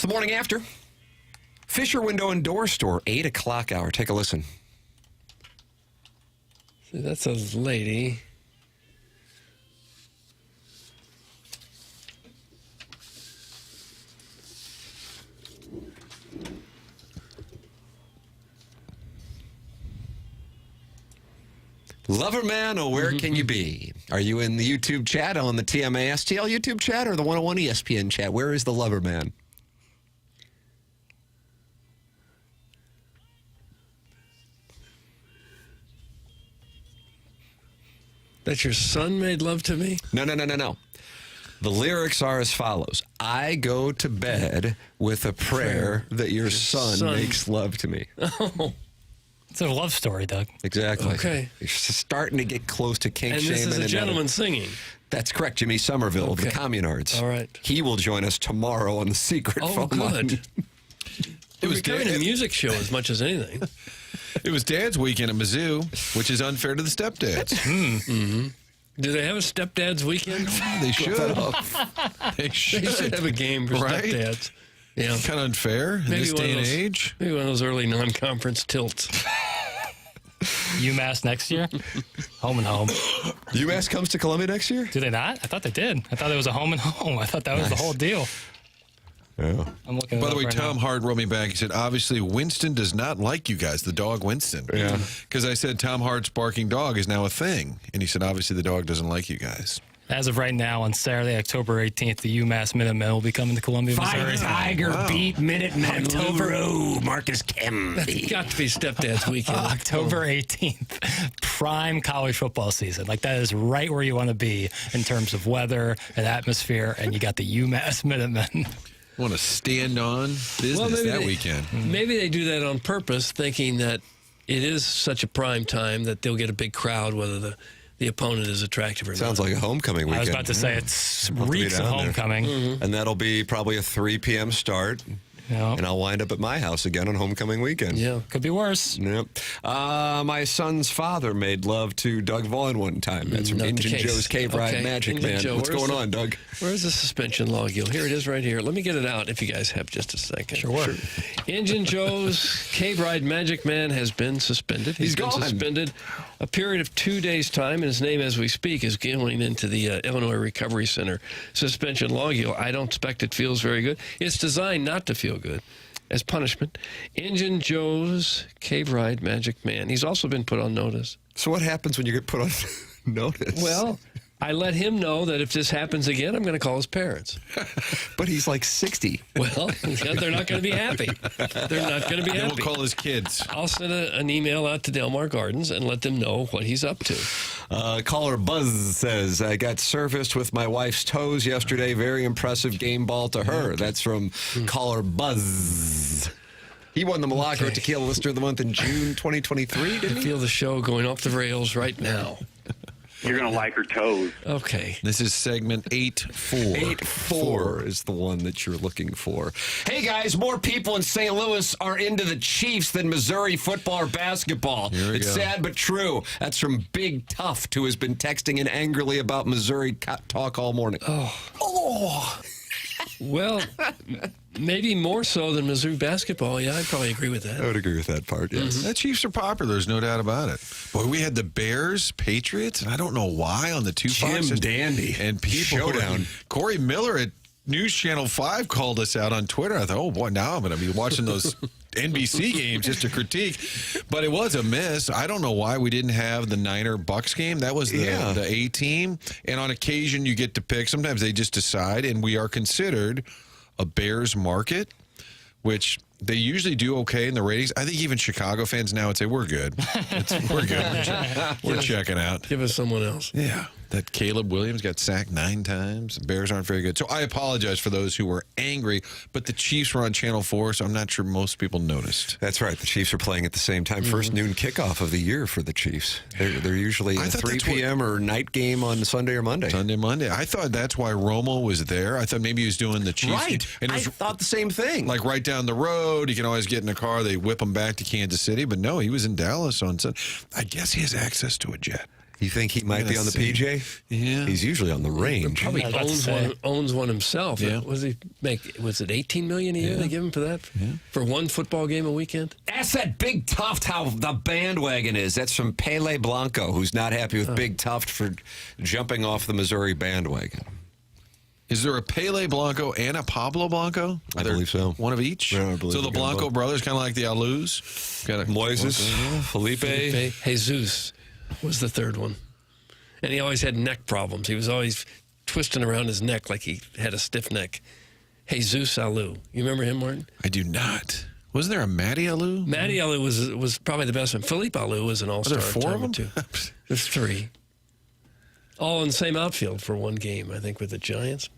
It's the morning after. Fisher Window and Door Store, 8 o'clock hour. Take a listen. See, that's a lady. Lover man, oh, where can you be? Are you in the YouTube chat on the TMA STL YouTube chat or the 101 ESPN chat? Where is the lover man? That your son made love to me? No. The lyrics are as follows. I go to bed with a prayer that your son makes love to me. Oh. It's a love story, Doug. Exactly. Okay. You're starting to get close to kink And shaming. this is a gentleman singing. That's correct. Jimmy Somerville of the Communards. All right. He will join us tomorrow on the secret phone line. Good. It was becoming a music show as much as anything. It was Dad's weekend at Mizzou, which is unfair to the stepdads. Mm-hmm. Do they have a stepdad's weekend? They should. They should have a game for stepdads. Yeah. Kind of unfair in this day and age. Maybe one of those early non-conference tilts. UMass next year? Home and home. UMass comes to Columbia next year? Do they not? I thought they did. I thought it was a home and home. I thought that was the whole deal. Yeah. I'm looking By it the up way, right Tom now. Hart wrote me back. He said, obviously, Winston does not like you guys, the dog Winston. Yeah. Because I said Tom Hart's barking dog is now a thing. And he said, obviously, the dog doesn't like you guys. As of right now, on Saturday, October 18th, the UMass Minutemen will be coming to Columbia, Missouri. beat Minutemen. October Marcus Kemp. That's got to be stepdad's weekend. October 18th, prime college football season. Like, that is right where you want to be in terms of weather and atmosphere, and you got the UMass Minutemen. Want to stand on business that weekend. Maybe they do that on purpose, thinking that it is such a prime time that they'll get a big crowd, whether the opponent is attractive or not. Sounds like a homecoming weekend. I was about to say, it's reeks of homecoming. And that'll be probably a 3 p.m. start. Yeah. And I'll wind up at my house again on homecoming weekend. Yeah. Could be worse. Yep. My son's father made love to Doug Vaughn one time. That's from Not the Injun case. Joe's Cave Ride Okay. Magic Injun Man. Joe, What's where's going the- on, Doug? Where's the suspension logule? Here it is right here. Let me get it out if you guys have just a second. Sure. Injun Joe's Cave Ride Magic Man has been suspended. He's been gone. suspended a period of 2 days' time, and his name, as we speak, is going into the Illinois Recovery Center suspension logule. I don't expect it feels very good. It's designed not to feel good. As punishment, Injun Joe's Cave Ride Magic Man. He's also been put on notice. So what happens when you get put on notice? Well, I let him know that if this happens again, I'm going to call his parents. But he's like 60. Well, yeah, they're not going to be happy. They're not going to be Then happy. we'll call his kids. I'll send an email out to Delmar Gardens and let them know what he's up to. Caller Buzz says, I got serviced with my wife's toes yesterday. Very impressive game ball to her. That's from Caller Buzz. He won the Milagro Tequila Lister of the Month in June 2023, I didn't he? feel the show going off the rails right now. You're going to like her toes. Okay. This is segment 8-4. 8-4 is the one that you're looking for. Hey, guys, more people in St. Louis are into the Chiefs than Missouri football or basketball. Here we It's go. sad but true. That's from Big Tough, who has been texting in angrily about Missouri talk all morning. Oh. Well, maybe more so than Mizzou basketball. Yeah, I'd probably agree with I that. would agree with that part, yes. The Chiefs are popular. There's no doubt about it. Boy, we had the Bears, Patriots, and I don't know why on the two Jim Foxes. Dandy. And people. Showdown. Corey Miller at News Channel 5 called us out on Twitter. I thought, oh, boy, now I'm going to be watching those NBC games just to critique. But it was a miss. I don't know why we didn't have the Niner-Bucks game. That was the A team. And on occasion, you get to pick. Sometimes they just decide, and we are considered a Bears market, which they usually do okay in the ratings. I think even Chicago fans now would say, we're good. We're good. We're checking out. Give us someone else. Yeah. That Caleb Williams got sacked 9 times. The Bears aren't very good. So I apologize for those who were angry, but the Chiefs were on Channel 4, so I'm not sure most people noticed. That's right. The Chiefs are playing at the same time. First noon kickoff of the year for the Chiefs. They're usually a 3 p.m. or night game on Sunday or Monday. Monday. I thought that's why Romo was there. I thought maybe he was doing the Chiefs. Right. And it was I thought the same thing. like right down the road. You can always get in a car. They whip him back to Kansas City. But no, he was in Dallas on Sunday. I guess he has access to a jet. You think he might be on the PJ? Yeah. He's usually on the range. Probably owns one himself. Yeah. Was it $18 million a year they give him for that? For one football game a weekend? Ask that Big Tuft how the bandwagon is. That's from Pele Blanco, who's not happy with Big Tuft for jumping off the Missouri bandwagon. Is there a Pele Blanco and a Pablo Blanco? I believe so. One of each? Yeah, I believe so the we got Blanco both. brothers, kind of like the Alus? Got Moises, Felipe. Jesus was the third one. And he always had neck problems. He was always twisting around his neck like he had a stiff neck. Jesus Alou. You remember him, Martin? I do not. Wasn't there a Matty Alou? Matty Alou was probably the best one. Philippe Alou was an all-star. Are there four of them? Too. There's three. All in the same outfield for one game, I think, with the Giants.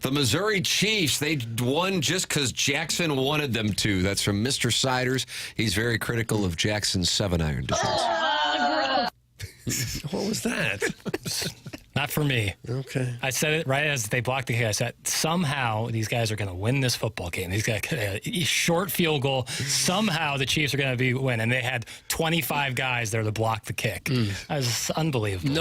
The Missouri Chiefs, they won just because Jackson wanted them to. That's from Mr. Siders. He's very critical of Jackson's 7-iron defense. What was that? Not for me. Okay. I said it right as they blocked the kick. I said, somehow these guys are going to win this football game. These guys, a short field goal. Somehow the Chiefs are going to win. And they had 25 guys there to block the kick. That was unbelievable.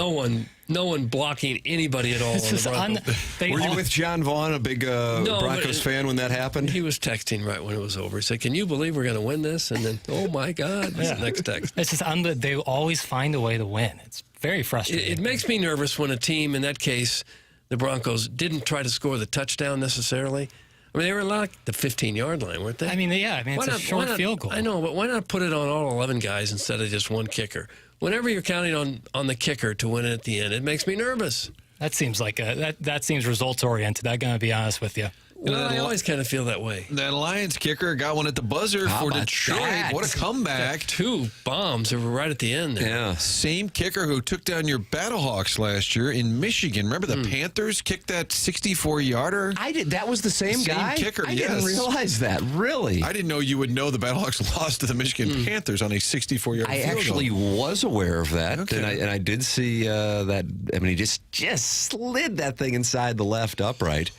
No one blocking anybody at all. Were you with John Vaughn, a big Broncos fan, when that happened? He was texting right when it was over. He said, "Can you believe we're going to win this?" And then, oh my God, that's the next text. It's just they always find a way to win. It's very frustrating. It makes me nervous when a team, in that case, the Broncos, didn't try to score the touchdown necessarily. I mean, they were like the 15-yard line, weren't they? I mean, it's a short field goal. I know, but why not put it on all 11 guys instead of just one kicker? Whenever you're counting on the kicker to win it at the end, it makes me nervous. That seems like that seems results oriented. I'm gonna be honest with you. Well, I always kind of feel that way. That Lions kicker got one at the buzzer for Detroit. that? What a comeback. Got two bombs that were right at the end there. Yeah. Same kicker who took down your Battlehawks last year in Michigan. Remember the Panthers kicked that 64-yarder? I did. That was the same guy? Kicker, I didn't realize that. Really? I didn't know you would know the Battlehawks lost to the Michigan Panthers on a 64-yard I field actually goal. was aware of that, Okay. and I did see that. I mean, he just slid that thing inside the left upright.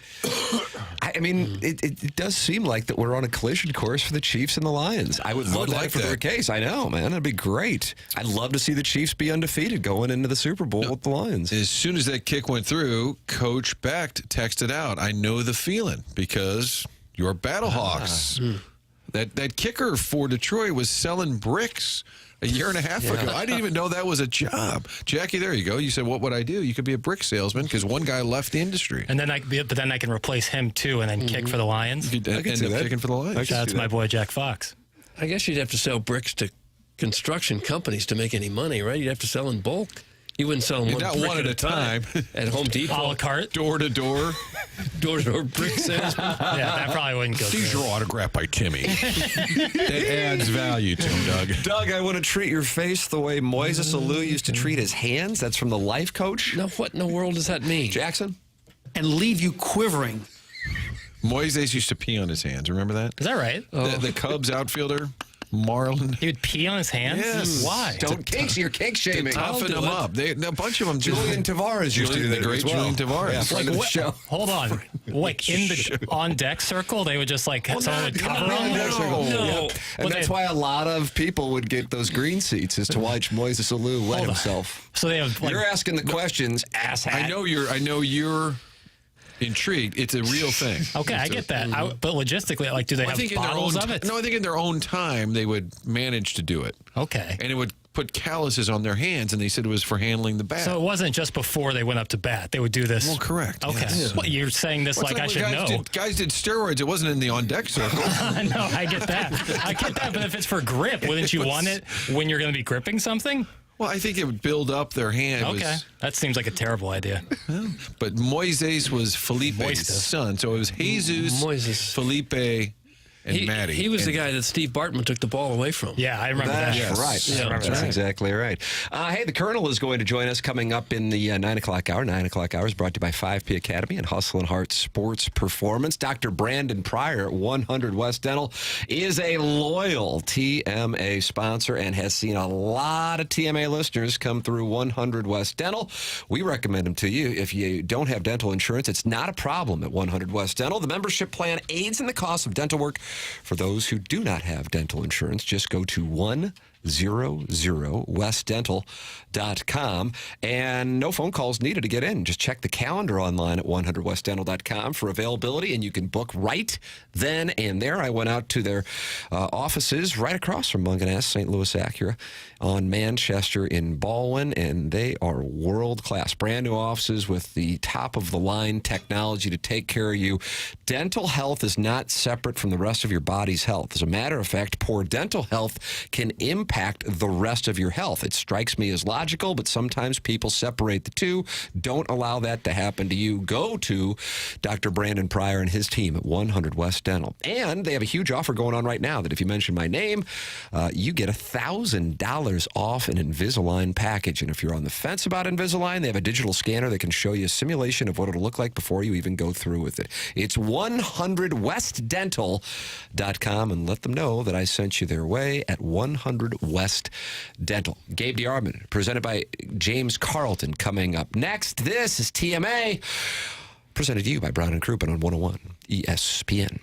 I mean, it does seem like that we're on a collision course for the Chiefs and the Lions. I would love that for their case. I know, man. That'd be great. I'd love to see the Chiefs be undefeated going into the Super Bowl with the Lions. As soon as that kick went through, Coach Beck texted out, "I know the feeling because you're Battlehawks." That kicker for Detroit was selling bricks a year and a half ago. I didn't even know that was a job. Jackie, there you go. You said, what would I do? You could be a brick salesman because one guy left the industry. And then I can replace him too, and then kick for the Lions. You could end up kicking for the Lions. Shout out to my boy Jack Fox. I guess you'd have to sell bricks to construction companies to make any money, right? You'd have to sell in bulk. You wouldn't sell them Not one at a time. At Home Depot. A la carte. Door to door. Door-to-door brick salesman. Yeah, that probably wouldn't go Seize through. your autograph by Timmy. That adds value to him, Doug. Doug, I want to treat your face the way Moises Alou used to treat his hands. That's from the life coach. Now, what in the world does that mean? Jackson? And leave you quivering. Moises used to pee on his hands. Remember that? Is that right? The Cubs outfielder, Marlon. He would pee on his hands? Yes. Why? You're cake shaming. To toughen them up. A bunch of them. Julian Tavares used to do the that great as well. Julian Tavares. Yeah, friend of the show. Hold on. Like in the on deck circle, they would just someone would cover them. No. And that's why a lot of people would get those green seats as to why Moises Alou let himself. So they have. You're asking the questions, asshat. I know you're intrigued. It's a real thing. Okay, I get that. But logistically, do they have bottles of it? No, I think in their own time they would manage to do it. Okay. And it would put calluses on their hands, and they said it was for handling the bat. So it wasn't just before they went up to bat. They would do this. Well, correct. Okay. Yes. Well, you're saying this like I should know. Guys did steroids. It wasn't in the on-deck circle. No, I get that. But if it's for grip, wouldn't you want it when you're going to be gripping something? Well, I think it would build up their hand. Okay. That seems like a terrible idea. But Moises was Felipe's son. So it was Jesus, Felipe, and Matty. He was the guy that Steve Bartman took the ball away from. Yeah, I remember that. That's right. Yeah, That's exactly right. Hey, the Colonel is going to join us coming up in the 9 o'clock hour. 9 o'clock hour is brought to you by 5P Academy and Hustle and Heart Sports Performance. Dr. Brandon Pryor at 100 West Dental is a loyal TMA sponsor and has seen a lot of TMA listeners come through 100 West Dental. We recommend them to you. If you don't have dental insurance, it's not a problem at 100 West Dental. The membership plan aids in the cost of dental work for those who do not have dental insurance. Just go to 100westdental.com. And no phone calls needed to get in. Just check the calendar online at 100westdental.com for availability, and you can book right then and there. I went out to their offices right across from Munganess St. Louis Acura on Manchester in Baldwin, and they are world-class. Brand new offices with the top-of-the-line technology to take care of you. Dental health is not separate from the rest of your body's health. As a matter of fact, poor dental health can impact the rest of your health. It strikes me as logical, but sometimes people separate the two. Don't allow that to happen to you. Go to Dr. Brandon Pryor and his team at 100 West Dental. And they have a huge offer going on right now that if you mention my name, you get $1,000 off an Invisalign package. And if you're on the fence about Invisalign, they have a digital scanner that can show you a simulation of what it'll look like before you even go through with it. It's 100westdental.com, and let them know that I sent you their way at 100 West Dental. Gabe DeArmond, presented by James Carlton, coming up next. This is TMA, presented to you by Brown and Crouppen on 101 ESPN.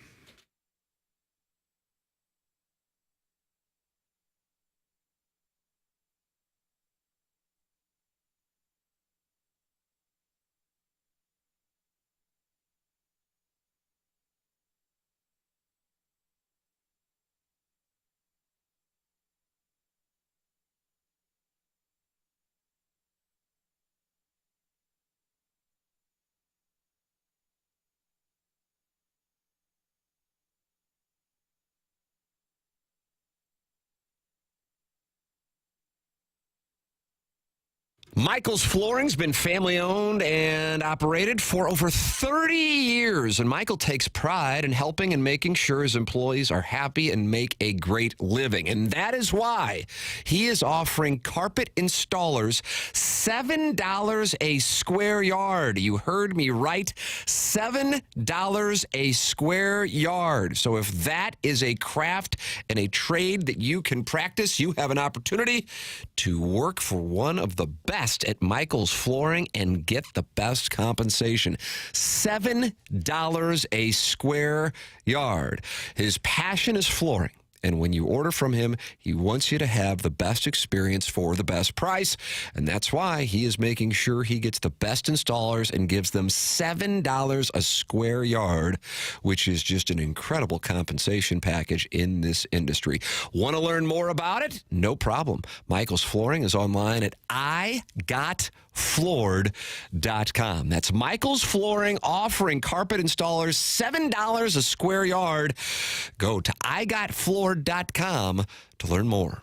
Michael's Flooring's been family-owned and operated for over 30 years, and Michael takes pride in helping and making sure his employees are happy and make a great living. And that is why he is offering carpet installers $7 a square yard. You heard me right, $7 a square yard. So if that is a craft and a trade that you can practice, you have an opportunity to work for one of the best at Michael's Flooring and get the best compensation. $7 a square yard. His passion is flooring. And when you order from him, he wants you to have the best experience for the best price. And that's why he is making sure he gets the best installers and gives them $7 a square yard, which is just an incredible compensation package in this industry. Want to learn more about it? No problem. Michael's Flooring is online at igotfloored.com. That's Michael's Flooring, offering carpet installers $7 a square yard. Go to igotfloored.com to learn more.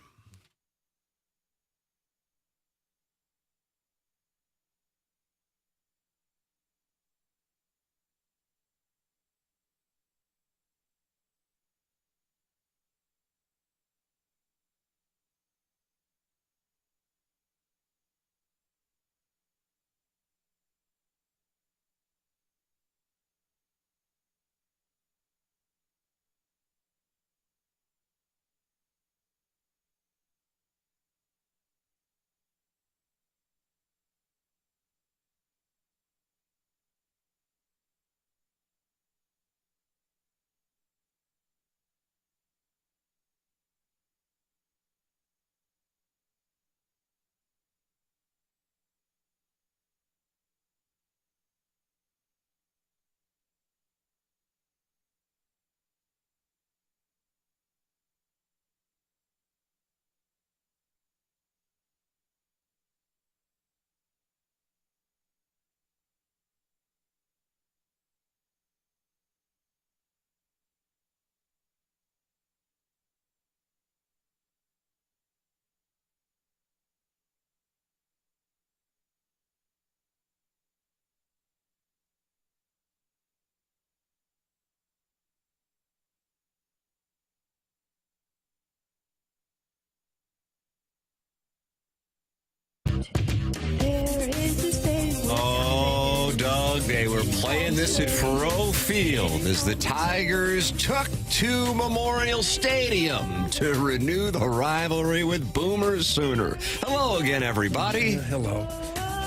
Oh, Doug, they were playing this at Faroe Field as the Tigers took to Memorial Stadium to renew the rivalry with Boomer Sooner. Hello again, everybody. Hello.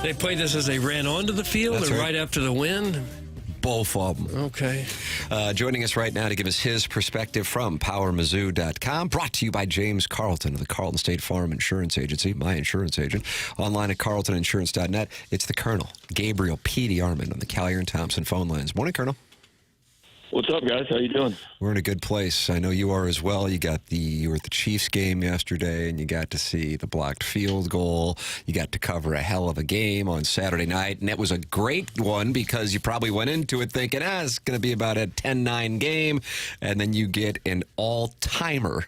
They played this as they ran onto the field. That's and right. right after the win. Both of them. Okay. Joining us right now to give us his perspective from PowerMizzou.com, brought to you by James Carlton of the Carlton State Farm Insurance Agency, my insurance agent. Online at carltoninsurance.net. It's the Colonel, Gabriel P.D. Armand on the Callier and Thompson phone lines. Morning, Colonel. What's up, guys? How you doing? We're in a good place. I know you are as well. You were at the Chiefs game yesterday, and you got to see the blocked field goal. You got to cover a hell of a game on Saturday night, and it was a great one because you probably went into it thinking, it's going to be about a 10-9 game, and then you get an all-timer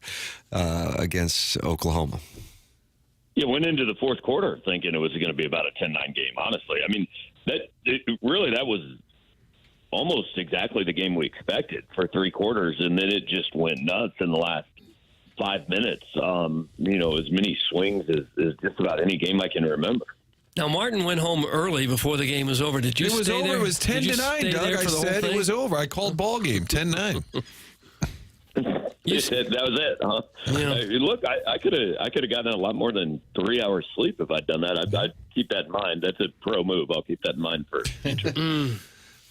against Oklahoma. Yeah, went into the fourth quarter thinking it was going to be about a 10-9 game, honestly. I mean, that was almost exactly the game we expected for three quarters, and then it just went nuts in the last 5 minutes. As many swings as just about any game I can remember. Now, Martin went home early before the game was over. Did you stay there? It was 10-9, Doug. I said it was over. I called ball game, 10-9. That was it, huh? Yeah. Look, I could have gotten a lot more than 3 hours sleep if I'd done that. I'd keep that in mind. That's a pro move. I'll keep that in mind for future.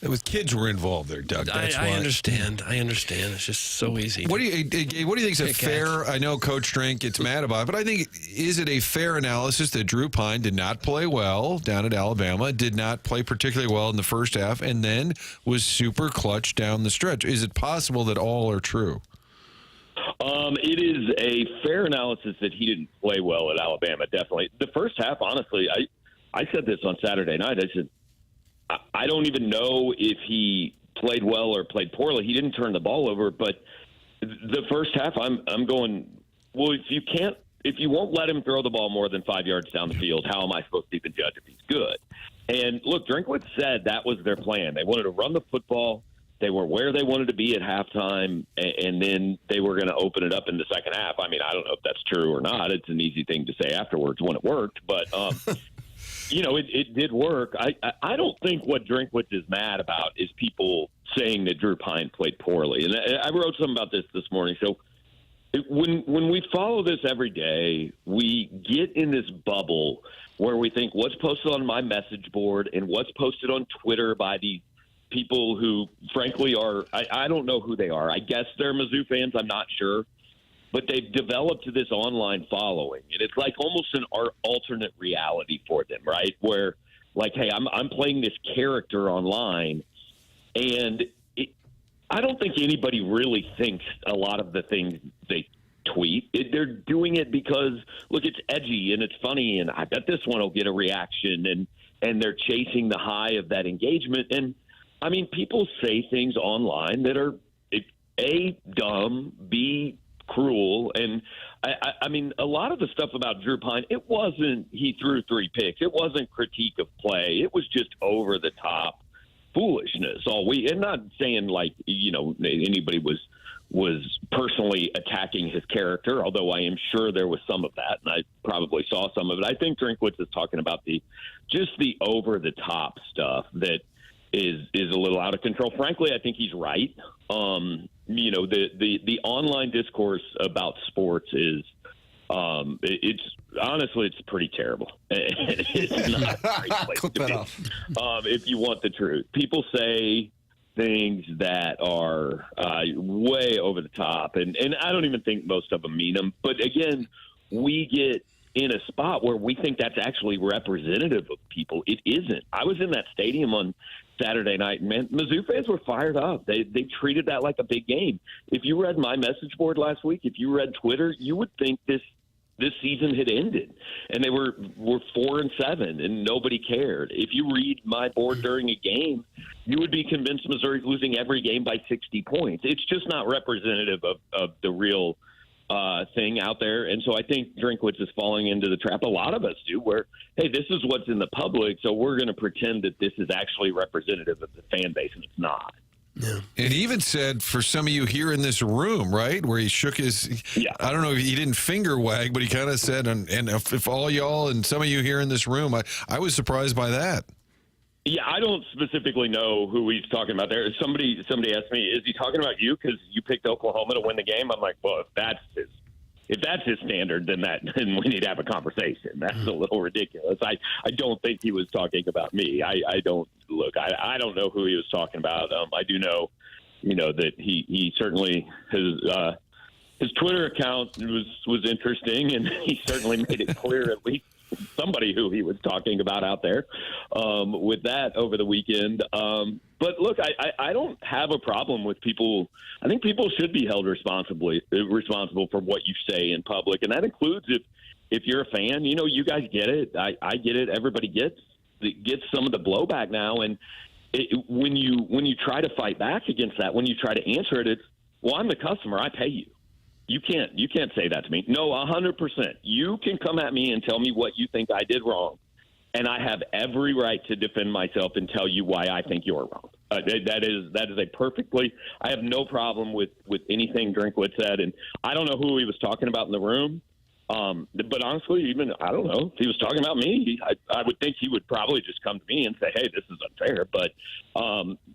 It was kids were involved there, Doug. That's why. I understand. It's just so easy. What do you think is a fair? I know Coach Drink gets mad about it, but I think is it a fair analysis that Drew Pine did not play well down at Alabama, did not play particularly well in the first half, and then was super clutch down the stretch? Is it possible that all are true? It is a fair analysis that he didn't play well at Alabama. Definitely, the first half. Honestly, I said this on Saturday night. I said, I don't even know if he played well or played poorly. He didn't turn the ball over, but the first half, I'm going, well, if you won't let him throw the ball more than 5 yards down the field, how am I supposed to even judge if he's good? And look, Drinkwitz said that was their plan. They wanted to run the football. They were where they wanted to be at halftime, and then they were going to open it up in the second half. I mean, I don't know if that's true or not. It's an easy thing to say afterwards when it worked, but it did work. I don't think what Drinkwitz is mad about is people saying that Drew Pine played poorly. And I wrote something about this morning. So when we follow this every day, we get in this bubble where we think what's posted on my message board and what's posted on Twitter by these people who, frankly, I don't know who they are. I guess they're Mizzou fans. I'm not sure. But they've developed this online following, and it's like almost an alternate reality for them, right? Where, like, hey, I'm playing this character online, and I don't think anybody really thinks a lot of the things they tweet. They're doing it because, look, it's edgy and it's funny, and I bet this one will get a reaction, and they're chasing the high of that engagement. And, I mean, people say things online that are, A, dumb, B, cruel. And I mean, a lot of the stuff about Drew Pine, it wasn't he threw 3 picks. It wasn't critique of play. It was just over the top foolishness. And not saying like, anybody was personally attacking his character, although I am sure there was some of that, and I probably saw some of it. I think Drinkwitz is talking about the over the top stuff that is a little out of control. Frankly, I think he's right. The online discourse about sports is it's pretty terrible. It's not a great place to be. If you want the truth, people say things that are way over the top, and I don't even think most of them mean them. But again, we get in a spot where we think that's actually representative of people. It isn't. I was in that stadium on Saturday night, and man, Mizzou fans were fired up. They treated that like a big game. If you read my message board last week, if you read Twitter, you would think this season had ended, and they were 4-7, and nobody cared. If you read my board during a game, you would be convinced Missouri's losing every game by 60 points. It's just not representative of the real thing out there. And so I think Drinkwitz is falling into the trap. A lot of us do, where, hey, this is what's in the public, so we're going to pretend that this is actually representative of the fan base, and it's not. Yeah. And he even said, for some of you here in this room, right, where he shook his, I don't know if he didn't finger wag, but he kind of said, and if all y'all and some of you here in this room, I was surprised by that. Yeah, I don't specifically know who he's talking about there. Somebody asked me, is he talking about you because you picked Oklahoma to win the game? I'm like, well, if that's his standard, then we need to have a conversation. That's a little ridiculous. I don't think he was talking about me. I don't look. I don't know who he was talking about. I do know, that he certainly his Twitter account was interesting, and he certainly made it clear at least somebody who he was talking about out there with that over the weekend. But look, I don't have a problem with people. I think people should be held responsible for what you say in public, and that includes if you're a fan. You guys get it. I get it. Everybody gets some of the blowback now, and when you try to fight back against that, when you try to answer it, it's, well, I'm the customer. I pay you. You can't say that to me. No, 100%. You can come at me and tell me what you think I did wrong, and I have every right to defend myself and tell you why I think you're wrong. That is a perfectly. I have no problem with anything Drinkwitz said, and I don't know who he was talking about in the room. But honestly, even I don't know if he was talking about me. I would think he would probably just come to me and say, "Hey, this is unfair." But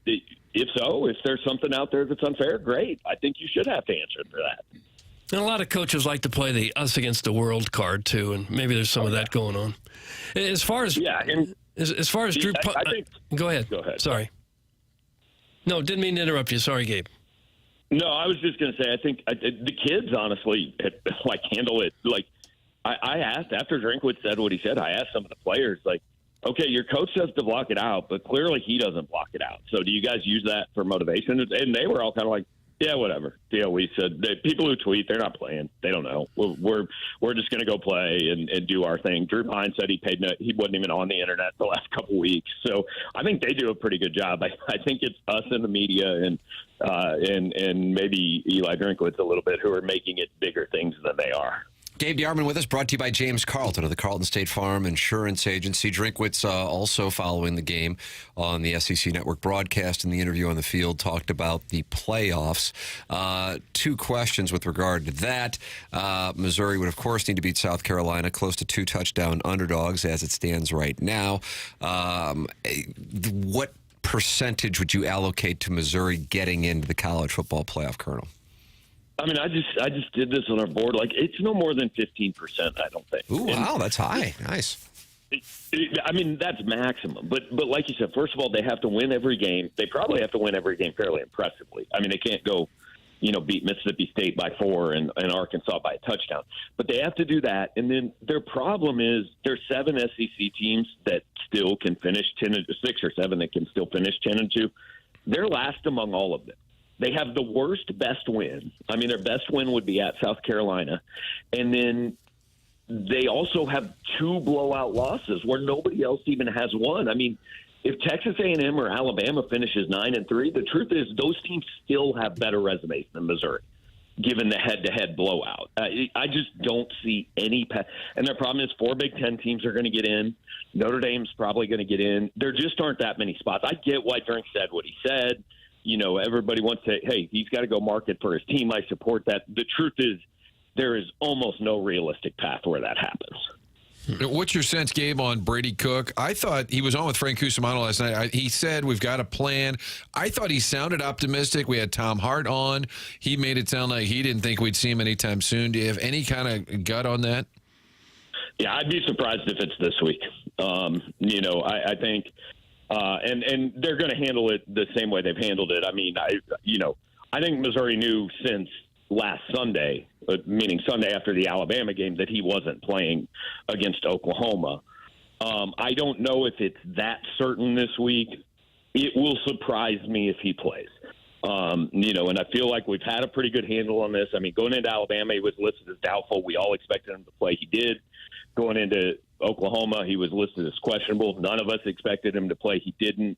if so, if there's something out there that's unfair, great. I think you should have to answer for that. And a lot of coaches like to play the us against the world card too, and maybe there's some of that going on. As far as Drew, go ahead. Go ahead. Sorry. No, didn't mean to interrupt you. Sorry, Gabe. No, I was just going to say, I think the kids honestly handle it. I asked after Drinkwitz said what he said. I asked some of the players, okay, your coach says to block it out, but clearly he doesn't block it out. So do you guys use that for motivation? And they were all kind of like, yeah, whatever. Yeah, we said people who tweet, they're not playing. They don't know. We're just going to go play and do our thing. Drew Pine said he wasn't even on the internet the last couple weeks. So I think they do a pretty good job. I think it's us in the media and maybe Eli Drinkwitz a little bit who are making it bigger things than they are. Gabe Yarman with us, brought to you by James Carlton of the Carlton State Farm Insurance Agency. Drinkwitz also following the game on the SEC Network broadcast. In the interview on the field, talked about the playoffs. Two questions with regard to that. Missouri would, of course, need to beat South Carolina, close to 2-touchdown underdogs as it stands right now. What percentage would you allocate to Missouri getting into the college football playoff, Colonel? I mean, I just did this on our board. It's no more than 15%, I don't think. Ooh, wow, that's high. Nice. I mean, that's maximum. But like you said, first of all, they have to win every game. They probably have to win every game fairly impressively. I mean, they can't go, beat Mississippi State by 4 and Arkansas by a touchdown. But they have to do that. And then their problem is there's 7 SEC teams that still can finish 10-6 or 7 that can still finish 10-2. They're last among all of them. They have the worst best win. I mean, their best win would be at South Carolina. And then they also have 2 blowout losses where nobody else even has one. I mean, if Texas A&M or Alabama finishes 9-3, the truth is those teams still have better resumes than Missouri, given the head-to-head blowout. I just don't see any and their problem is 4 Big Ten teams are going to get in. Notre Dame's probably going to get in. There just aren't that many spots. I get why Drink said what he said. Everybody wants to, hey, he's got to go market for his team. I support that. The truth is there is almost no realistic path where that happens. What's your sense, Gabe, on Brady Cook? I thought he was on with Frank Cusimano last night. He said, we've got a plan. I thought he sounded optimistic. We had Tom Hart on. He made it sound like he didn't think we'd see him anytime soon. Do you have any kind of gut on that? Yeah, I'd be surprised if it's this week. I think and they're going to handle it the same way they've handled it. I mean, I think Missouri knew since last Sunday, meaning Sunday after the Alabama game, that he wasn't playing against Oklahoma. I don't know if it's that certain this week. It will surprise me if he plays. And I feel like we've had a pretty good handle on this. I mean, going into Alabama, he was listed as doubtful. We all expected him to play. He did. Going into Oklahoma, he was listed as questionable. None of us expected him to play. He didn't.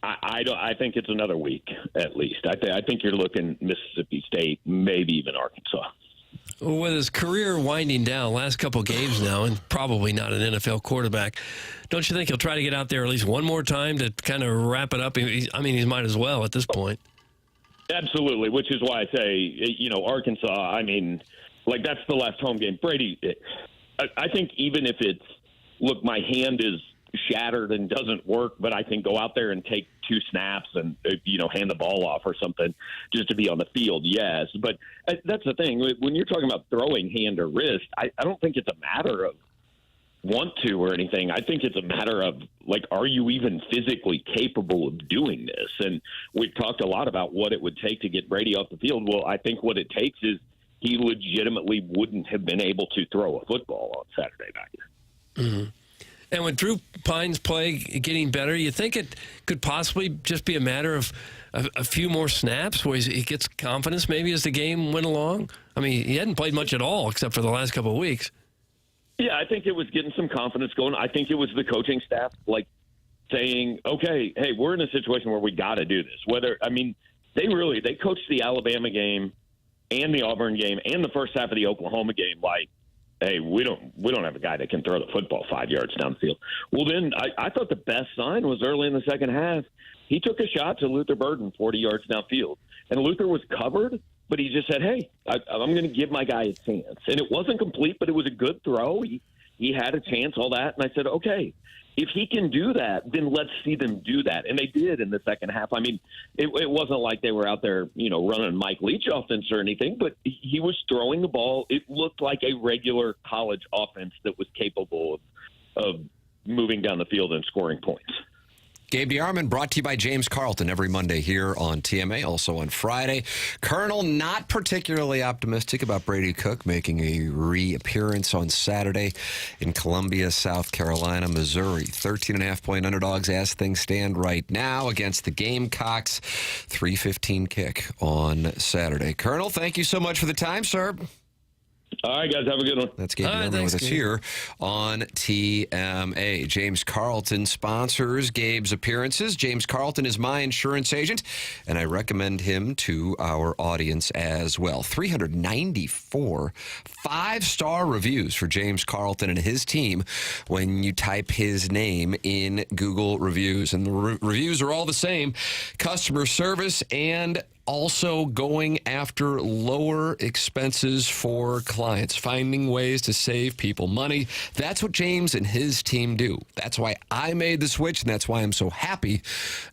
I think it's another week at least. I think you're looking Mississippi State, maybe even Arkansas. With his career winding down, last couple games now, and probably not an NFL quarterback, don't you think he'll try to get out there at least one more time to kind of wrap it up? He might as well at this point. Absolutely, which is why I say, Arkansas, I mean, that's the last home game. Brady, I think even if it's, look, my hand is shattered and doesn't work, but I can go out there and take 2 snaps and, hand the ball off or something just to be on the field, yes. But that's the thing. When you're talking about throwing hand or wrist, I don't think it's a matter of want to or anything. I think it's a matter of, like, are you even physically capable of doing this? And we've talked a lot about what it would take to get Brady off the field. Well, I think what it takes is he legitimately wouldn't have been able to throw a football on Saturday night. Mm-hmm. And with Drew Pine's play getting better, you think it could possibly just be a matter of a few more snaps where he gets confidence maybe as the game went along? I mean, he hadn't played much at all except for the last couple of weeks. Yeah, I think it was getting some confidence going. I think it was the coaching staff, like, saying, okay, hey, we're in a situation where we got to do this. They coached the Alabama game and the Auburn game and the first half of the Oklahoma game like, hey, we don't have a guy that can throw the football 5 yards downfield. Well, then I thought the best sign was early in the second half. He took a shot to Luther Burden 40 yards downfield. And Luther was covered, but he just said, hey, I'm going to give my guy a chance. And it wasn't complete, but it was a good throw. He had a chance, all that. And I said, okay, if he can do that, then let's see them do that. And they did in the second half. I mean, it wasn't like they were out there, running Mike Leach offense or anything, but he was throwing the ball. It looked like a regular college offense that was capable of moving down the field and scoring points. Gabe Yarman, brought to you by James Carlton every Monday here on TMA, also on Friday. Colonel, not particularly optimistic about Brady Cook making a reappearance on Saturday in Columbia, South Carolina, Missouri. 13.5-point underdogs as things stand right now against the Gamecocks. 3:15 kick on Saturday. Colonel, thank you so much for the time, sir. All right, guys, have a good one. That's Gabe Yarman with us here on TMA. James Carlton sponsors Gabe's appearances. James Carlton is my insurance agent, and I recommend him to our audience as well. 394 five-star reviews for James Carlton and his team when you type his name in Google Reviews. And the reviews are all the same. Customer service and also going after lower expenses for clients, finding ways to save people money. That's what James and his team do. That's why I made the switch, and that's why I'm so happy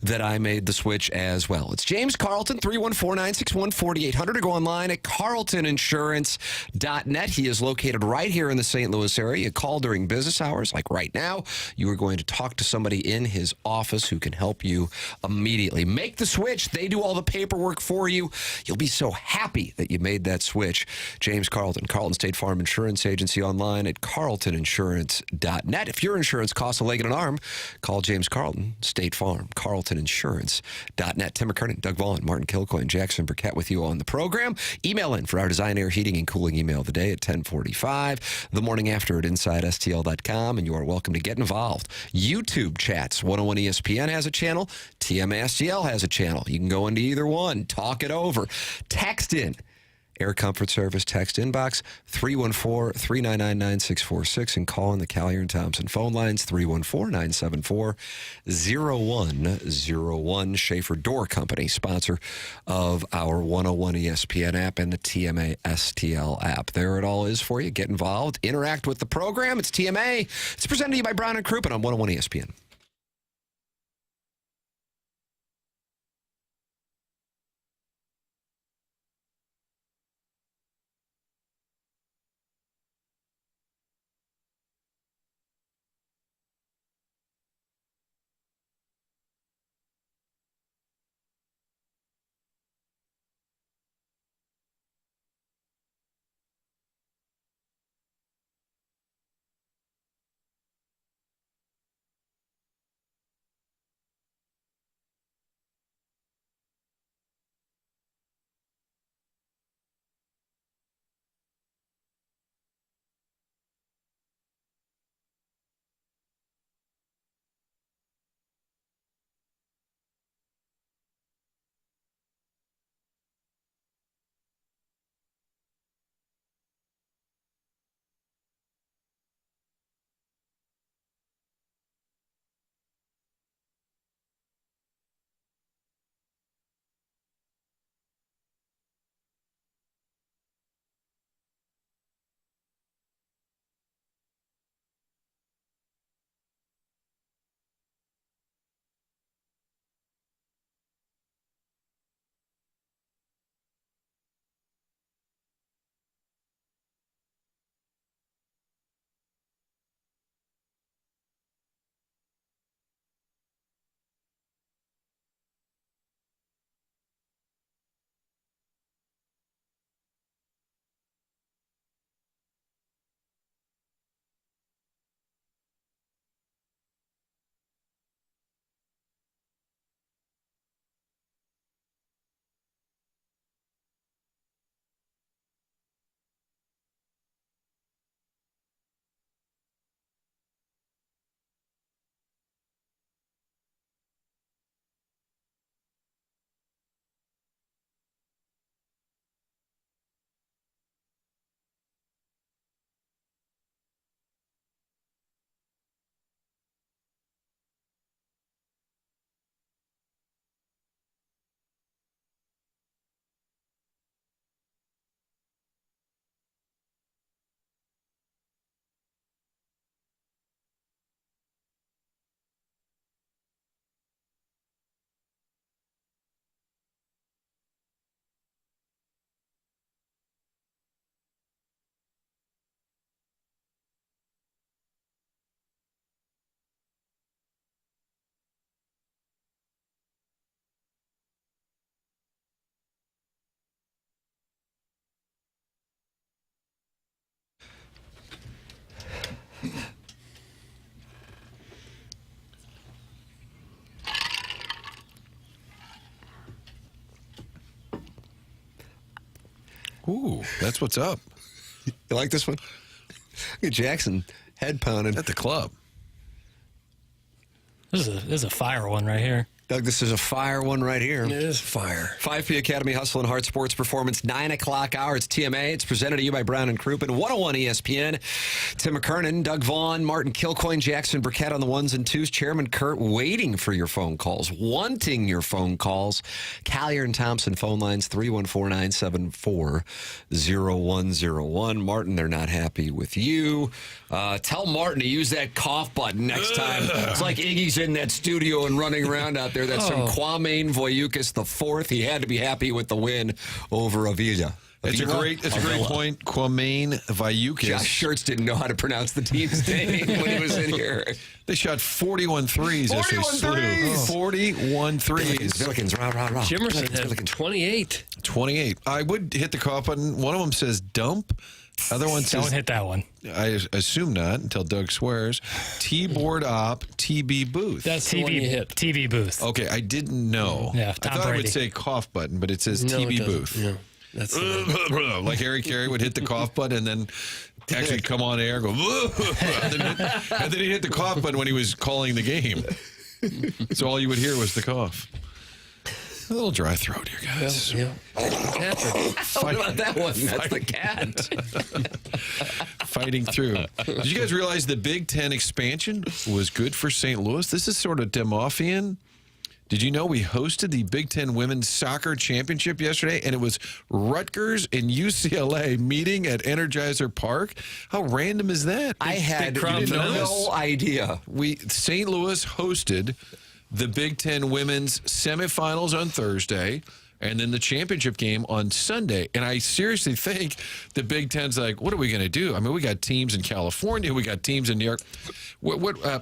that I made the switch as well. It's James Carlton, 314-961-4800, or go online at carltoninsurance.net. He is located right here in the St. Louis area. You call during business hours, like right now. You are going to talk to somebody in his office who can help you immediately. Make the switch. They do all the paperwork for you. You'll be so happy that you made that switch. James Carlton, Carlton State Farm Insurance Agency, online at carltoninsurance.net. If your insurance costs a leg and an arm, call James Carlton, State Farm, carltoninsurance.net. Tim McKernan, Doug Vaughn, Martin Kilcoyne, Jackson Burkett with you on the program. Email in for our design, air, heating, and cooling email of the day at 10:45. The morning after at InsideSTL.com, and you are welcome to get involved. YouTube chats. 101 ESPN has a channel. TMSTL has a channel. You can go into either one. Talk it over. Text in. Air Comfort Service text inbox 314-399-9646 and call on the Collier and Thompson phone lines 314-974-0101. Schaefer Door Company, sponsor of our 101 ESPN app and the TMA STL app. There it all is for you. Get involved. Interact with the program. It's TMA. It's presented to you by Brown and Crouppen on 101 ESPN. Ooh, that's what's up. You like this one? Look at Jackson head pounding at the club. This is a fire one right here. Doug, this is a fire one right here. It is fire. 5P Academy Hustle and Heart Sports Performance, 9 o'clock hour. It's TMA. It's presented to you by Brown and Crouppen, 101 ESPN. Tim McKernan, Doug Vaughn, Martin Kilcoyne, Jackson Burkett on the ones and twos. Chairman Kurt waiting for your phone calls, wanting your phone calls. Collier and Thompson phone lines, 314-974-0101. Martin, they're not happy with you. Tell Martin to use that cough button next time. It's like Iggy's in that studio and running around out there. That's from Kwame Voyukis the fourth. He had to be happy with the win over Avila. It's a great point. Kwame Voyukis. Josh Schertz didn't know how to pronounce the team's name when he was in here. They shot 41 threes. 41 threes. 41 threes. Billikens, rah, rah, rah. Jimerson had 28. 28. I would hit the cough button. One of them says dump. Other one says... Don't hit that one. I assume not until Doug swears. T-board op, TB booth. That's the one you hit. TV booth. Okay, I didn't know. Yeah, I thought I would say cough button, but it says TB booth. Yeah, that's like Harry Carey would hit the cough button and then actually come on air and go, and then he hit the cough button when he was calling the game. So all you would hear was the cough. A little dry throat here, guys. Yeah. What about that one? That's the cat. Fighting through. Did you guys realize the Big Ten expansion was good for St. Louis? This is sort of Demoffian. Did you know we hosted the Big Ten Women's Soccer Championship yesterday, and it was Rutgers and UCLA meeting at Energizer Park? How random is that? I had no idea. St. Louis hosted the Big Ten Women's semifinals on Thursday, and then the championship game on Sunday. And I seriously think the Big Ten's like, what are we going to do? I mean, we got teams in California. We got teams in New York.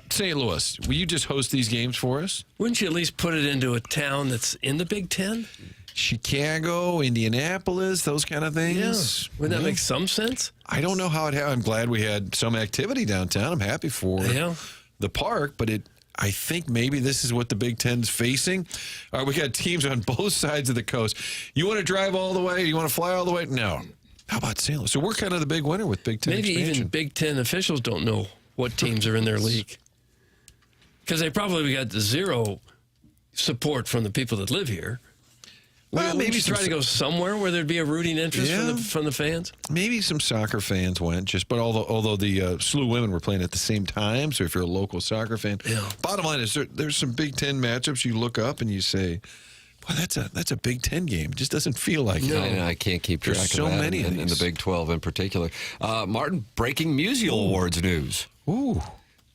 St. Louis, will you just host these games for us? Wouldn't you at least put it into a town that's in the Big Ten? Chicago, Indianapolis, those kind of things. Yeah. Wouldn't that make some sense? I don't know how it happened. I'm glad we had some activity downtown. I'm happy for the park, but I think maybe this is what the Big Ten's facing. All right, we got teams on both sides of the coast. You want to drive all the way? You want to fly all the way? No. How about St. Louis? So we're kind of the big winner with Big Ten Maybe expansion. even Big Ten officials don't know what teams are in their league. Because they probably got zero support from the people that live here. Well, maybe try to go somewhere where there'd be a rooting interest from the fans. Maybe some soccer fans went, but although the SLU women were playing at the same time, so if you're a local soccer fan, bottom line is there's some Big Ten matchups you look up and you say, boy, that's a Big Ten game. It just doesn't feel like it. I can't keep track There's of so that many in the Big 12 in particular. Martin, breaking Musial Awards news. Ooh.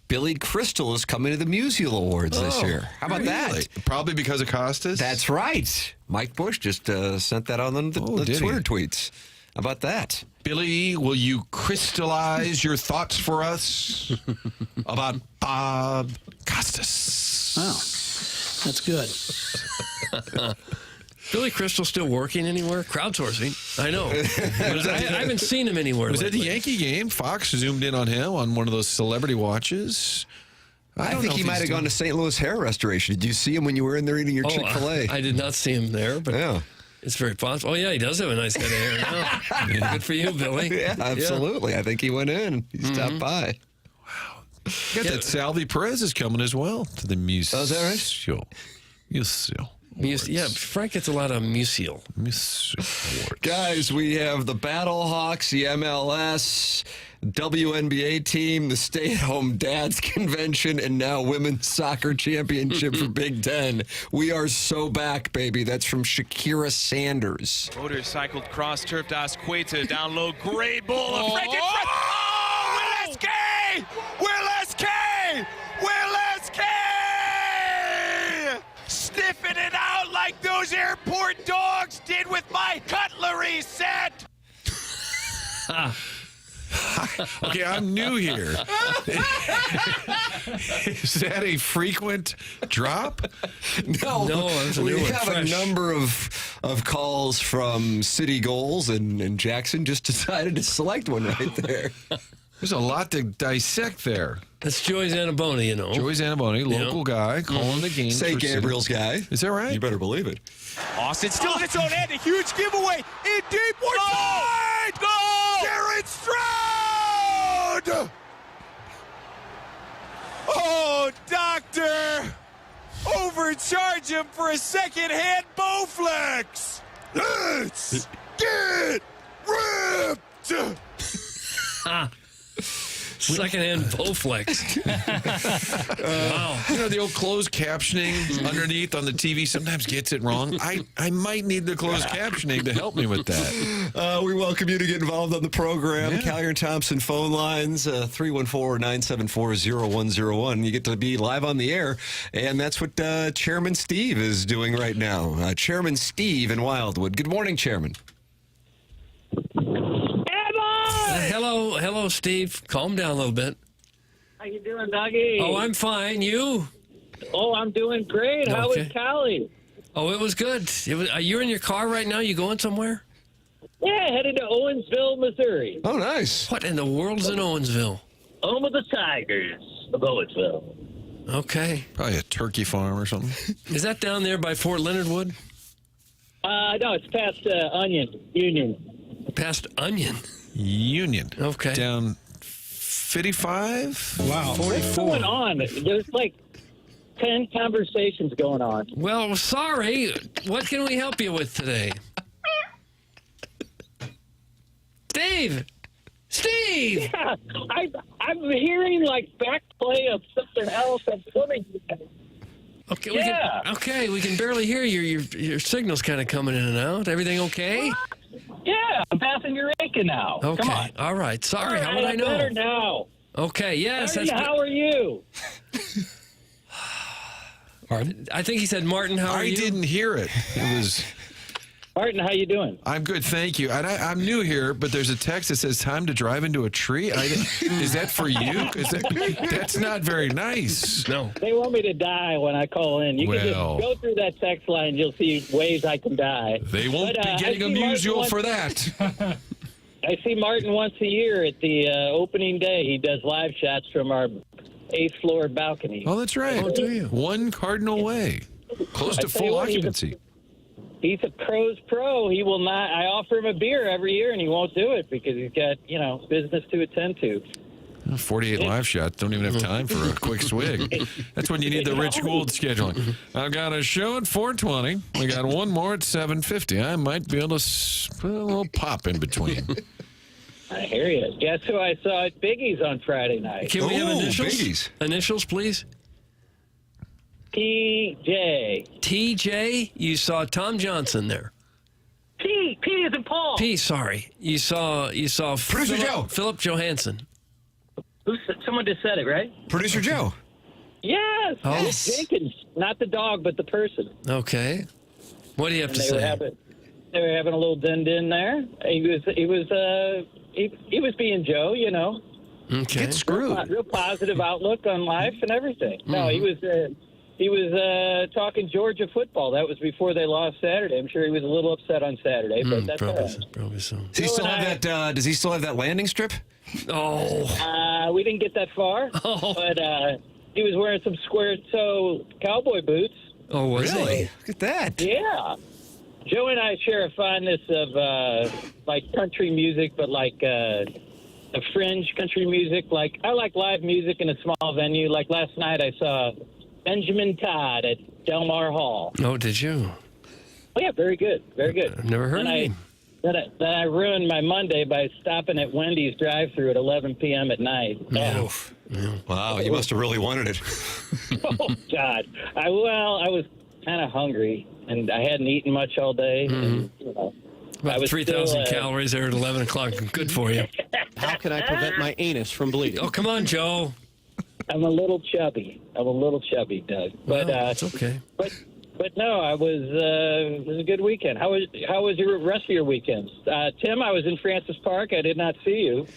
Billy Crystal is coming to the Musial Awards this year. How about that? Probably because of Costas? That's right. Mike Bush just sent that on the Twitter tweets. How about that? Billy, will you crystallize your thoughts for us about Bob Costas? Wow, that's good. Billy Crystal still working anywhere? Crowdsourcing. I know. I haven't seen him anywhere. Was that the Yankee game? Fox zoomed in on him on one of those celebrity watches. I think he might have gone to St. Louis Hair Restoration. Did you see him when you were in there eating your Chick-fil-A? I did not see him there, but it's very possible. Oh, yeah, he does have a nice head of hair now. Good for you, Billy. Yeah, absolutely. I think he went in. He stopped by. Wow. You got that Salvi Perez is coming as well to the Musial. Oh, is that right? Musial. Yeah, Frank gets a lot of Musial. Guys, we have the Battlehawks, the MLS, WNBA team, the stay-at-home dads convention, and now women's soccer championship for Big Ten. We are so back, baby. That's from Shakira Sanders. Motorcycled cross-turf to Asqueta, down low, great ball of Frank in front. Oh, Willis K! Willis K! Willis K! Sniffing it out like those airport dogs did with my cutlery set. Okay, I'm new here. Is that a frequent drop? No, we have a number of calls from City Goals, and Jackson just decided to select one right there. There's a lot to dissect there. That's Joey Zanaboni, you know. Joey Zanaboni, local guy, calling the game. Say Gabriel's guy. Is that right? You better believe it. Austin still in its own end, a huge giveaway in deep. Oh! charge him for a second-hand Bowflex. Let's get ripped. Second-hand Bowflex. Wow. You know, the old closed captioning underneath on the TV sometimes gets it wrong. I might need the closed captioning to help me with that. We welcome you to get involved on the program. Yeah. Callier and Thompson phone lines, 314-974-0101. You get to be live on the air, and that's what Chairman Steve is doing right now. Chairman Steve in Wildwood. Good morning, Chairman. Hello, Steve. Calm down a little bit. How you doing, Dougie? Oh, I'm fine. You? Oh, I'm doing great. How was Cali? Oh, it was good. Are you in your car right now? You going somewhere? Yeah, headed to Owensville, Missouri. Oh, nice. What in the world's in Owensville? Home of the Tigers of Owensville. Okay. Probably a turkey farm or something. Is that down there by Fort Leonard Wood? No, it's past Union. Past Union? Okay. Down 55? Wow. 44. What's going on? There's like 10 conversations going on. Well, sorry. What can we help you with today? Steve! Yeah, I'm hearing like backplay of something else. I'm swimming. Okay, we can barely hear you. Your signal's kind of coming in and out. Everything okay? Yeah, I'm passing Eureka now. Okay. Come on. All right. Sorry. All How right, would I know? Better now. Okay. Yes. How are you? I think he said, Martin, how are you? I didn't hear it. It was... Martin, how you doing? I'm good, thank you. And I'm new here, but there's a text that says time to drive into a tree. Is that for you? That's not very nice. No. They want me to die when I call in. You can just go through that text line. You'll see ways I can die. They won't be getting a musical for that. I see Martin once a year at the opening day. He does live shots from our 8th floor balcony. Oh, that's right. Oh, do you? One Cardinal Way. Close to full occupancy. He's a pro's pro. He will not. I offer him a beer every year, and he won't do it because he's got, business to attend to. 48 live shots. Don't even have time for a quick swig. That's when you need the Rich Gould scheduling. I've got a show at 4:20. We got one more at 7:50. I might be able to put a little pop in between. I hear you. Guess who I saw at Biggie's on Friday night? Can we have initials? Biggies. Initials, please. TJ. TJ? You saw Tom Johnson there. P is in Paul. Sorry. You saw Producer Joe. Philip Johansson. Someone just said it, right? Producer Joe. Yes. Oh. Jenkins. Not the dog, but the person. Okay. What do you have to say? They were having a little din-din there. He was being Joe, Okay. Get screwed. Real positive outlook on life and everything. Mm-hmm. No, he was talking Georgia football. That was before they lost Saturday. I'm sure he was a little upset on Saturday, but that's all right. Probably so. Does he still have that? Does he still have that landing strip? Oh. We didn't get that far, but he was wearing some square-toe cowboy boots. Oh, was really? he? Look at that. Yeah. Joe and I share a fondness of like country music, but like a fringe country music. Like I like live music in a small venue. Like last night, I saw Benjamin Todd at Del Mar Hall. Oh, did you? Oh yeah, very good, very good. I've never heard of him. Then I ruined my Monday by stopping at Wendy's drive-thru at 11 p.m. at night. Yeah. Wow, you must have really wanted it. Oh God! I was kind of hungry, and I hadn't eaten much all day. And, About 3,000 calories there at 11 o'clock. Good for you. How can I prevent my anus from bleeding? Oh, come on, Joe. I'm a little chubby, Doug. But it's okay. But no, it was a good weekend. How was your rest of your weekends? Tim, I was in Francis Park. I did not see you.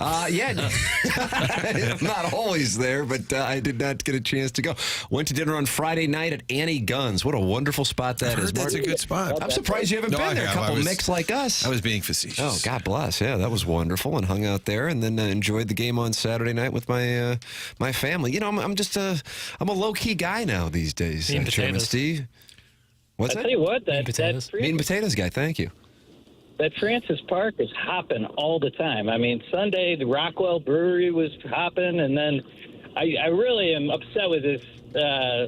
Yeah, I'm not always there, but I did not get a chance to go. Went to dinner on Friday night at Annie Gunn's. What a wonderful spot that is. That's a good spot. I'm surprised you haven't been there. A couple mix like us. I was being facetious. Oh, God bless. Yeah, that was wonderful, and hung out there, and then enjoyed the game on Saturday night with my my family. I'm just I'm a low key guy now these days. Chairman Steve. What's that? I tell you what, meat and potatoes guy. Thank you. That Francis Park is hopping all the time. I mean, Sunday, the Rockwell Brewery was hopping, and then I really am upset with this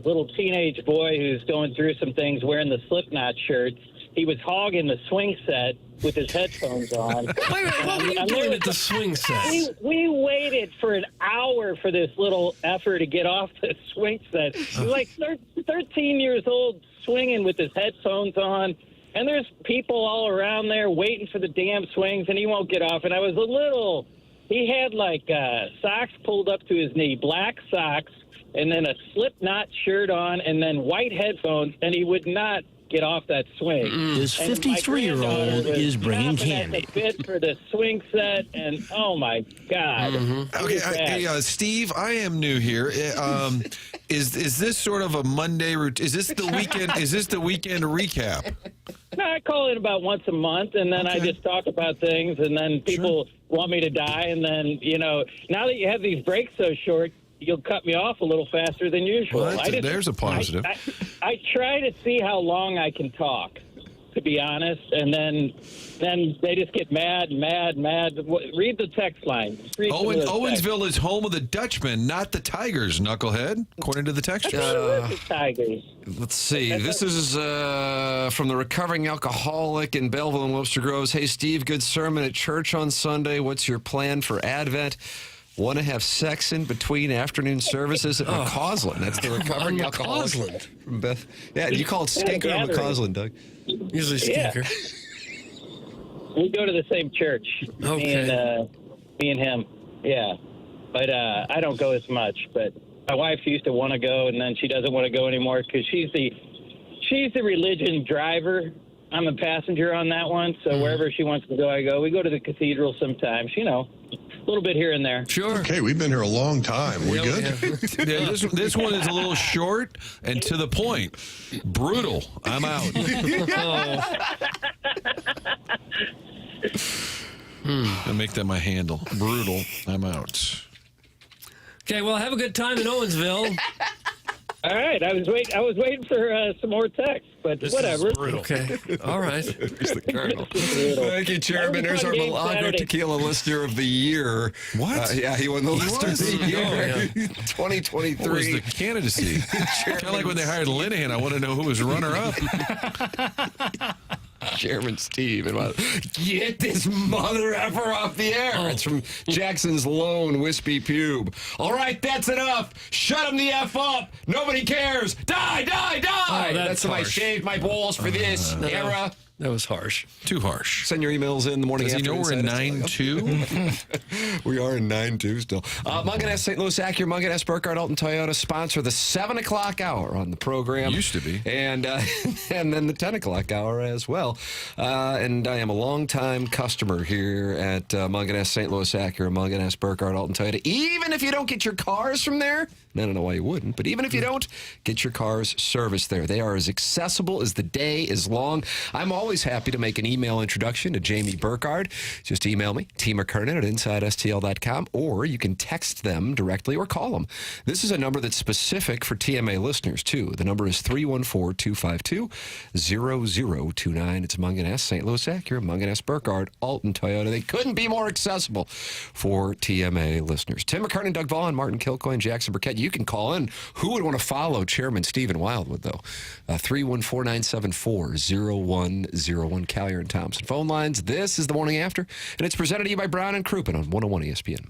little teenage boy who's going through some things wearing the Slipknot shirt. He was hogging the swing set with his headphones on. Wait, what were you doing at the swing set? We waited for an hour for this little effer to get off the swing set. He's like 13 years old, swinging with his headphones on, and there's people all around there waiting for the damn swings, and he won't get off. And I was a little... He had, like, socks pulled up to his knee, black socks, and then a Slipknot shirt on, and then white headphones, and he would not get off that swing. This 53-year-old is bringing candy. At the fit for the swing set, and oh my God! Okay, Steve, I am new here. Is this sort of a Monday routine? Is this the weekend? Is this the weekend recap? No, I call it about once a month, and then I just talk about things, and then people want me to die, and then now that you have these breaks so short, you'll cut me off a little faster than usual. Well, there's a positive. I try to see how long I can talk, to be honest, and then they just get mad. Read the text line. Owensville is home of the Dutchmen, not the Tigers, knucklehead, according to the text. The Tigers. Let's see. This is from the recovering alcoholic in Belleville and Webster Groves. Hey, Steve, good sermon at church on Sunday. What's your plan for Advent? Want to have sex in between afternoon services at McCausland. That's the recovering alcoholic. From Beth. Yeah, you call it Stinker or McCausland, Doug? Usually Stinker. We go to the same church. Okay. Me and him. Yeah. But I don't go as much. But my wife used to want to go, and then she doesn't want to go anymore because she's the religion driver. I'm a passenger on that one, so wherever she wants to go, I go. We go to the cathedral sometimes, a little bit here and there. Sure. Okay, we've been here a long time. We good? Yeah, this one is a little short and to the point. Brutal. I'm out. I make that my handle. Brutal. I'm out. Okay, well, have a good time in Owensville. All right, I was waiting for some more text, but whatever. Okay, all right. There's the Colonel. Thank you, Chairman. There's our Milagro Tequila Listener of the Year. What? Yeah, he won the Listener of the Year. 2023. What was the candidacy? Kind of like when they hired Linehan. I want to know who was runner-up. Chairman Steve. And get this mother effer off the air. It's from Jackson's lone wispy pube. All right, that's enough. Shut him the F up. Nobody cares. Die. Oh, that's why I shaved my balls for this era. That was harsh. Too harsh. Send your emails in the morning after. Does he know we're in 9-2? We are in 9-2 still. Munganess St. Louis Acura, Munganess Burkhardt Alton Toyota sponsor the 7 o'clock hour on the program. Used to be. And then the 10 o'clock hour as well. And I am a longtime customer here at Munganess St. Louis Acura, Munganess Burkhardt Alton Toyota. Even if you don't get your cars from there, I don't know why you wouldn't, but even if you don't, get your cars serviced there. They are as accessible as the day is long. I'm always happy to make an email introduction to Jamie Burkhardt. Just email me, McKernan at InsideSTL.com, or you can text them directly or call them. This is a number that's specific for TMA listeners, too. The number is 314-252-0029. It's Munganess, St. Louis Acura, Munganess Burkhardt, Alton Toyota. They couldn't be more accessible for TMA listeners. Tim McKernan, Doug Vaughn, Martin Kilcoyne, Jackson Burkett. You can call in. Who would want to follow Chairman Stephen Wildwood, though? 314-974-0101. Callier and Thompson phone lines. This is the Morning After, and it's presented to you by Brown and Crouppen on 101 ESPN.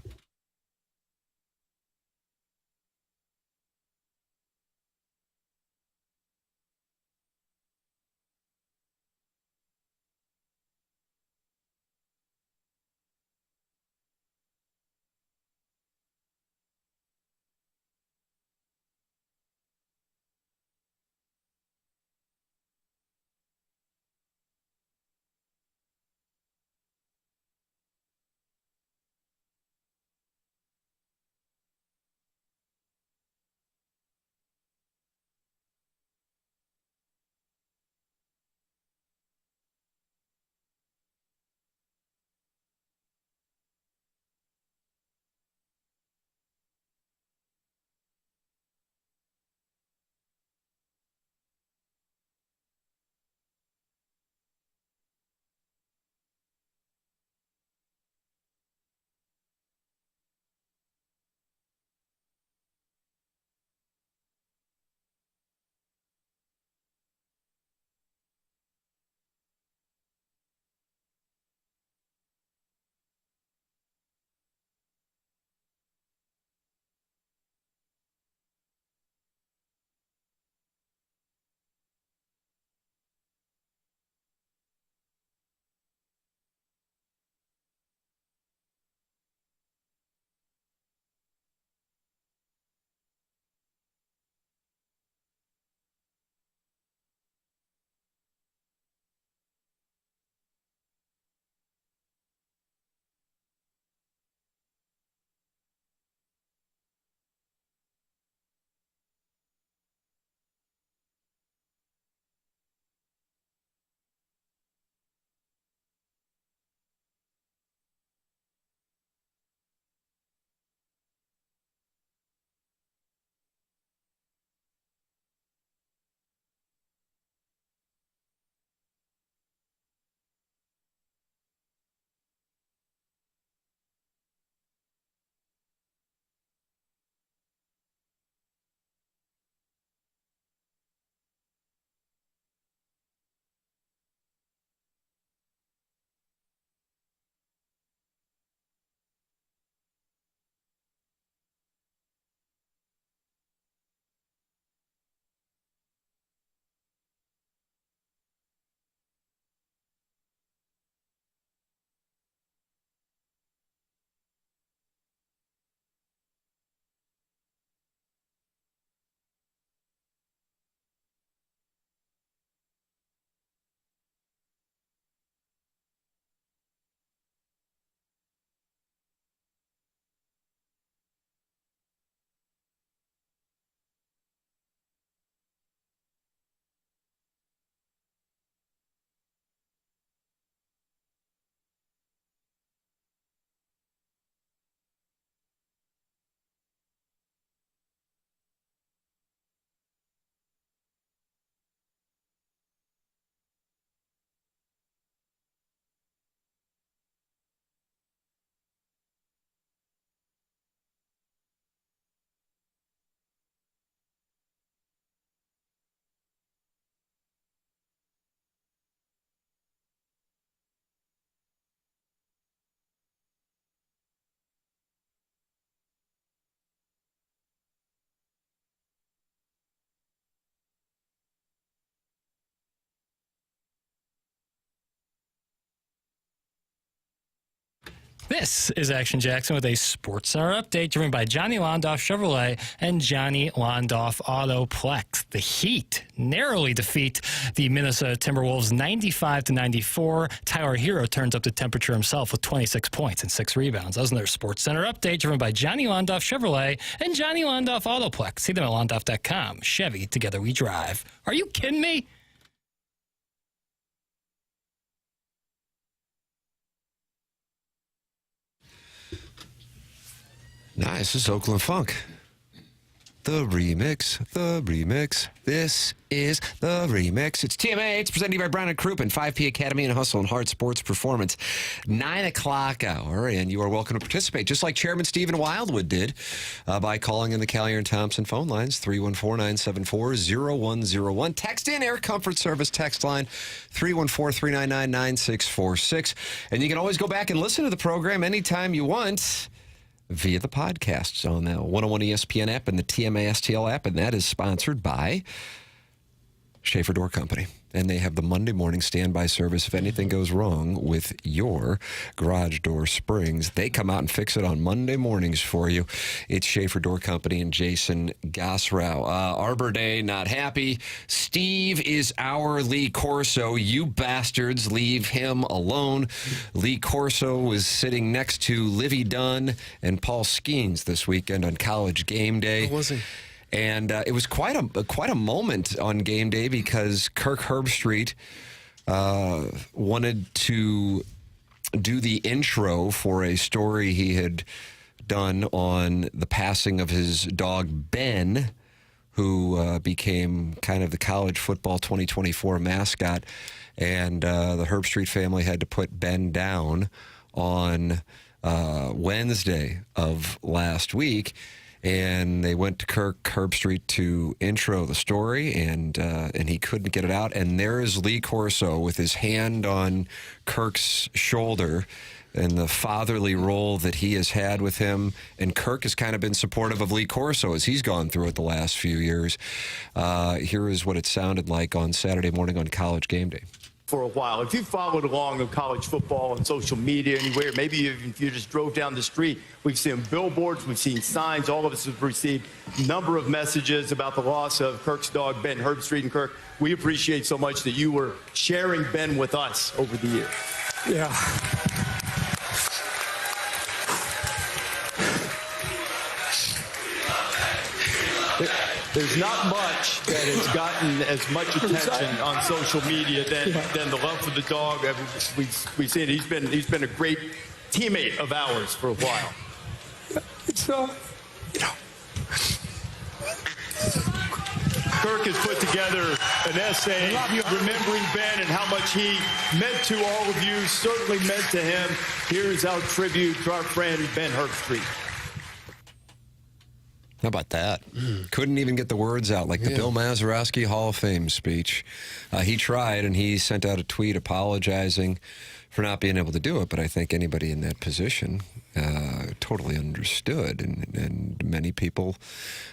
This is Action Jackson with a Sports Center update driven by Johnny Londoff Chevrolet and Johnny Londoff Autoplex. The Heat narrowly defeat the Minnesota Timberwolves 95-94. Tyler Hero turns up the temperature himself with 26 points and 6 rebounds. That was another Sports Center update driven by Johnny Londoff Chevrolet and Johnny Londoff Autoplex. See them at londoff.com. Chevy, together we drive. Are you kidding me? Nice. This is Oakland Funk. The remix. This is the remix. It's TMA. It's presented by Brown & Crouppen, 5P Academy and Hustle and Hard Sports Performance. 9 o'clock hour, and you are welcome to participate, just like Chairman Stephen Wildwood did by calling in the Callier and Thompson phone lines, 314-974-0101. Text in Air Comfort Service text line, 314-399-9646. And you can always go back and listen to the program anytime you want via the podcasts on the 101 ESPN app and the TMA STL app, and that is sponsored by Schaefer Door Company. And they have the Monday morning standby service. If anything goes wrong with your garage door springs, they come out and fix it on Monday mornings for you. It's Schaefer Door Company and Jason Gosrow. Arbor Day, not happy. Steve is our Lee Corso. You bastards, leave him alone. Lee Corso was sitting next to Livy Dunn and Paul Skeens this weekend on College Game Day. How was he? And it was quite a moment on game day because Kirk Herbstreit wanted to do the intro for a story he had done on the passing of his dog Ben, who became kind of the college football 2024 mascot. And the Herbstreit family had to put Ben down on Wednesday of last week. And they went to Kirk Herbstreit to intro the story, and he couldn't get it out. And there is Lee Corso with his hand on Kirk's shoulder and the fatherly role that he has had with him. And Kirk has kind of been supportive of Lee Corso as he's gone through it the last few years. Here is what it sounded like on Saturday morning on College Game Day. For a while. If you followed along in college football and social media anywhere, maybe even if you just drove down the street, we've seen billboards, we've seen signs, all of us have received a number of messages about the loss of Kirk's dog, Ben Herbstreit. And Kirk, we appreciate so much that you were sharing Ben with us over the years. Yeah. There's not much that has gotten as much attention on social media than the love for the dog. We've seen it. He's been a great teammate of ours for a while. It's Kirk has put together an essay remembering Ben and how much he meant to all of you, certainly meant to him. Here is our tribute to our friend Ben Herbstreit. How about that? Couldn't even get the words out like the Bill Mazeroski Hall of Fame speech. He tried, and he sent out a tweet apologizing for not being able to do it, but I think anybody in that position totally understood, and many people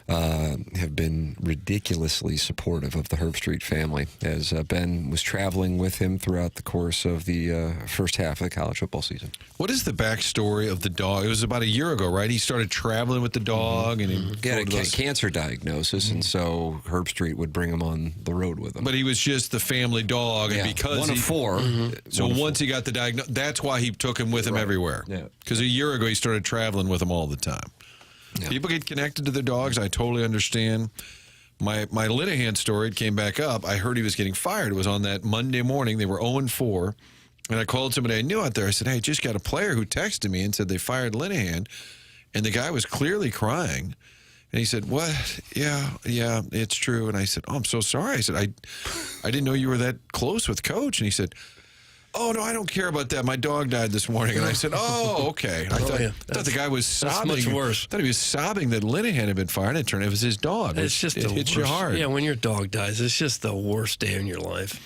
have been ridiculously supportive of the Herbstreit family as Ben was traveling with him throughout the course of the first half of the college football season. What is the backstory of the dog? It was about a year ago, right? He started traveling with the dog, and he had a cancer diagnosis, and so Herbstreit would bring him on the road with him. But he was just the family dog, and because one of four. So once he got the diagnosis, that's why he took him with him everywhere. Because a year ago he started traveling with him all the time. People get connected to their dogs. I totally understand. My Linehan story came back up. I heard he was getting fired. It was on that Monday morning. They were 0-4. And I called somebody I knew out there. I said, hey, just got a player who texted me and said they fired Linehan. And the guy was clearly crying. And he said, what? Yeah, it's true. And I said, oh, I'm so sorry. I said, I didn't know you were that close with Coach. And he said, oh, no, I don't care about that. My dog died this morning. And I said, oh, okay. I thought the guy was sobbing. That's much worse. I thought he was sobbing that Linehan had been fired. It turned out it was his dog. It's just it hits you hard. Yeah, when your dog dies, it's just the worst day in your life.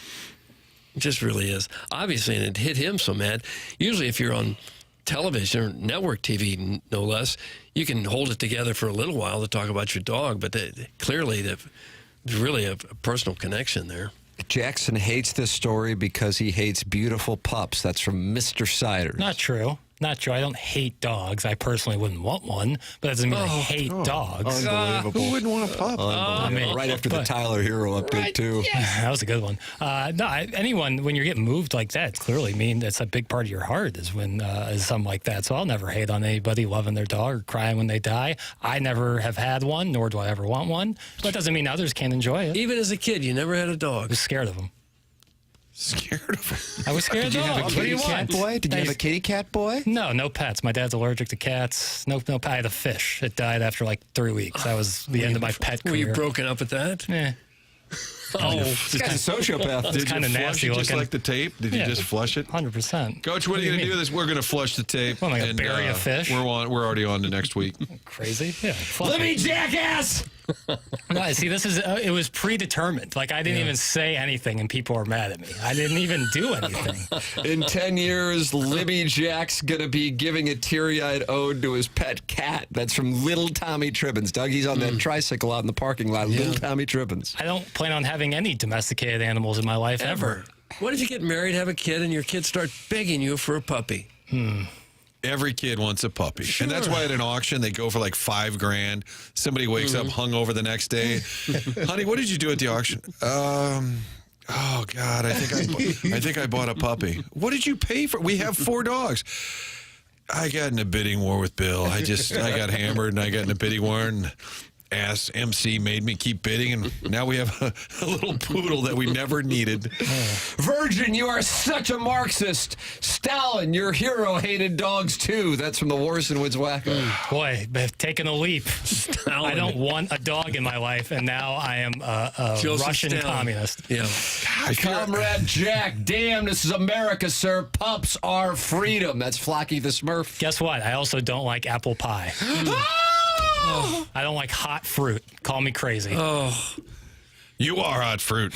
It just really is. Obviously, and it hit him so mad. Usually if you're on television or network TV, no less, you can hold it together for a little while to talk about your dog. But clearly, there's really a personal connection there. Jackson hates this story because he hates beautiful pups. That's from Mr. Siders. Not true. Not true. I don't hate dogs. I personally wouldn't want one, but that doesn't mean I hate dogs. Unbelievable. Who wouldn't want a pup? I mean, right after the Tyler Hero update, too. Yeah, that was a good one. Anyone, when you're getting moved like that, clearly mean that's a big part of your heart is when is something like that. So I'll never hate on anybody loving their dog or crying when they die. I never have had one, nor do I ever want one. But that doesn't mean others can't enjoy it. Even as a kid, you never had a dog. I was scared of them. Scared of him? I was scared of Did you have a dogs. kitty cat boy? Did you have a kitty cat boy? No pets. My dad's allergic to cats. No. I had a fish. It died after like 3 weeks. That was the end of my pet career. Were you broken up at that? Yeah. This guy's a sociopath. It's kind of nasty looking. Just like the tape? Did you just flush it? 100%. Coach, what are you going to do? We're going to flush the tape. What, am I going to bury a fish? We're already on to next week. Crazy? Yeah. Let me, jackass! No, see, this is it was predetermined. Like I didn't even say anything, and people were mad at me. I didn't even do anything. In 10 years, Libby Jack's gonna be giving a teary-eyed ode to his pet cat. That's from Little Tommy Tribbins. Doug, he's on that tricycle out in the parking lot. Little Tommy Tribbins. I don't plan on having any domesticated animals in my life ever. What if you get married, have a kid, and your kids start begging you for a puppy? Every kid wants a puppy. Sure. And that's why at an auction, they go for like $5,000. Somebody wakes up hungover the next day. Honey, what did you do at the auction? Oh, God, I think I bought a puppy. What did you pay for? We have 4 dogs. I got in a bidding war with Bill. I got hammered, and I got in a bidding war, and ass MC made me keep bidding, and now we have a little poodle that we never needed. Virgin, you are such a Marxist. Stalin, your hero hated dogs too. That's from the Wars and Woods Wacko. Boy, they've taken a leap. I don't want a dog in my life, and now I am a Russian communist. Yeah. Comrade Jack, damn, this is America, sir. Pups are freedom. That's Flocky the Smurf. Guess what? I also don't like apple pie. I don't like hot fruit. Call me crazy. You are hot fruit.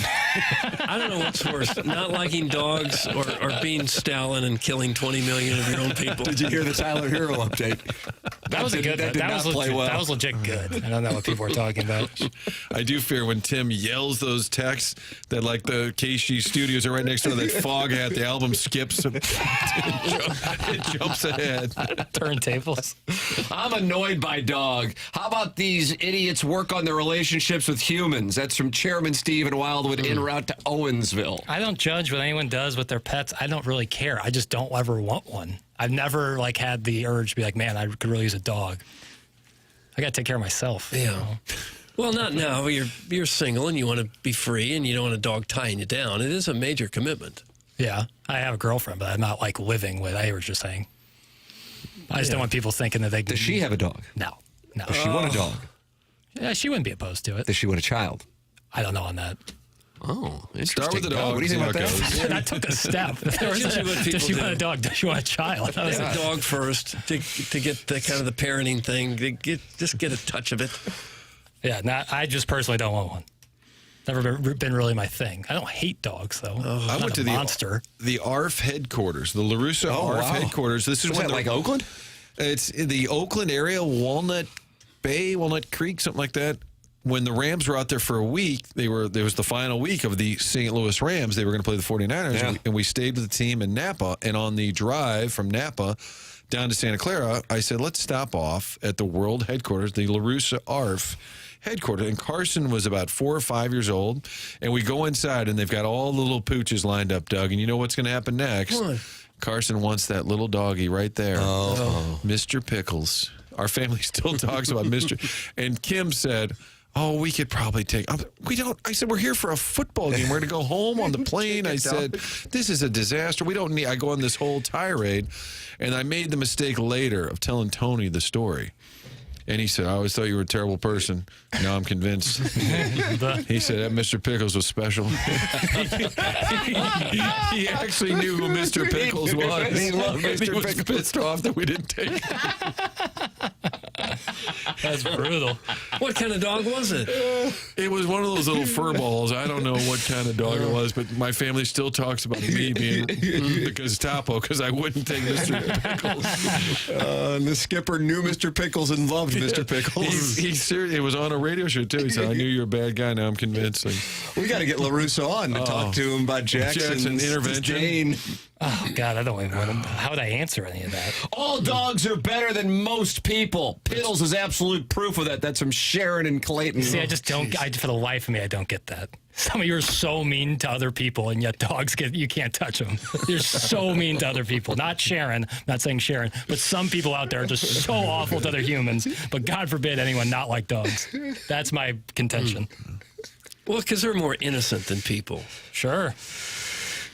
I don't know what's worse, not liking dogs or being Stalin and killing 20 million of your own people. Did you hear the Tyler Hero update? That was a good one. That was legit good. I don't know what people were talking about. I do fear when Tim yells those texts that like the KC studios are right next door, that fog hat, the album skips. It jumps ahead. Turntables. I'm annoyed by dog. How about these idiots work on their relationships with humans? That's from Chairman Steve in Wildwood en route to Owensville. I don't judge what anyone does with their pets. I don't really care. I just don't ever want one. I've never had the urge to be like, man, I could really use a dog. I got to take care of myself. Yeah. You know? Well, not now. You're single and you want to be free and you don't want a dog tying you down. It is a major commitment. Yeah. I have a girlfriend, but I'm not living with. I hear what you're saying. I just don't want people thinking that they can. Does she have a dog? No. Does she want a dog? Yeah, she wouldn't be opposed to it. Does she want a child? I don't know on that. Oh, interesting. Start with the dog. What do you think about that? That took a step. Does she want a dog? Does she want a child? Have a dog first to get the kind of the parenting thing. Just get a touch of it. Yeah, I just personally don't want one. Never been really my thing. I don't hate dogs though. I went to the ARF headquarters, the LaRusso ARF headquarters. This is that like Oakland? It's in the Oakland area, Walnut Bay, Walnut Creek, something like that. When the Rams were out there for a week, there was the final week of the St. Louis Rams. They were going to play the 49ers, and we stayed with the team in Napa. And on the drive from Napa down to Santa Clara, I said, let's stop off at the world headquarters, the LaRusso ARF headquarters. And Carson was about 4 or 5 years old. And we go inside, and they've got all the little pooches lined up, Doug. And you know what's going to happen next? What? Carson wants that little doggy right there. Mr. Pickles. Our family still talks about Mr. And Kim said, oh, we could probably take. We don't. I said, we're here for a football game. We're going to go home on the plane. I said, this is a disaster. We don't need. I go on this whole tirade. And I made the mistake later of telling Tony the story. And he said, I always thought you were a terrible person. Now I'm convinced. He said that Mr. Pickles was special. He actually knew who Mr. Pickles was. He loved Mr. He was pissed off that we didn't take it. That's brutal. What kind of dog was it? It was one of those little fur balls. I don't know what kind of dog it was, but my family still talks about me being the Gestapo because I wouldn't take Mr. Pickles. And the skipper knew Mr. Pickles and loved Mr. Pickles. He seriously, it was on a radio show too. He said, I knew you were a bad guy. Now I'm convinced. We got to get LaRusso on to talk to him about Jackson's intervention. disdain. Oh, God, I don't even know. How would I answer any of that? All dogs are better than most people. Piddles is absolute proof of that. That's from Sharon and Clayton. See, I just don't, for the life of me, I don't get that. Some of you are so mean to other people, and yet dogs you can't touch them. You're so mean to other people. Not Sharon, not saying Sharon, but some people out there are just so awful to other humans. But God forbid anyone not like dogs. That's my contention. Well, because they're more innocent than people. Sure.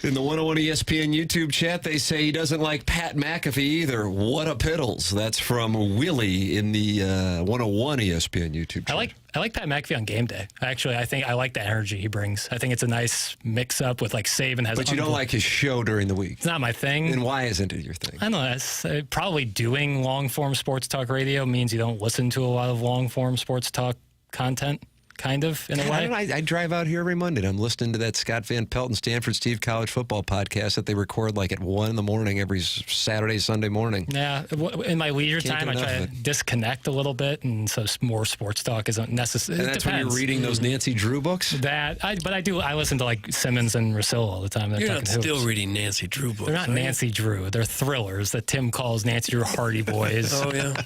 In the 101 ESPN YouTube chat, they say he doesn't like Pat McAfee either. What a piddles. That's from Willie in the 101 ESPN YouTube chat. I like Pat McAfee on game day. Actually, I think I like the energy he brings. I think it's a nice mix-up with, like, Saban has... But you don't like his show during the week. It's not my thing. And why isn't it your thing? I don't know. It's, probably doing long-form sports talk radio means you don't listen to a lot of long-form sports talk content. Kind of, in a way. I drive out here every Monday, and I'm listening to that Scott Van Pelt and Stanford Steve college football podcast that they record like at 1 in the morning every Saturday, Sunday morning. Yeah, in my leisure time, I try to disconnect a little bit, and so more sports talk isn't necessary. And that's when you're reading those Nancy Drew books? But I listen to like Simmons and Rosillo all the time. You're not still reading Nancy Drew books. They're not Nancy Drew. They're thrillers that Tim calls Nancy Drew Hardy Boys. Oh, yeah.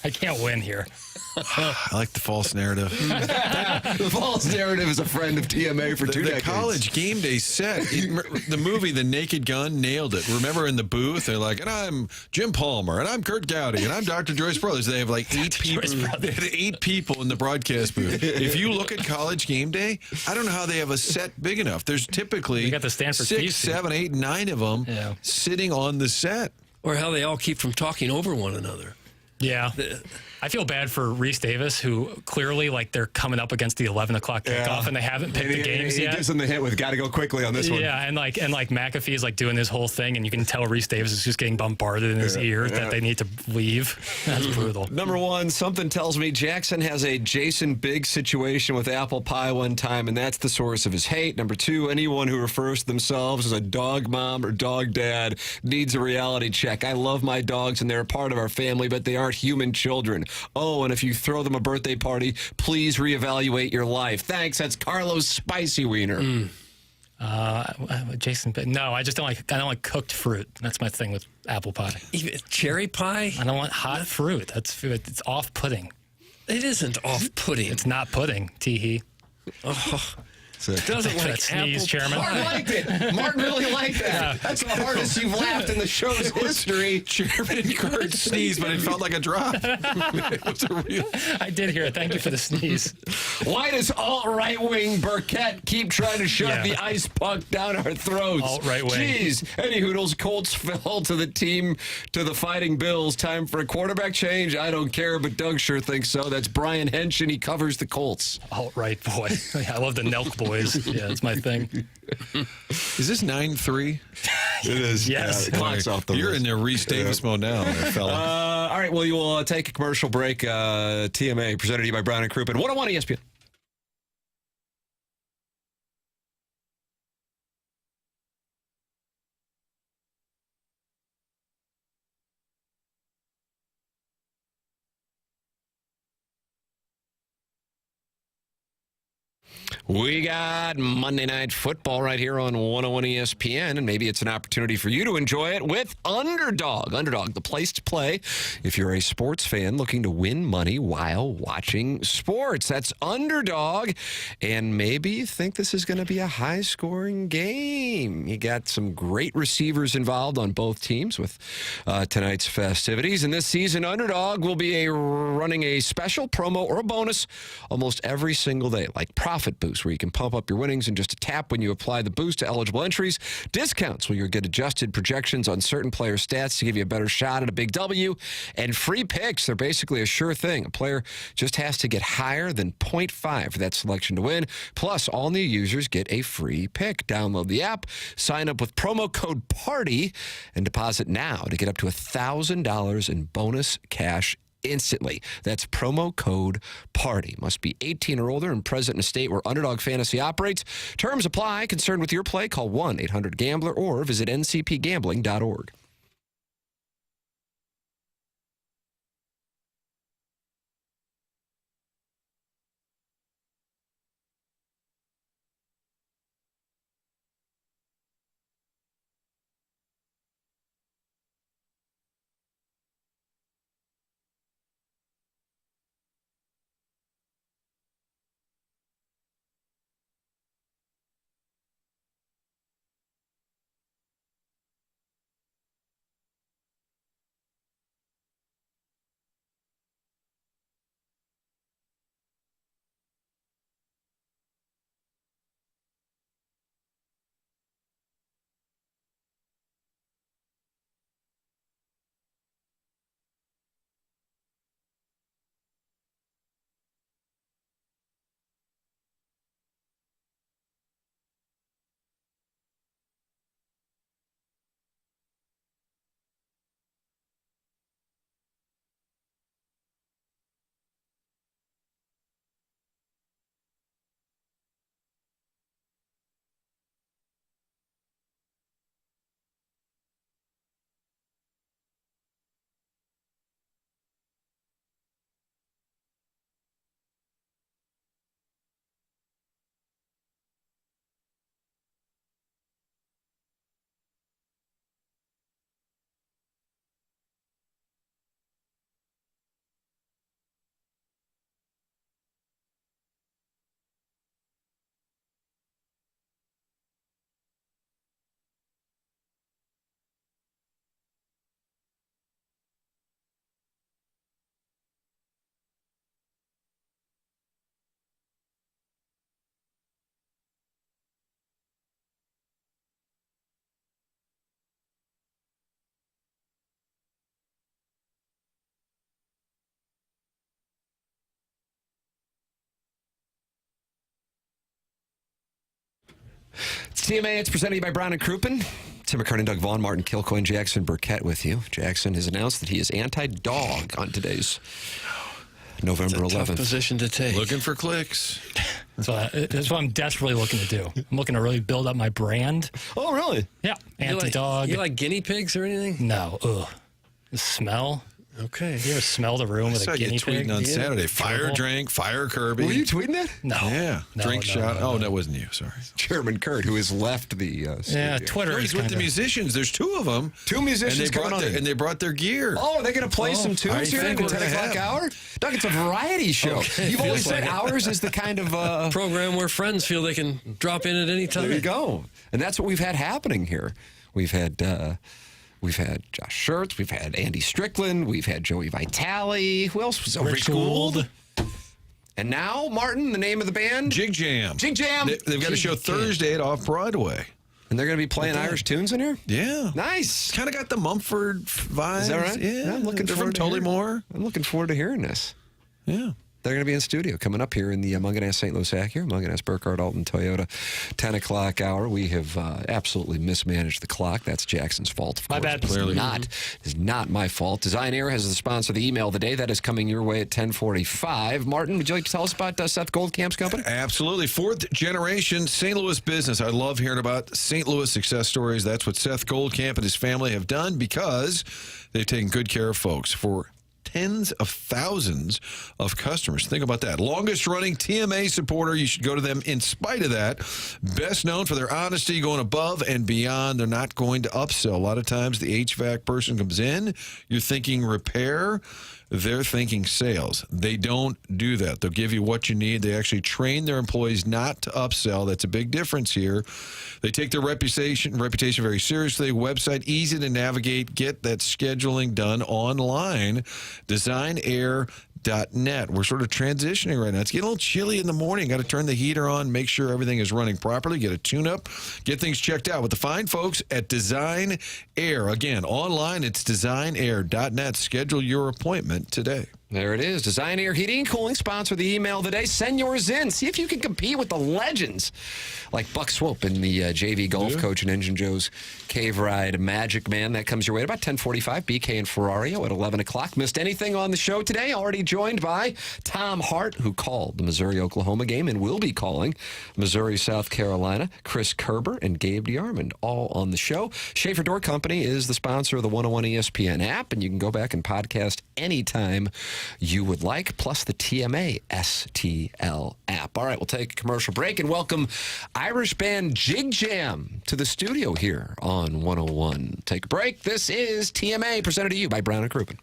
I can't win here. I like the false narrative. The false narrative is a friend of TMA for 2 decades. The college game day set, the movie The Naked Gun nailed it. Remember in the booth, they're like, and I'm Jim Palmer, and I'm Kurt Gowdy, and I'm Dr. Joyce Brothers. They have like 8 people. They had 8 people in the broadcast booth. If you look at college game day, I don't know how they have a set big enough. There's typically got the Stanford 6, 7, 8, 9 of them sitting on the set. Or how they all keep from talking over one another. Yeah. I feel bad for Reese Davis, who clearly, like, they're coming up against the 11 o'clock kickoff, and they haven't picked the games yet. He gives them the hint with got to go quickly on this one. Yeah, and McAfee is like doing his whole thing, and you can tell Reese Davis is just getting bombarded in his ear that they need to leave. That's brutal. Number one, something tells me Jackson has a Jason Biggs situation with apple pie one time, and that's the source of his hate. Number two, anyone who refers to themselves as a dog mom or dog dad needs a reality check. I love my dogs, and they're a part of our family, but they aren't human children. Oh, and if you throw them a birthday party, please reevaluate your life. Thanks. That's Carlos Spicy Wiener. Jason, no, I don't like cooked fruit. That's my thing with apple pie. Even cherry pie? I don't want hot fruit. It's off-putting. It isn't off-putting. It's not pudding. Tee-hee. Oh. Doesn't like sneeze, Chairman. Martin liked it. Martin really liked that. That's the hardest you've laughed in the show's history. Chairman Kurt sneezed, but it felt like a drop. It was a real... I did hear it. Thank you for the sneeze. Why does alt-right-wing Burkett keep trying to shove the ice puck down our throats? Alt-right wing. Jeez. Any Hoodles, Colts fell to the Fighting Bills. Time for a quarterback change. I don't care, but Doug sure thinks so. That's Brian Henson. He covers the Colts. Alt-right boy. I love the Nelk boys. Yeah, that's my thing. Is this 9-3? It is. Yes. Clock's off the You're wrist. in there Reese Davis mode now, fella. All right, well, you will take a commercial break. TMA, presented to you by Brown and Crouppen. 101 ESPN. We got Monday Night Football right here on 101 ESPN, and maybe it's an opportunity for you to enjoy it with Underdog. Underdog, the place to play if you're a sports fan looking to win money while watching sports. That's Underdog, and maybe you think this is going to be a high-scoring game. You got some great receivers involved on both teams with tonight's festivities, and this season, Underdog will be running a special promo or a bonus almost every single day, like Profit Boost, where you can pump up your winnings in just a tap when you apply the boost to eligible entries. Discounts where you'll get adjusted projections on certain player stats to give you a better shot at a big W. And free picks, they're basically a sure thing. A player just has to get higher than 0.5 for that selection to win. Plus, all new users get a free pick. Download the app, sign up with promo code PARTY, and deposit now to get up to $1,000 in bonus cash instantly. That's promo code PARTY. Must be 18 or older and present in a state where Underdog Fantasy operates. Terms apply. Concerned with your play? Call 1-800-GAMBLER or visit ncpgambling.org. TMA, it's presented to you by Brown and Crouppen. Tim McKernan, Doug Vaughn, Martin Kilcoyne, Jackson Burkett with you. Jackson has announced that he is anti-dog on today's November 11th. Tough position to take. Looking for clicks. That's what I'm desperately looking to do. I'm looking to really build up my brand. Oh, really? Yeah. Anti-dog. You like guinea pigs or anything? No. Ugh. The smell. Okay. You ever smell the room with a guinea pig? I saw you tweeting on Saturday. Fire drink, fire Kirby. Were you tweeting that? No. Yeah. Drink shot. Oh, that wasn't you. Sorry. Chairman Kurt, who has left the studio. Yeah, Twitter. He's with the musicians. There's two of them. Two musicians coming on. And they brought their gear. Oh, are they going to play some tunes here at the 10 o'clock hour? Doug, it's a variety show. Okay. You've always said ours is the kind of program where friends feel they can drop in at any time. There you go. And that's what we've had happening here. We've had Josh Schertz, we've had Andy Strickland, we've had Joey Vitale. Who else was over? Rich Gould. And now, Martin, the name of the band? Jig Jam. Jig Jam. They've got a show Thursday at Off-Broadway. And they're going to be playing Irish tunes in here? Yeah. Nice. Kind of got the Mumford vibes. Is that right? Yeah. I'm looking They're forward from to Tullymore. I'm looking forward to hearing this. Yeah. They're going to be in studio coming up here in the Munganess St. Louis Acura, Munganess Burkhardt Alton Toyota 10 o'clock hour. We have absolutely mismanaged the clock. That's Jackson's fault, of course. My bad. Clearly. It's not my fault. Design Air has the sponsor of the email of the day. That is coming your way at 10:45. Martin, would you like to tell us about Seth Goldcamp's company? Absolutely. Fourth generation St. Louis business. I love hearing about St. Louis success stories. That's what Seth Goldcamp and his family have done because they've taken good care of folks for tens of thousands of customers. Think about that. Longest running TMA supporter. You should go to them in spite of that. Best known for their honesty, going above and beyond. They're not going to upsell. A lot of times the HVAC person comes in, you're thinking repair, they're thinking sales. They don't do that. They'll give you what you need. They actually train their employees not to upsell. That's a big difference here. They take their reputation very seriously. Website easy to navigate. Get that scheduling done online. DesignAir.net. We're sort of transitioning right now. It's getting a little chilly in the morning. Got to turn the heater on, make sure everything is running properly, get a tune-up, get things checked out with the fine folks at Design Air. Again, online, it's DesignAir.net. Schedule your appointment today. There it is. Design Air Heating and Cooling, sponsor of the email of the day. Send yours in. See if you can compete with the legends like Buck Swope in the JV golf coach and Engine Joe's Cave Ride Magic Man. That comes your way at about 10:45. BK and Ferrario at 11 o'clock. Missed anything on the show today? Already joined by Tom Hart, who called the Missouri-Oklahoma game and will be calling Missouri-South Carolina. Chris Kerber and Gabe DeArmond all on the show. Schaefer Door Company is the sponsor of the 101 ESPN app, and you can go back and podcast anytime you would like, plus the TMA STL app. All right, we'll take a commercial break and welcome Irish band Jig Jam to the studio here on 101. Take a break. This is TMA, presented to you by Brown and Crouppen.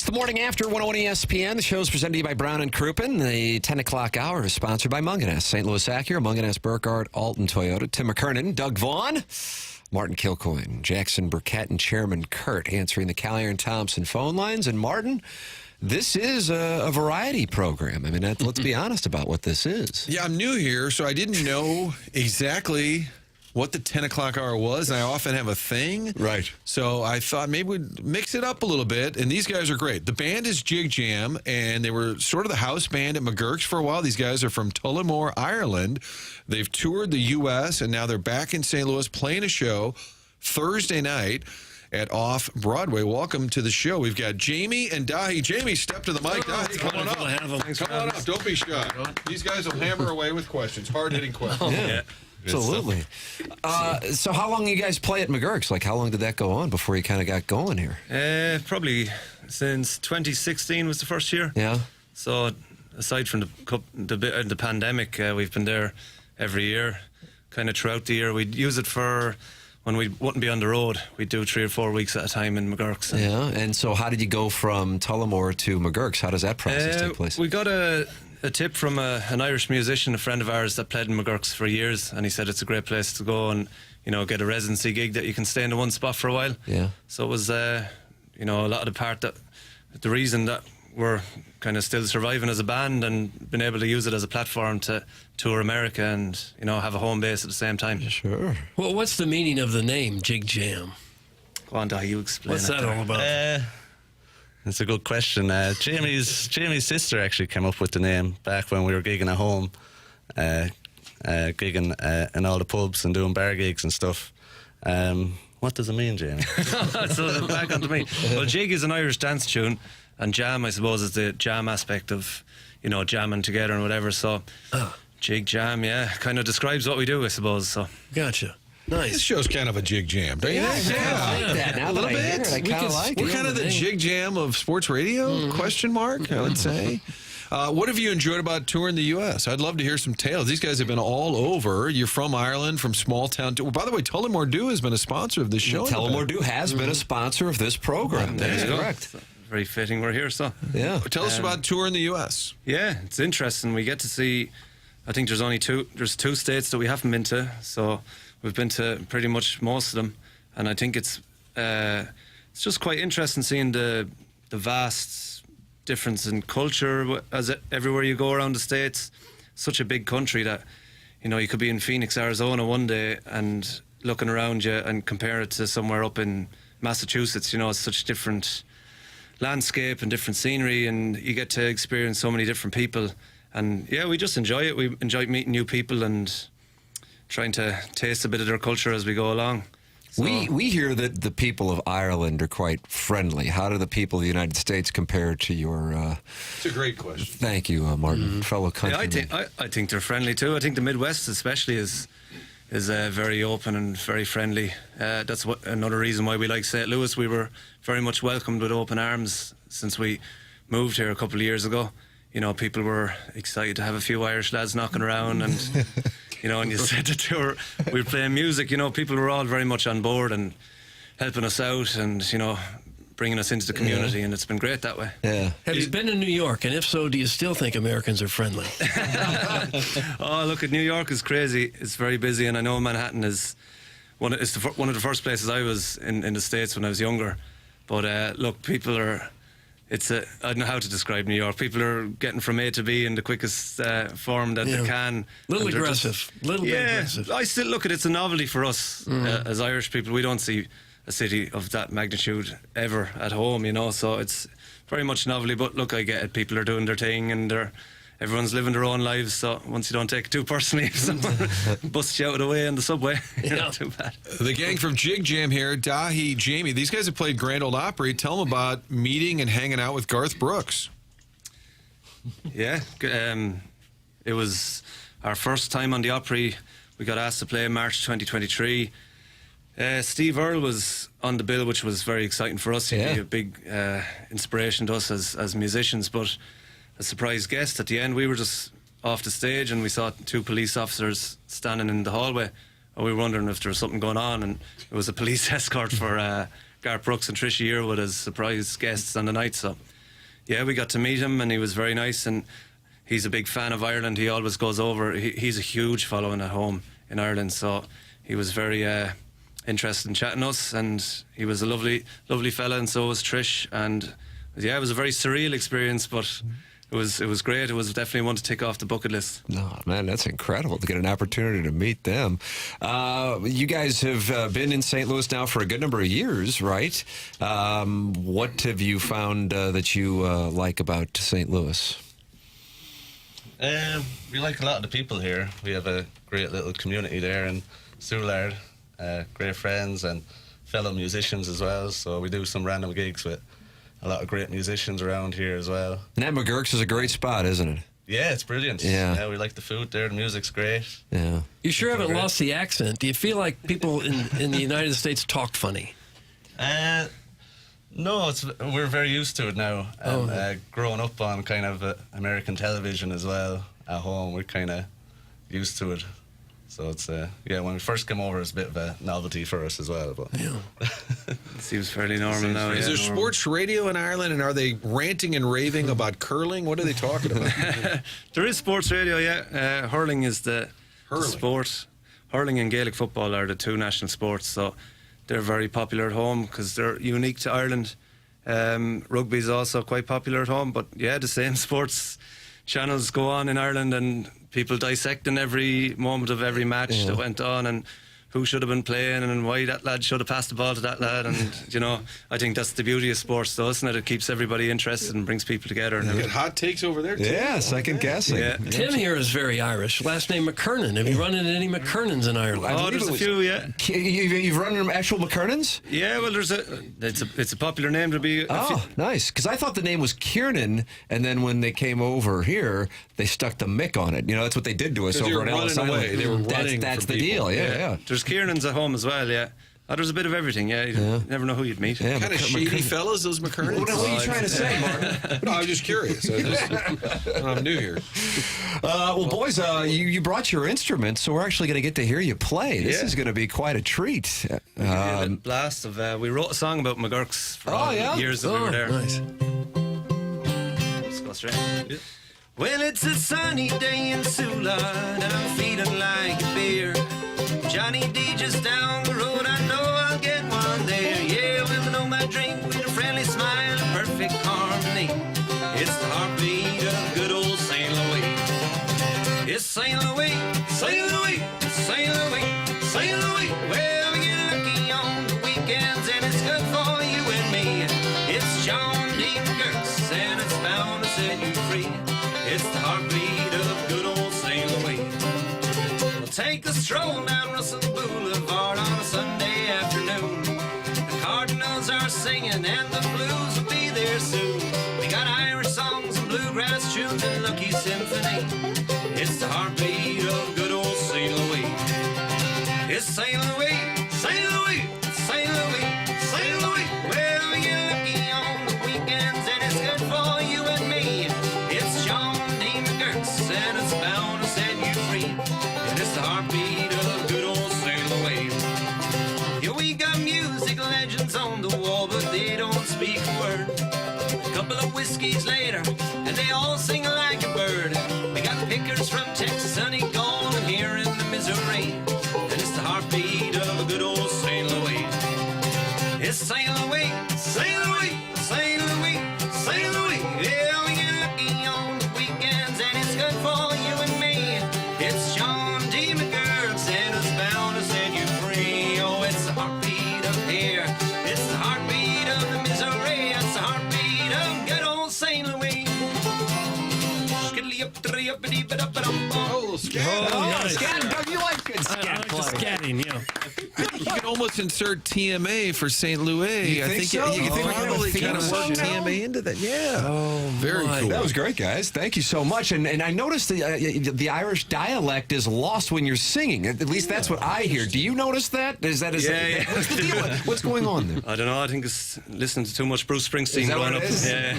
The Morning After 101 ESPN. The show is presented to you by Brown and Crouppen. The 10 o'clock hour is sponsored by Munganess, St. Louis Acura, Munganess, Burkhardt, Alton Toyota, Tim McKernan, Doug Vaughn, Martin Kilcoyne, Jackson Burkett, and Chairman Kurt answering the Callier and Thompson phone lines. And Martin, this is a variety program. I mean, let's be honest about what this is. Yeah, I'm new here, so I didn't know exactly what the 10 o'clock hour was, and I often have a thing. Right. So I thought maybe we'd mix it up a little bit, and these guys are great. The band is Jig Jam, and they were sort of the house band at McGurk's for a while. These guys are from Tullamore, Ireland. They've toured the U.S., and now they're back in St. Louis playing a show Thursday night at Off Broadway. Welcome to the show. We've got Jamie and Dahi. Jamie, step to the mic. Dahi, come on up. Come on up. Don't be shy. These guys will hammer away with questions, hard-hitting questions. Yeah. Absolutely. So how long you guys play at McGurk's? Like, how long did that go on before you kind of got going here? Probably since 2016 was the first year. Yeah. So aside from the pandemic, we've been there every year, kind of throughout the year. We'd use it for when we wouldn't be on the road. We'd do 3 or 4 weeks at a time in McGurk's. Yeah. And so how did you go from Tullamore to McGurk's? How does that process take place? We got a tip from an Irish musician, a friend of ours that played in McGurk's for years, and he said it's a great place to go and, you know, get a residency gig that you can stay in one spot for a while. Yeah. So it was, you know, a lot of the reason that we're kind of still surviving as a band and been able to use it as a platform to tour America and, you know, have a home base at the same time. Sure. Well, what's the meaning of the name Jig Jam? Go on, Dahi, you explain. What's that all about? That's a good question. Jamie's sister actually came up with the name back when we were gigging at home, gigging in all the pubs and doing bar gigs and stuff. What does it mean, Jamie? So back onto me. Well, Jig is an Irish dance tune, and jam, I suppose, is the jam aspect of, you know, jamming together and whatever. So Jig Jam, yeah, kind of describes what we do, I suppose. So gotcha. Nice. This show's kind of a jig jam, don't you think? I like that. Now a little that I hear bit. it, I kind of like it. We're kind of the jig jam of sports radio, question mark, I would say. What have you enjoyed about touring the U.S.? I'd love to hear some tales. These guys have been all over. You're from Ireland, from small town. By the way, Tullamore Dew has been a sponsor of this show. Tullamore Dew has been a sponsor of this program. That is correct. Very fitting we're here, so. Yeah. Tell us about touring the U.S. Yeah, it's interesting. We get to see, I think there's 2 states that we haven't been to, so we've been to pretty much most of them, and I think it's just quite interesting seeing the vast difference in culture as everywhere you go around the States. Such a big country that, you know, you could be in Phoenix, Arizona one day and looking around you and compare it to somewhere up in Massachusetts. You know, it's such different landscape and different scenery, and you get to experience so many different people. And yeah, we just enjoy it. We enjoy meeting new people and trying to taste a bit of their culture as we go along. So, we hear that the people of Ireland are quite friendly. How do the people of the United States compare to your... It's a great question. Thank you, Martin, fellow countrymen. Yeah, I think they're friendly too. I think the Midwest especially is very open and very friendly. That's another reason why we like St. Louis. We were very much welcomed with open arms since we moved here a couple of years ago. You know, people were excited to have a few Irish lads knocking around and... You know, and you said the tour, we were playing music, you know, people were all very much on board and helping us out and, you know, bringing us into the community, and it's been great that way. Yeah. Have you been to New York? And if so, do you still think Americans are friendly? Oh, look, New York is crazy. It's very busy, and I know Manhattan is one of the first places I was in the States when I was younger. But look, people are... I don't know how to describe New York. People are getting from A to B in the quickest form that they can. Little aggressive. Bit aggressive. I still look at it's a novelty for us as Irish people. We don't see a city of that magnitude ever at home, you know, so it's very much novelty. But look, I get it. People are doing their thing and everyone's living their own lives, so once you don't take it too personally, if someone busts you out of the way on the subway, you're not too bad. The gang from Jig Jam here, Dahi, Jamie, these guys have played Grand Ole Opry. Tell them about meeting and hanging out with Garth Brooks. Yeah, it was our first time on the Opry. We got asked to play in March 2023. Steve Earle was on the bill, which was very exciting for us. He'd be a big inspiration to us as musicians, but a surprise guest at the end. We were just off the stage and we saw 2 police officers standing in the hallway, and we were wondering if there was something going on, and it was a police escort for Garth Brooks and Trisha Yearwood as surprise guests on the night. So yeah, we got to meet him, and he was very nice, and he's a big fan of Ireland. He always goes over. He's a huge following at home in Ireland, so he was very interested in chatting us, and he was a lovely fella, and so was Trish, and yeah, it was a very surreal experience, but it was great. It was definitely one to tick off the bucket list. No, man, that's incredible to get an opportunity to meet them. You guys have been in St. Louis now for a good number of years, right? What have you found that you like about St. Louis? We like a lot of the people here. We have a great little community there in Soulard, great friends and fellow musicians as well. So we do some random gigs with a lot of great musicians around here as well. And that McGurk's is a great spot, isn't it? Yeah, it's brilliant. Yeah, we like the food there. The music's great. Yeah. You sure haven't lost the accent. Do you feel like people in the United States talk funny? No, we're very used to it now. Growing up on kind of American television as well at home, we're kind of used to it. So it's when we first came over, it's a bit of a novelty for us as well. But it seems fairly normal now. Is there sports radio in Ireland, and are they ranting and raving about curling? What are they talking about? There is sports radio, yeah. Hurling is the sport. Hurling and Gaelic football are the two national sports, so they're very popular at home because they're unique to Ireland. Rugby is also quite popular at home, but yeah, the same sports channels go on in Ireland, and people dissecting every moment of every match that went on, and who should have been playing, and why that lad should have passed the ball to that lad. And I think that's the beauty of sports, though, isn't it? It keeps everybody interested and brings people together. And you get hot takes over there too. Yeah, second guessing. Yeah. Tim here is very Irish. Last name McKernan. Have you run into any McKernans in Ireland? Oh, there's a few, yeah. You've run into actual McKernans? Yeah, well, it's a popular name to be. Nice. Because I thought the name was Kiernan, and then when they came over here, they stuck the Mick on it. That's what they did to us over in Ellis Island. They were running. That's the deal. Yeah. There's Kiernans at home as well. Yeah. There's a bit of everything. Yeah. You never know who you'd meet. Kind of shady fellas, those McKernans. What are you trying to say, Martin? No, I was just curious. I'm new here. Well, boys, you brought your instruments, so we're actually going to get to hear you play. This is going to be quite a treat. A blast of. We wrote a song about McGurk's for years that we were there. Nice. Let's go straight. Yeah. Well, it's a sunny day in Soulard, and I'm feeling like a beer. Johnny D just down the road, I know I'll get one there. Yeah, well, I know my drink with a friendly smile, a perfect harmony. It's the heartbeat of good old St. Louis. It's St. Louis, St. Louis, St. Louis, St. Louis. Well, we get lucky on the weekends, and it's good for you and me. It's John D. McGurk's, and it's bound to set you free. It's the heartbeat of good old St. Louis. We'll take a stroll down Russell Boulevard on a Sunday afternoon. The Cardinals are singing and the blues will be there soon. We got Irish songs and bluegrass tunes and Lucky Symphony. It's the heartbeat of good old St. Louis. It's St. Louis, St. Louis, St. Louis, St. Louis. Well, we get lucky on the weekends, and it's good for you and me. It's John D. McGurk's, and it's bound to set you free. And it's the heartbeat of good old St. Louis. Here we got music legends on the wall, but they don't speak a word. A couple of whiskeys later, and they all sing like a bird. We got pickers from Texas, Sunny Gold, and here in the Missouri. And it's the heartbeat of a good old St. Louis. It's St. Louis, St. Louis, St. Louis, St. Louis. Yeah, we get lucky on the weekends, and it's good for you and me. It's John D. McGurk's, and it's bound to set you free. Oh, it's the heartbeat of here. It's the heartbeat of the Missouri. It's the heartbeat of good old St. Louis. Oh, scat. Doug, you like good scat play. Scatting, yeah. You can almost insert TMA for St. Louis. I think so? You can probably kind of work TMA into that. Yeah. Oh, very cool. That was great, guys. Thank you so much. And I noticed the Irish dialect is lost when you're singing. At least that's what I hear. Do you notice that? What's the deal? What's going on there? I don't know. I think it's listening to too much Bruce Springsteen growing up. Yeah.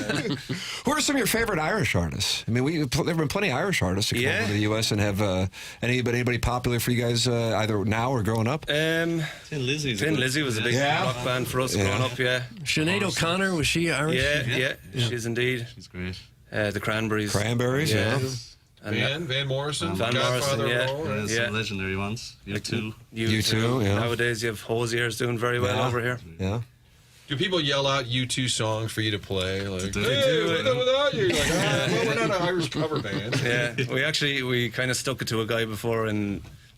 Who are some of your favorite Irish artists? I mean, there have been plenty of Irish artists that come over to the U.S. and have anybody pop popular for you guys either now or growing up? Thin Lizzy was a big rock band for us growing up, Sinead O'Connor, was she Irish? Yeah, she's indeed. She's great. The Cranberries. Yeah. And Van Morrison. Van Morrison, Some legendary ones. U2. U2, yeah. Nowadays you have Hosier's doing very well over here. Yeah. Do people yell out U2 songs for you to play? Like, do. hey, without you. You're like, well, we're not an Irish cover band. Yeah, we kind of stuck it to a guy before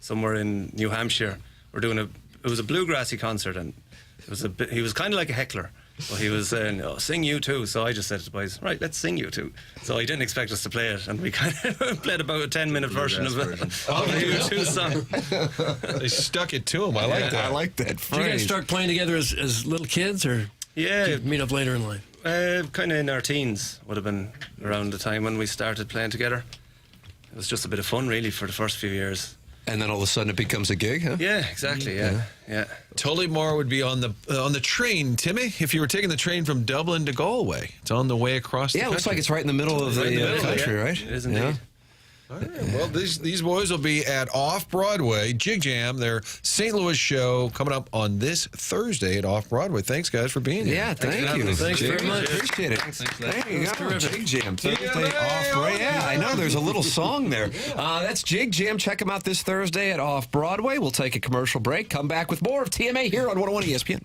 somewhere in New Hampshire. It was a bluegrassy concert, and he was kind of like a heckler. Well, he was saying, sing U2. So I just said to the boys, right, let's sing U2. So he didn't expect us to play it, and we kind of played about a 10-minute version of the U2 song. They stuck it to him. I like that. I like that phrase. Did you guys start playing together as little kids, or did you meet up later in life? Kind of in our teens would have been around the time when we started playing together. It was just a bit of fun, really, for the first few years. And then all of a sudden it becomes a gig, huh? Yeah, exactly. Yeah. Tullymore would be on the train, Timmy. If you were taking the train from Dublin to Galway, it's on the way across the country. Yeah, it looks like it's right in the middle of the country, right? It is indeed. All right. Well, these boys will be at Off Broadway, Jig Jam, their St. Louis show coming up on this Thursday at Off Broadway. Thanks, guys, for being here. Yeah, thank you. Thanks very much. Appreciate it. There you go. Jig Jam Thursday Off Broadway. yeah. Yeah, I know. There's a little song there. That's Jig Jam. Check them out this Thursday at Off Broadway. We'll take a commercial break. Come back with more of TMA here on 101 ESPN.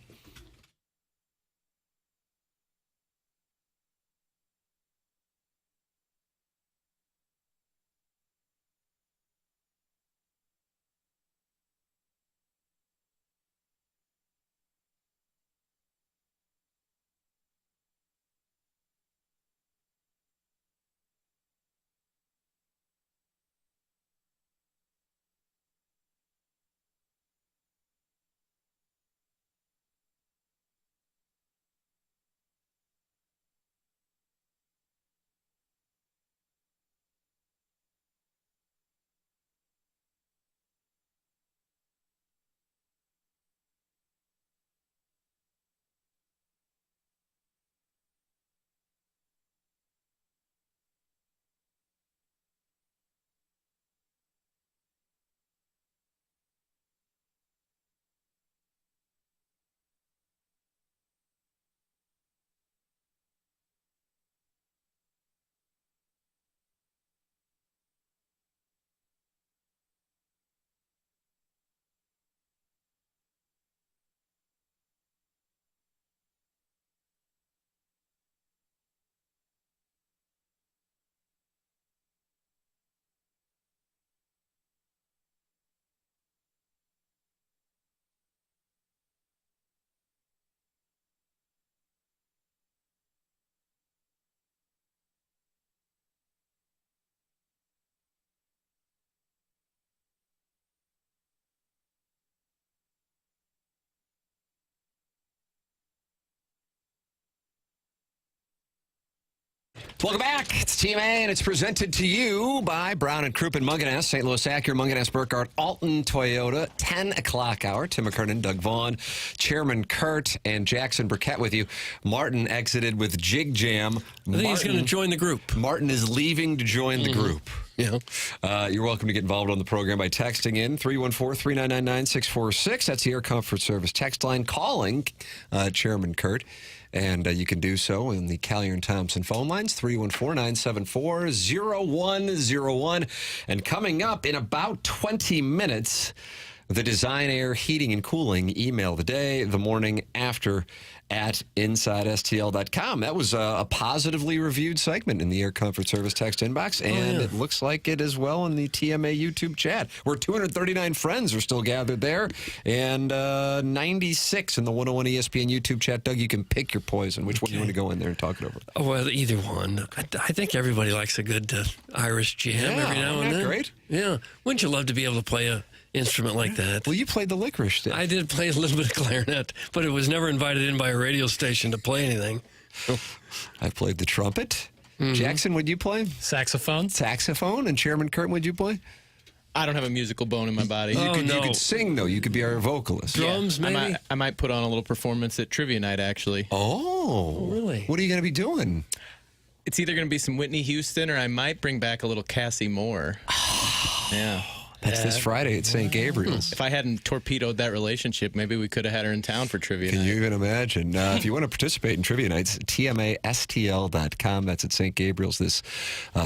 Welcome back. It's Team A, and it's presented to you by Brown and Crouppen Munganess, St. Louis Acura, Munganess, Burkhardt, Alton Toyota, 10 o'clock hour. Tim McKernan, Doug Vaughn, Chairman Kurt, and Jackson Burkett with you. Martin exited with Jig Jam. I think he's going to join the group. Martin is leaving to join the group. Yeah. You're welcome to get involved on the program by texting in 314-399-9646. That's the Air Comfort Service text line. Calling Chairman Kurt. And you can do so in the Callier and Thompson phone lines, 314-974-0101. And coming up in about 20 minutes, the Design Air Heating and Cooling email of the day, the morning after at InsideSTL.com. That was a positively reviewed segment in the Air Comfort Service text inbox, and it looks like it as well in the TMA YouTube chat, where 239 friends are still gathered there, and 96 in the 101 ESPN YouTube chat. Doug, you can pick your poison. Which one you want to go in there and talk it over? Oh, well, either one. I think everybody likes a good Irish jam every now and then. Great. Yeah. Wouldn't you love to be able to play a instrument like that? Well, you played the licorice stick. I did play a little bit of clarinet, but it was never invited in by a radio station to play anything. I played the trumpet. Jackson, would you play? Saxophone. Saxophone. And Chairman Kurt, would you play? I don't have a musical bone in my body. You could sing, though. You could be our vocalist. Drums, maybe? I might put on a little performance at Trivia Night, actually. Oh, really? What are you going to be doing? It's either going to be some Whitney Houston, or I might bring back a little Cassie Moore. Yeah. That's this Friday at St. Gabriel's. If I hadn't torpedoed that relationship, maybe we could have had her in town for trivia Can night. you even imagine? If you want to participate in trivia nights, tmastl.com. That's at St. Gabriel's this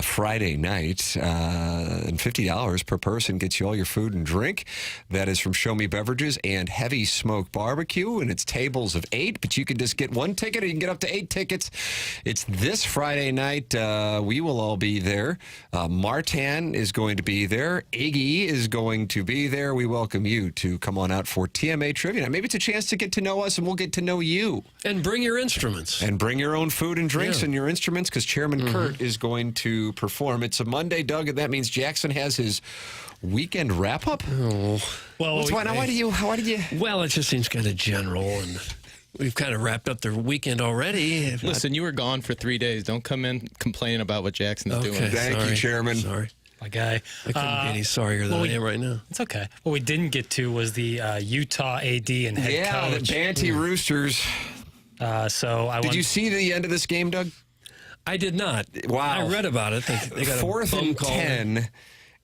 Friday night. And $50 per person gets you all your food and drink. That is from Show Me Beverages and Heavy Smoke Barbecue. And it's tables of 8, but you can just get 1 ticket or you can get up to 8 tickets. It's this Friday night. We will all be there. Martin is going to be there. Iggy is going to be there. We welcome you to come on out for TMA Trivia Night. Maybe it's a chance to get to know us, and we'll get to know you. And bring your instruments. And bring your own food and drinks and your instruments, because Chairman Kurt is going to perform. It's a Monday, Doug, and that means Jackson has his weekend wrap-up? Oh. Well, why do you... Well, it just seems kind of general, and... We've kind of wrapped up the weekend already. Listen, you were gone for 3 days. Don't come in complaining about what Jackson's doing. Thank you, Chairman. Sorry. My guy. I couldn't be any sorrier than I am right now. It's okay. What we didn't get to was the Utah AD and head coach. Yeah, the Banty Roosters. Did you see the end of this game, Doug? I did not. Wow. I read about it. They got 4th and 10.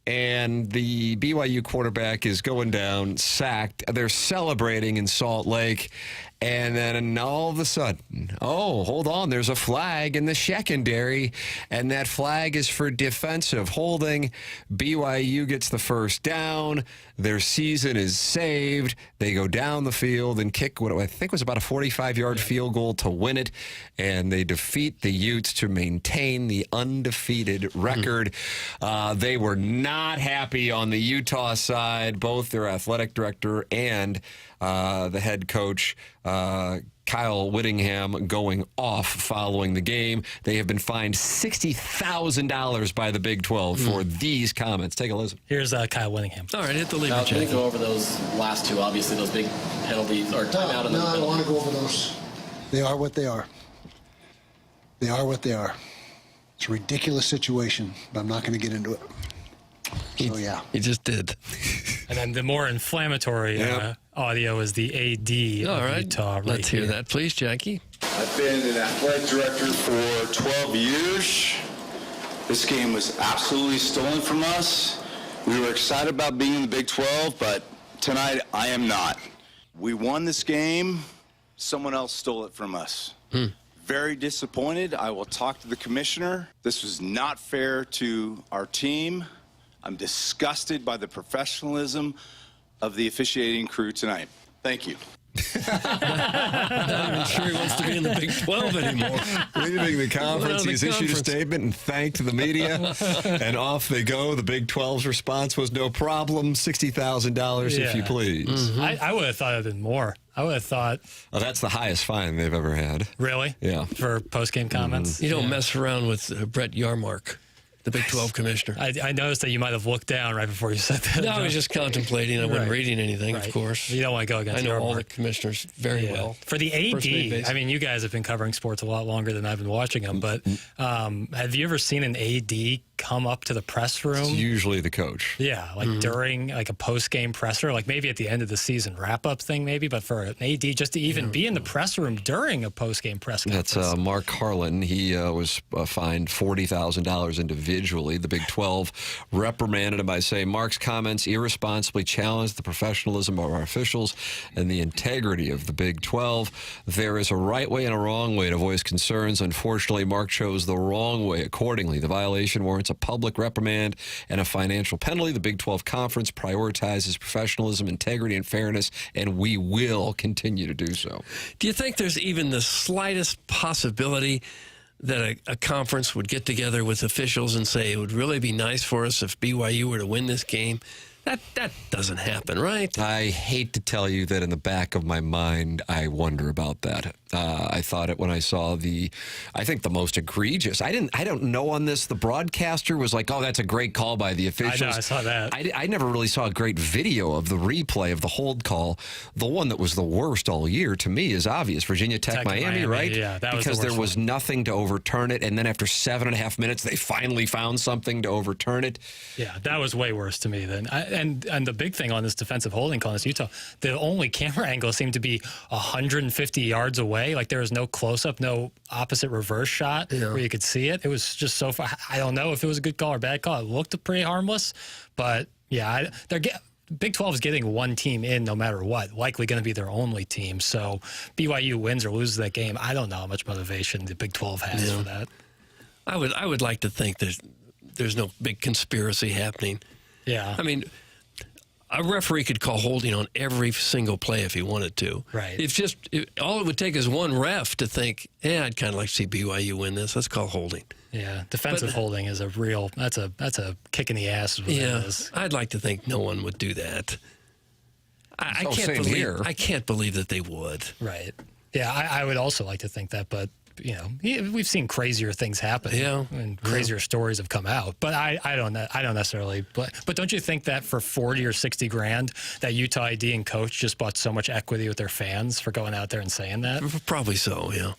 And the BYU quarterback is going down, sacked. They're celebrating in Salt Lake. And then all of a sudden, hold on, there's a flag in the secondary, and that flag is for defensive holding. BYU gets the first down. Their season is saved. They go down the field and kick what I think was about a 45-yard field goal to win it, and they defeat the Utes to maintain the undefeated record. They were not happy on the Utah side, both their athletic director and the head coach, Kyle Whittingham, going off following the game. They have been fined $60,000 by the Big 12 for these comments. Take a listen. Here's Kyle Whittingham. All right, hit the lever Can check. we go over those last two, obviously, those big penalties or timeout in the No, I middle? don't want to go over those. They are what they are. They are what they are. It's a ridiculous situation, but I'm not going to get into it. So, yeah. He just did. And then the more inflammatory audio is the AD of Utah. Right Let's hear here. that, please, Jackie. I've been an athletic director for 12 years. This game was absolutely stolen from us. We were excited about being in the Big 12, but tonight I am not. We won this game. Someone else stole it from us. Very disappointed. I will talk to the commissioner. This was not fair to our team. I'm disgusted by the professionalism of the officiating crew tonight. Thank you. Not even sure he wants to be in the Big 12 anymore. Leaving the conference, he's issued a statement and thanked the media, and off they go. The Big 12's response was no problem, $60,000 if you please. I would have thought it had been more. I would have thought. Oh, that's the highest fine they've ever had. Really? Yeah. For post-game comments? You don't mess around with Brett Yarmark, the Big 12 commissioner. I noticed that you might have looked down right before you said that. No, I was just contemplating. I wasn't Right. reading anything, Right. of course. You don't want to go against I know all the Yarmark. commissioners very well. For the AD, I mean, you guys have been covering sports a lot longer than I've been watching them, but have you ever seen an AD come up to the press room? It's usually the coach. Yeah, like during like a post-game presser, like maybe at the end of the season wrap-up thing maybe, but for an AD just to even be in the press room during a post-game press conference. That's Mark Harlan. He was fined $40,000 individually. The Big 12 reprimanded him by saying Mark's comments irresponsibly challenged the professionalism of our officials and the integrity of the Big 12. There is a right way and a wrong way to voice concerns. Unfortunately, Mark chose the wrong way. Accordingly, the violation warrants a public reprimand and a financial penalty. The Big 12 Conference prioritizes professionalism, integrity, and fairness, and we will continue to do so. Do you think there's even the slightest possibility that a conference would get together with officials and say it would really be nice for us if BYU were to win this game? That doesn't happen, right? I hate to tell you that in the back of my mind, I wonder about that. I thought it when I saw I think the most egregious. I don't know on this. The broadcaster was like, oh, that's a great call by the officials. I know, I saw that. I never really saw a great video of the replay of the hold call. The one that was the worst all year to me is obvious. Virginia Tech Miami, right? Yeah, that was because the worst there was nothing to overturn it. And then after 7.5 minutes, they finally found something to overturn it. Yeah, that was way worse to me than. And the big thing on this defensive holding call in Utah, the only camera angle seemed to be 150 yards away. Like there was no close-up, no opposite reverse shot where you could see it. It was just so far. I don't know if it was a good call or bad call. It looked pretty harmless, but Yeah, Big 12 is getting one team in no matter what, likely going to be their only team. So BYU wins or loses that game. I don't know how much motivation the Big 12 has for that. I would like to think there's no big conspiracy happening. Yeah. I mean, a referee could call holding on every single play if he wanted to. Right. All it would take is one ref to think, I'd kind of like to see BYU win this. Let's call holding. Yeah, defensive holding is that's a kick in the ass. Is what it is. I'd like to think no one would do that. I can't believe that they would. Right. Yeah, I would also like to think that, but we've seen crazier things happen. Yeah, and crazier stories have come out. But I don't necessarily. But don't you think that for 40 or 60 grand, that Utah ID and coach just bought so much equity with their fans for going out there and saying that? Probably so. Yeah,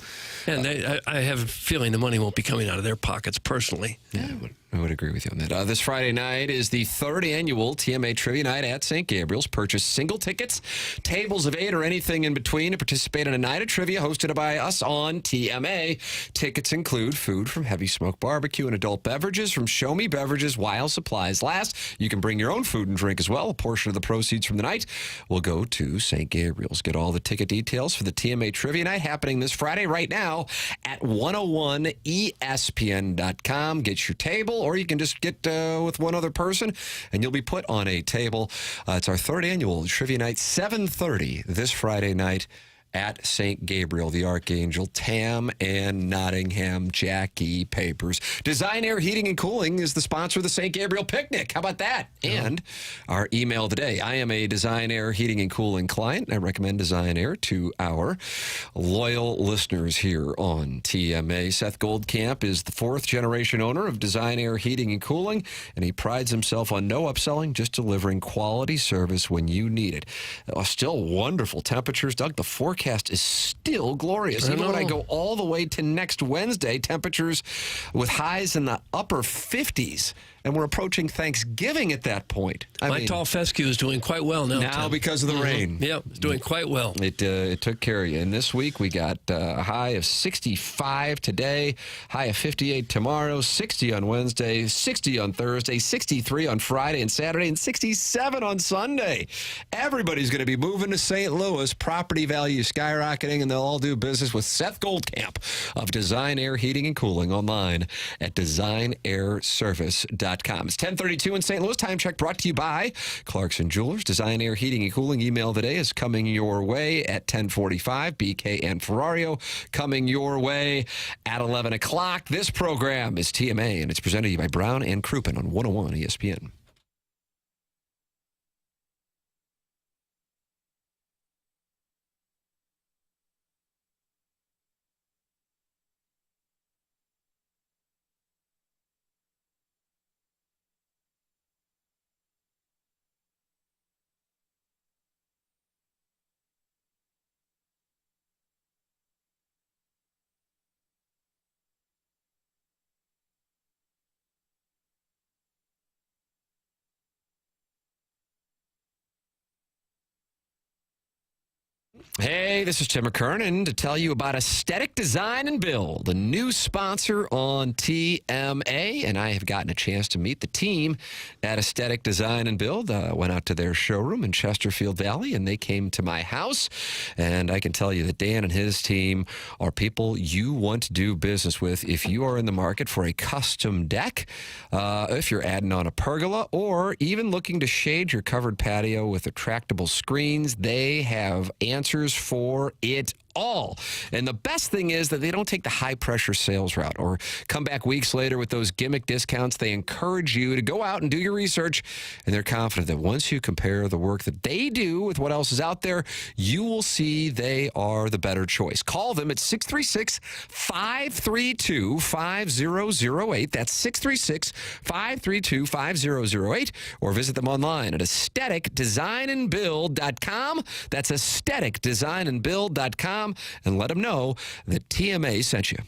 and I have a feeling the money won't be coming out of their pockets personally. Yeah, I would agree with you on that. This Friday night is the third annual TMA Trivia Night at St. Gabriel's. Purchase single tickets, tables of 8, or anything in between to participate in a night of trivia hosted by us on TMA. Tickets include food from Heavy Smoke Barbecue and adult beverages from Show Me Beverages while supplies last. You can bring your own food and drink as well. A portion of the proceeds from the night will go to St. Gabriel's. Get all the ticket details for the TMA Trivia Night happening this Friday right now at 101ESPN.com. Get your table, or you can just get with one other person, and you'll be put on a table. It's our third annual Trivia Night, 7:30 this Friday night at St. Gabriel, the Archangel, Tam and Nottingham, Jackie Papers. Design Air Heating and Cooling is the sponsor of the St. Gabriel Picnic. How about that? And our email today. I am a Design Air Heating and Cooling client. I recommend Design Air to our loyal listeners here on TMA. Seth Goldcamp is the 4th generation owner of Design Air Heating and Cooling, and he prides himself on no upselling, just delivering quality service when you need it. Still wonderful temperatures, Doug. The forecast is still glorious. Even when I go all the way to next Wednesday, temperatures with highs in the upper 50s. And we're approaching Thanksgiving at that point. My tall fescue is doing quite well now. Now, Tim, because of the rain. Yep, it's doing quite well. It took care of you. And this week we got a high of 65 today, high of 58 tomorrow, 60 on Wednesday, 60 on Thursday, 63 on Friday and Saturday, and 67 on Sunday. Everybody's going to be moving to St. Louis. Property value skyrocketing, and they'll all do business with Seth Goldcamp of Design Air Heating and Cooling online at designairservice.com. It's 10:32 in St. Louis. Time check brought to you by Clarkson Jewelers. Design Air Heating and Cooling email today is coming your way at 10:45. BK and Ferrario coming your way at 11 o'clock. This program is TMA, and it's presented to you by Brown and Crouppen on 101 ESPN. Hey, this is Tim McKernan to tell you about Aesthetic Design and Build, a new sponsor on TMA, and I have gotten a chance to meet the team at Aesthetic Design and Build. Went out to their showroom in Chesterfield Valley, and they came to my house, and I can tell you that Dan and his team are people you want to do business with if you are in the market for a custom deck, if you're adding on a pergola, or even looking to shade your covered patio with retractable screens. They have answers for it all. And the best thing is that they don't take the high-pressure sales route or come back weeks later with those gimmick discounts. They encourage you to go out and do your research, and they're confident that once you compare the work that they do with what else is out there, you will see they are the better choice. Call them at 636-532-5008. That's 636-532-5008, or visit them online at aestheticdesignandbuild.com. That's aestheticdesignandbuild.com. And let them know that TMA sent you.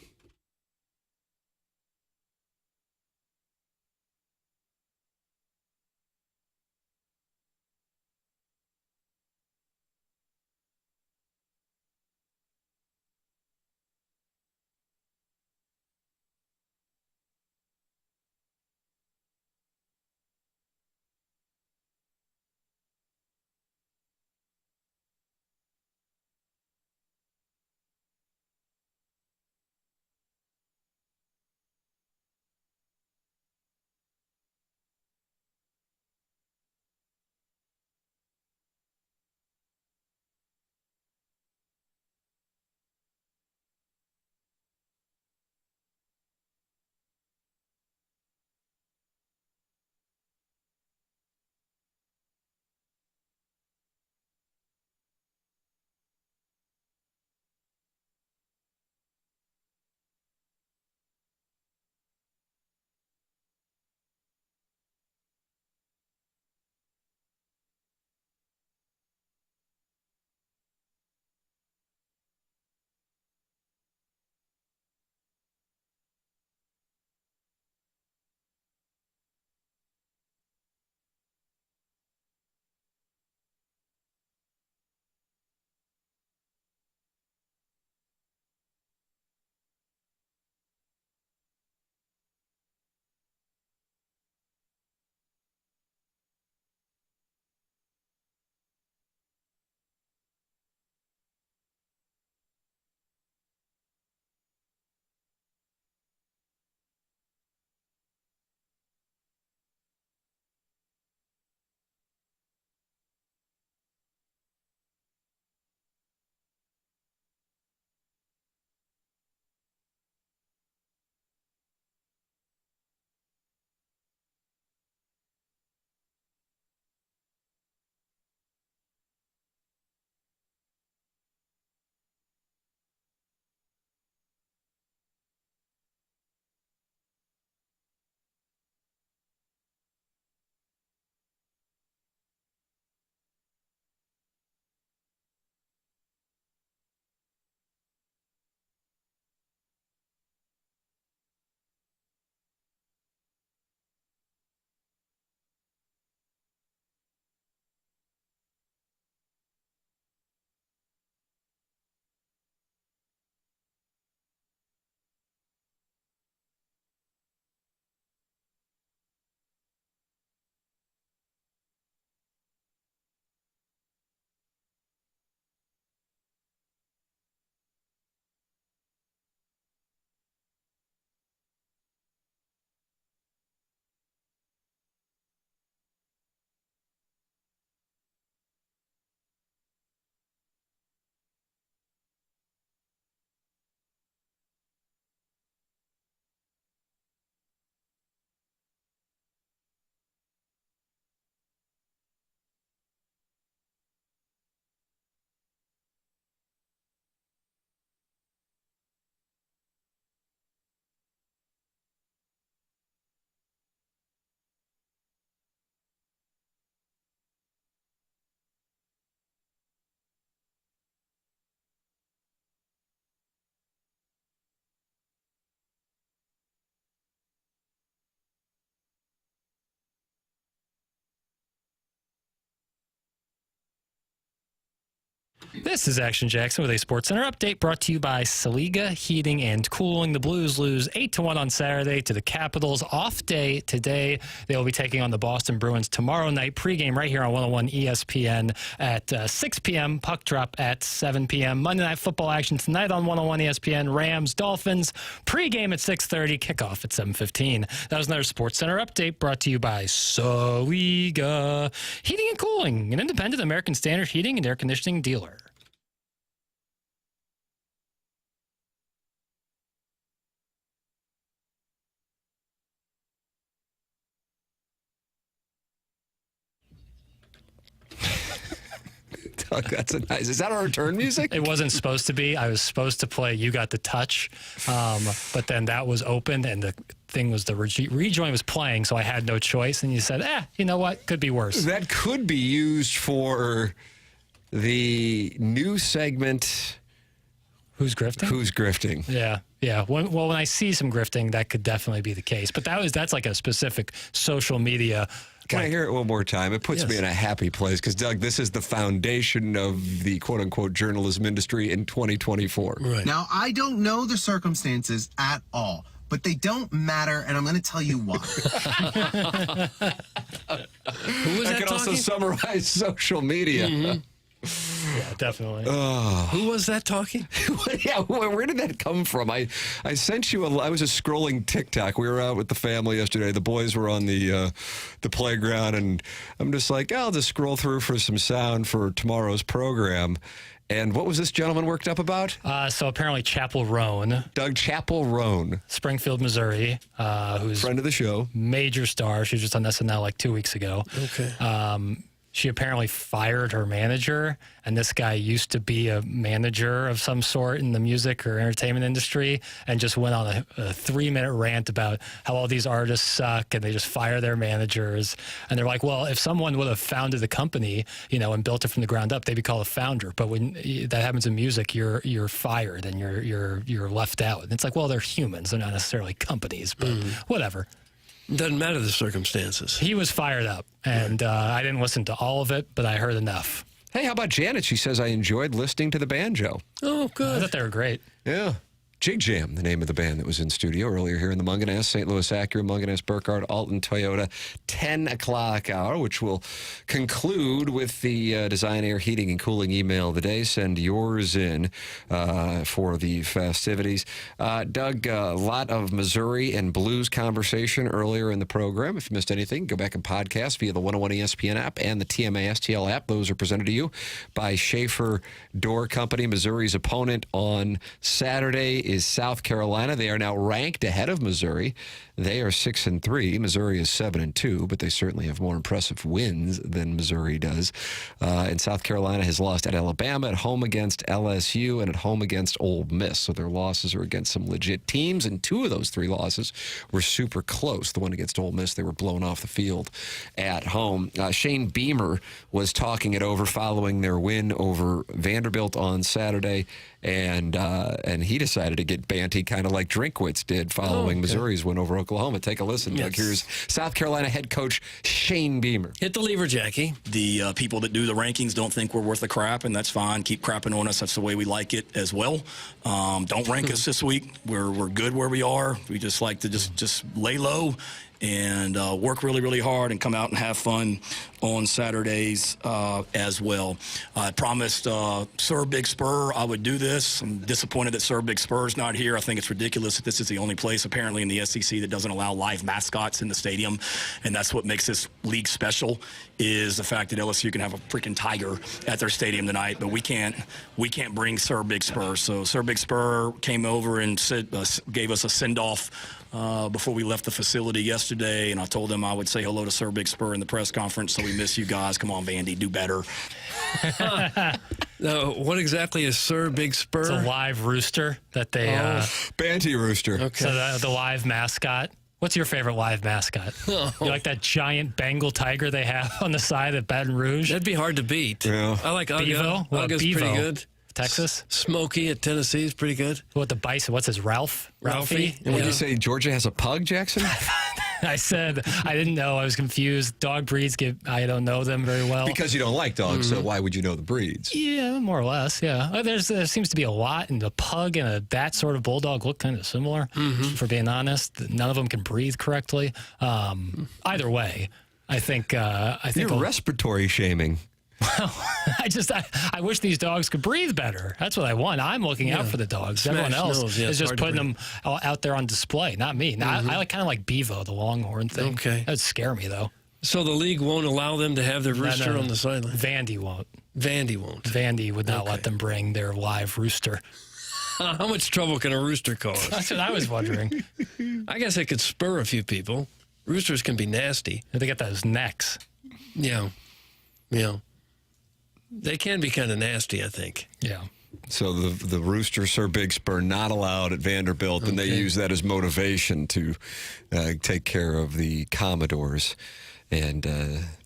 This is Action Jackson with a SportsCenter update brought to you by Saliga Heating and Cooling. The Blues lose 8-1 on Saturday to the Capitals. Off day today. They will be taking on the Boston Bruins tomorrow night. Pregame right here on 101 ESPN at 6 p.m. Puck drop at 7 p.m. Monday Night Football action tonight on 101 ESPN. Rams, Dolphins. Pregame at 6:30. Kickoff at 7:15. That was another SportsCenter update brought to you by Saliga Heating and Cooling, an independent American Standard heating and air conditioning dealer. That's a nice. Is that our return music? It wasn't supposed to be. I was supposed to play "You Got the Touch," but then that was opened and the thing was the rejoin was playing, so I had no choice. And you said, you know what? Could be worse. That could be used for the new segment. Who's grifting? Who's grifting? Yeah. When I see some grifting, that could definitely be the case. But that's like a specific social media. Can I hear it one more time? It puts me in a happy place because, Doug, this is the foundation of the quote-unquote journalism industry in 2024. Right. Now, I don't know the circumstances at all, but they don't matter, and I'm going to tell you why. Who was I can also summarize social media. Mm-hmm. Yeah, definitely. Who was that talking? Yeah, where did that come from? I sent you I was just scrolling TikTok. We were out with the family yesterday. The boys were on the playground, and I'm just like, I'll just scroll through for some sound for tomorrow's program. And what was this gentleman worked up about? So apparently Chapel Roan. Doug Chapel Roan. Springfield, Missouri. Who's friend of the show. Major star. She was just on SNL like 2 weeks ago. Okay. She apparently fired her manager, and this guy used to be a manager of some sort in the music or entertainment industry, and just went on a 3-minute rant about how all these artists suck and they just fire their managers. And they're like, well, if someone would have founded the company, and built it from the ground up, they'd be called a founder. But when that happens in music, you're fired and you're left out. And it's like, well, they're humans; they're not necessarily companies, but whatever. Doesn't matter the circumstances. He was fired up, and I didn't listen to all of it, but I heard enough. Hey, how about Janet? She says, I enjoyed listening to the banjo. Oh, good. I thought they were great. Yeah. Jig Jam, the name of the band that was in studio earlier here in the Munganess, St. Louis Acura, Munganess, Burkhardt, Alton, Toyota, 10 o'clock hour, which will conclude with the Design Air Heating and Cooling email of the day. Send yours in for the festivities. Doug, a lot of Missouri and blues conversation earlier in the program. If you missed anything, go back and podcast via the 101 ESPN app and the TMA STL app. Those are presented to you by Schaefer Door Company. Missouri's opponent on Saturday is South Carolina. They are now ranked ahead of Missouri. They are 6-3. Missouri is 7-2, but they certainly have more impressive wins than Missouri does. And South Carolina has lost at Alabama, at home against LSU, and at home against Ole Miss. So their losses are against some legit teams, and 2 of those 3 losses were super close. The one against Ole Miss, they were blown off the field at home. Shane Beamer was talking it over following their win over Vanderbilt on Saturday, and he decided to get banty kind of like Drinkwitz did following Missouri's win over Oklahoma. Take a listen, Doug. Here's South Carolina head coach Shane Beamer. Hit the lever, Jackie. The people that do the rankings don't think we're worth a crap, and that's fine. Keep crapping on us. That's the way we like it as well. Don't rank us this week. We're good where we are. We just like to just lay low and work really, really hard and come out and have fun on Saturdays as well. I promised Sir Big Spur I would do this. I'm disappointed that Sir Big Spur's not here. I think it's ridiculous that this is the only place apparently in the SEC that doesn't allow live mascots in the stadium, and that's what makes this league special, is the fact that LSU can have a freaking tiger at their stadium tonight, but we can't bring Sir Big Spur. So Sir Big Spur came over and gave us a send-off before we left the facility yesterday, and I told them I would say hello to Sir Big Spur in the press conference, so we miss you guys. Come on, Vandy, do better. Now, what exactly is Sir Big Spur? It's a live rooster that they... Banty rooster. Okay. So the live mascot. What's your favorite live mascot? You like that giant Bengal tiger they have on the side at Baton Rouge? That'd be hard to beat. Yeah. I like Bevo. Ugga's Bevo? pretty good. Texas? Smokey at Tennessee is pretty good. What the bison? What's his Ralphie? And when you say Georgia has a pug, Jackson? I said I didn't know. I was confused. Dog breeds, I don't know them very well. Because you don't like dogs, so why would you know the breeds? Yeah, more or less, yeah. There seems to be a lot, and a pug and that sort of bulldog look kind of similar, for being honest. None of them can breathe correctly. Either way, I think You're respiratory shaming. Well, I wish these dogs could breathe better. That's what I want. I'm looking out for the dogs. Smash Everyone else nose, yeah, is just hard to putting them out there on display, not me. Now, I kind of like Bevo, the longhorn thing. Okay. That would scare me, though. So the league won't allow them to have their rooster on the sideline? Vandy won't. Vandy won't. Vandy would not let them bring their live rooster. How much trouble can a rooster cause? That's what I was wondering. I guess it could spur a few people. Roosters can be nasty. They got those necks. Yeah. Yeah. They can be kind of nasty, I think. Yeah. So the rooster Sir Big Spur not allowed at Vanderbilt, and they use that as motivation to take care of the Commodores and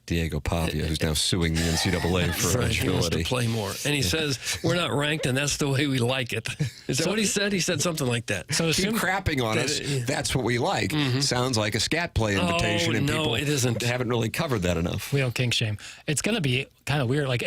Diego Pavia, who's now suing the NCAA for Right, he wants to eligibility. play more. And he says, we're not ranked, and that's the way we like it. Is that what he said? He said something like that. So Keep crapping on us. That's what we like. Sounds like a scat play invitation, and no, people it isn't. haven't really covered that enough. We don't kink shame. It's going to be kind of weird. Like,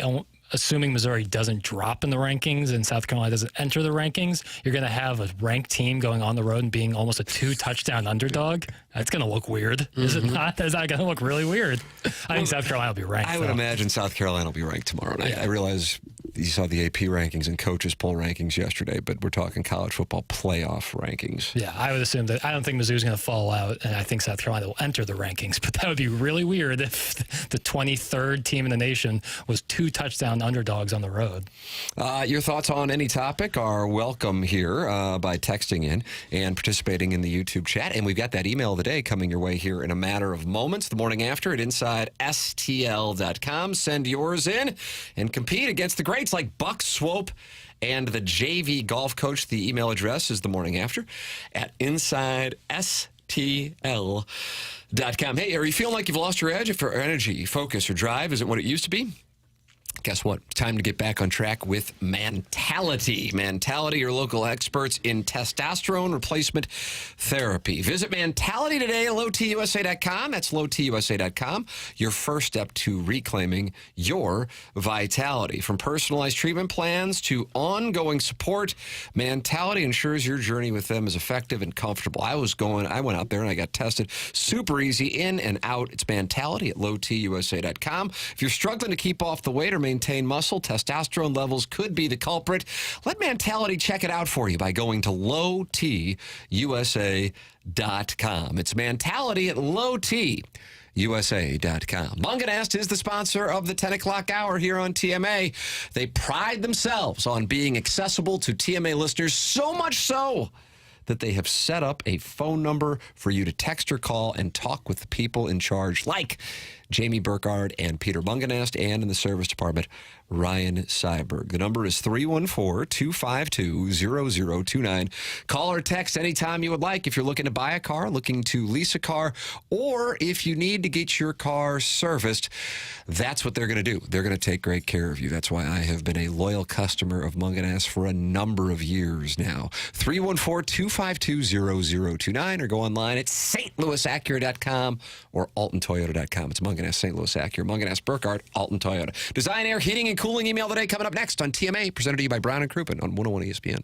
assuming Missouri doesn't drop in the rankings and South Carolina doesn't enter the rankings, you're going to have a ranked team going on the road and being almost a 2-touchdown underdog. That's going to look weird, is it not? Is that going to look really weird? I think South Carolina will be ranked. I would imagine South Carolina will be ranked tomorrow night. I realize you saw the AP rankings and coaches poll rankings yesterday, but we're talking college football playoff rankings. Yeah, I would assume that. I don't think Missouri's going to fall out, and I think South Carolina will enter the rankings. But that would be really weird if the 23rd team in the nation was 2-touchdown underdogs on the road. Your thoughts on any topic are welcome here by texting in and participating in the YouTube chat. And we've got that email of the day coming your way here in a matter of moments. The morning after at InsideSTL.com. Send yours in and compete against the greats like Buck Swope and the JV golf coach. The email address is the morning after at InsideSTL.com. Hey, are you feeling like you've lost your edge? If your energy, focus, or drive isn't what it used to be? Guess what? It's time to get back on track with Mentality. Mentality, your local experts in testosterone replacement therapy. Visit Mentality today at lowtusa.com. That's lowtusa.com. Your first step to reclaiming your vitality. From personalized treatment plans to ongoing support, Mentality ensures your journey with them is effective and comfortable. I went out there and I got tested. Super easy in and out. It's Mentality at lowtusa.com. If you're struggling to keep off the weight or maintain muscle, testosterone levels could be the culprit. Let Mentality check it out for you by going to lowtusa.com. It's Mentality at lowtusa.com. Munganast is the sponsor of the 10 o'clock hour here on TMA. They pride themselves on being accessible to TMA listeners, so much so that they have set up a phone number for you to text or call and talk with the people in charge, like Jamie Burkhardt and Peter Munganast, and in the service department, Ryan Seiberg. The number is 314-252-0029. Call or text anytime you would like if you're looking to buy a car, looking to lease a car, or if you need to get your car serviced. That's what they're going to do. They're going to take great care of you. That's why I have been a loyal customer of Munganast for a number of years now. 314-252-0029, or go online at stlouisacura.com or altontoyota.com. It's Munganast, St. Louis Acura, Munganast, Burkhardt, Alton Toyota. Design, Air, Heating, and Cooling email today coming up next on TMA, presented to you by Brown and Crouppen on 101 ESPN.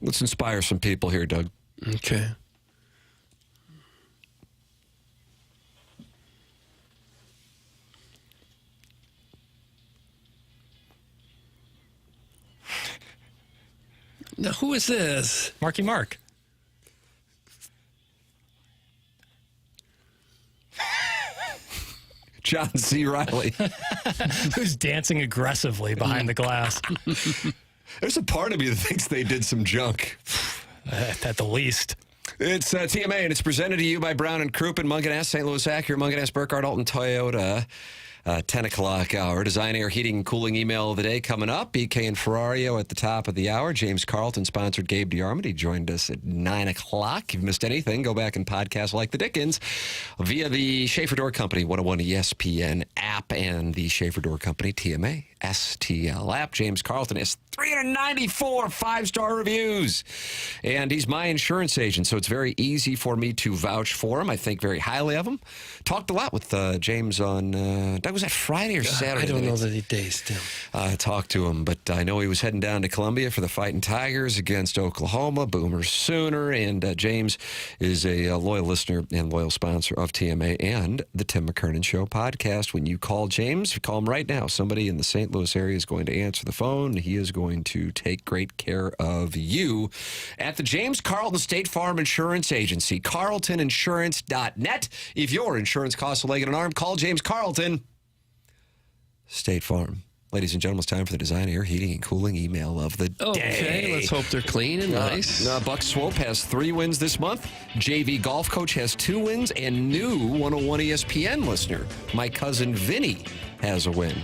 Let's inspire some people here, Doug. Okay. Now, who is this? Marky Mark. John C. Riley. Who's dancing aggressively behind the glass. There's a part of me that thinks they did some junk. At the least. It's TMA, and it's presented to you by Brown and Crouppen, Munganess, St. Louis Acura, Munganess, Burkhardt, Alton, Toyota. 10 o'clock hour. Design, Air, Heating, and Cooling email of the day coming up. BK and Ferrario at the top of the hour. James Carlton sponsored Gabe DeArmond. He joined us at 9 o'clock. If you've missed anything, go back and podcast like the Dickens via the Schaefer Door Company 101 ESPN app and the Schaefer Door Company TMA STL app. James Carlton has 394 five-star reviews. And he's my insurance agent, so it's very easy for me to vouch for him. I think very highly of him. Talked a lot with James on, was that Friday or Saturday? I don't know the days, Tim. Talked to him, but I know he was heading down to Columbia for the Fighting Tigers against Oklahoma, Boomers Sooner, and James is a loyal listener and loyal sponsor of TMA and the Tim McKernan Show podcast. When you call James, call him right now. Somebody in the St. Louis area is going to answer the phone. He is going to take great care of you at the James Carlton State Farm Insurance Agency, carltoninsurance.net. If your insurance costs a leg and an arm, call James Carlton. State Farm. Ladies and gentlemen, it's time for the Design, Air, Heating, and Cooling email of the day. Okay, let's hope they're clean and nice. Buck Swope has 3 wins this month. JV Golf Coach has 2 wins. And new 101 ESPN listener, my cousin Vinny, has a win.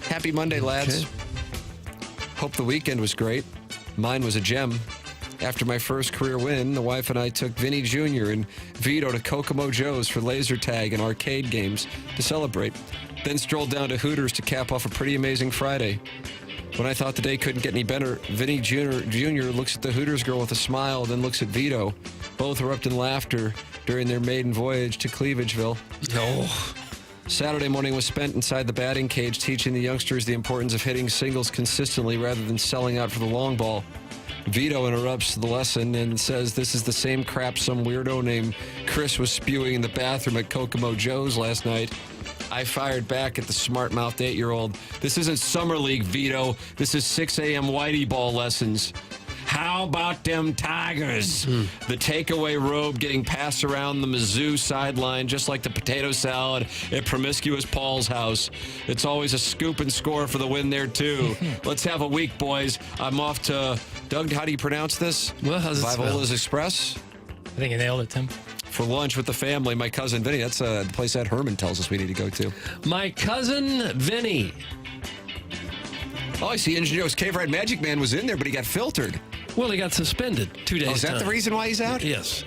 Happy Monday, lads. Okay. Hope the weekend was great. Mine was a gem. After my first career win, the wife and I took Vinny Jr. and Vito to Kokomo Joe's for laser tag and arcade games to celebrate. Then strolled down to Hooters to cap off a pretty amazing Friday. When I thought the day couldn't get any better, Vinny Jr. looks at the Hooters girl with a smile, then looks at Vito. Both erupt in laughter during their maiden voyage to Cleavageville. No. Saturday morning was spent inside the batting cage teaching the youngsters the importance of hitting singles consistently rather than selling out for the long ball. Vito interrupts the lesson and says this is the same crap some weirdo named Chris was spewing in the bathroom at Kokomo Joe's last night. I fired back at the smart-mouthed 8-year-old. This isn't Summer League, Vito. This is 6 a.m. whitey ball lessons. How about them Tigers? The takeaway robe getting passed around the Mizzou sideline just like the potato salad at Promiscuous Paul's house. It's always a scoop and score for the win there, too. Let's have a week, boys. I'm off to, Doug, how do you pronounce this? Well, how's it spelled? Vivola's Express? I think you nailed it, Tim. For lunch with the family, my cousin Vinny. That's the place that Herman tells us we need to go to. My cousin Vinny. Oh, I see Engineer Joe's Cave Ride Magic Man was in there, but he got filtered. Well, he got suspended 2 days. Oh, is that the reason why he's out? Yes.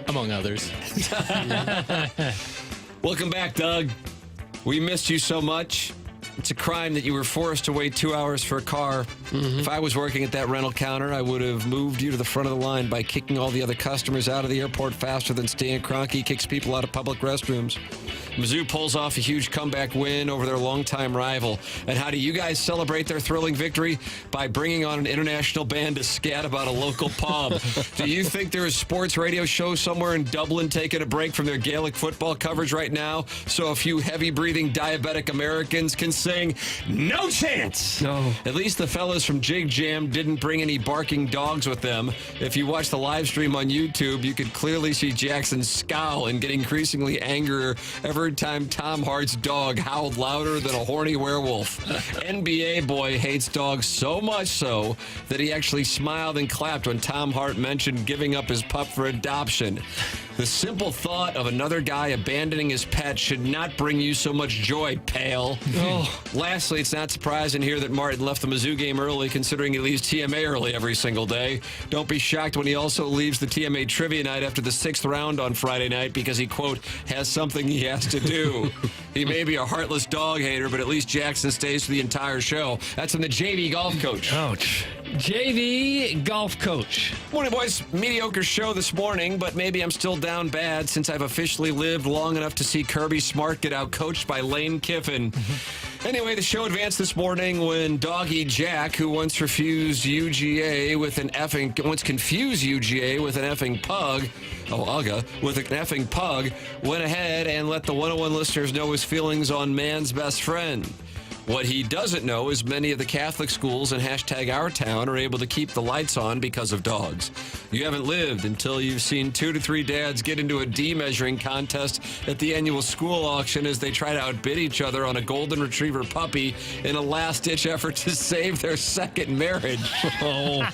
Among others. Welcome back, Doug. We missed you so much. It's a crime that you were forced to wait 2 hours for a car. If I was working at that rental counter, I would have moved you to the front of the line by kicking all the other customers out of the airport faster than Stan Kroenke kicks people out of public restrooms. Mizzou pulls off a huge comeback win over their longtime rival. And how do you guys celebrate their thrilling victory? By bringing on an international band to scat about a local pub. Do you think there is a sports radio show somewhere in Dublin taking a break from their Gaelic football coverage right now so a few heavy-breathing diabetic Americans can sing "No Chance"? No. At least the fellas from Jig Jam didn't bring any barking dogs with them. If you watch the live stream on YouTube, you could clearly see Jackson scowl and get increasingly angrier every time Tom Hart's dog howled louder than a horny werewolf. NBA boy hates dogs so much so that he actually smiled and clapped when Tom Hart mentioned giving up his pup for adoption. The simple thought of another guy abandoning his pet should not bring you so much joy, pal. Lastly, it's not surprising here that Martin left the Mizzou game early, considering he leaves TMA early every single day. Don't be shocked when he also leaves the TMA trivia night after the 6th round on Friday night because he, quote, has something he has to do. He may be a heartless dog hater, but at least Jackson stays for the entire show. That's from the JV Golf Coach. Ouch. JV Golf Coach. Morning, boys. Mediocre show this morning, but maybe I'm still down bad since I've officially lived long enough to see Kirby Smart get out coached by Lane Kiffin. Anyway, the show advanced this morning when Doggy Jack, who once confused UGA with an effing pug, went ahead and let the 101 listeners know his feelings on man's best friend. What he doesn't know is many of the Catholic schools in #OurTown are able to keep the lights on because of dogs. You haven't lived until you've seen 2 to 3 dads get into a demeasuring contest at the annual school auction as they try to outbid each other on a golden retriever puppy in a last-ditch effort to save their second marriage. Oh.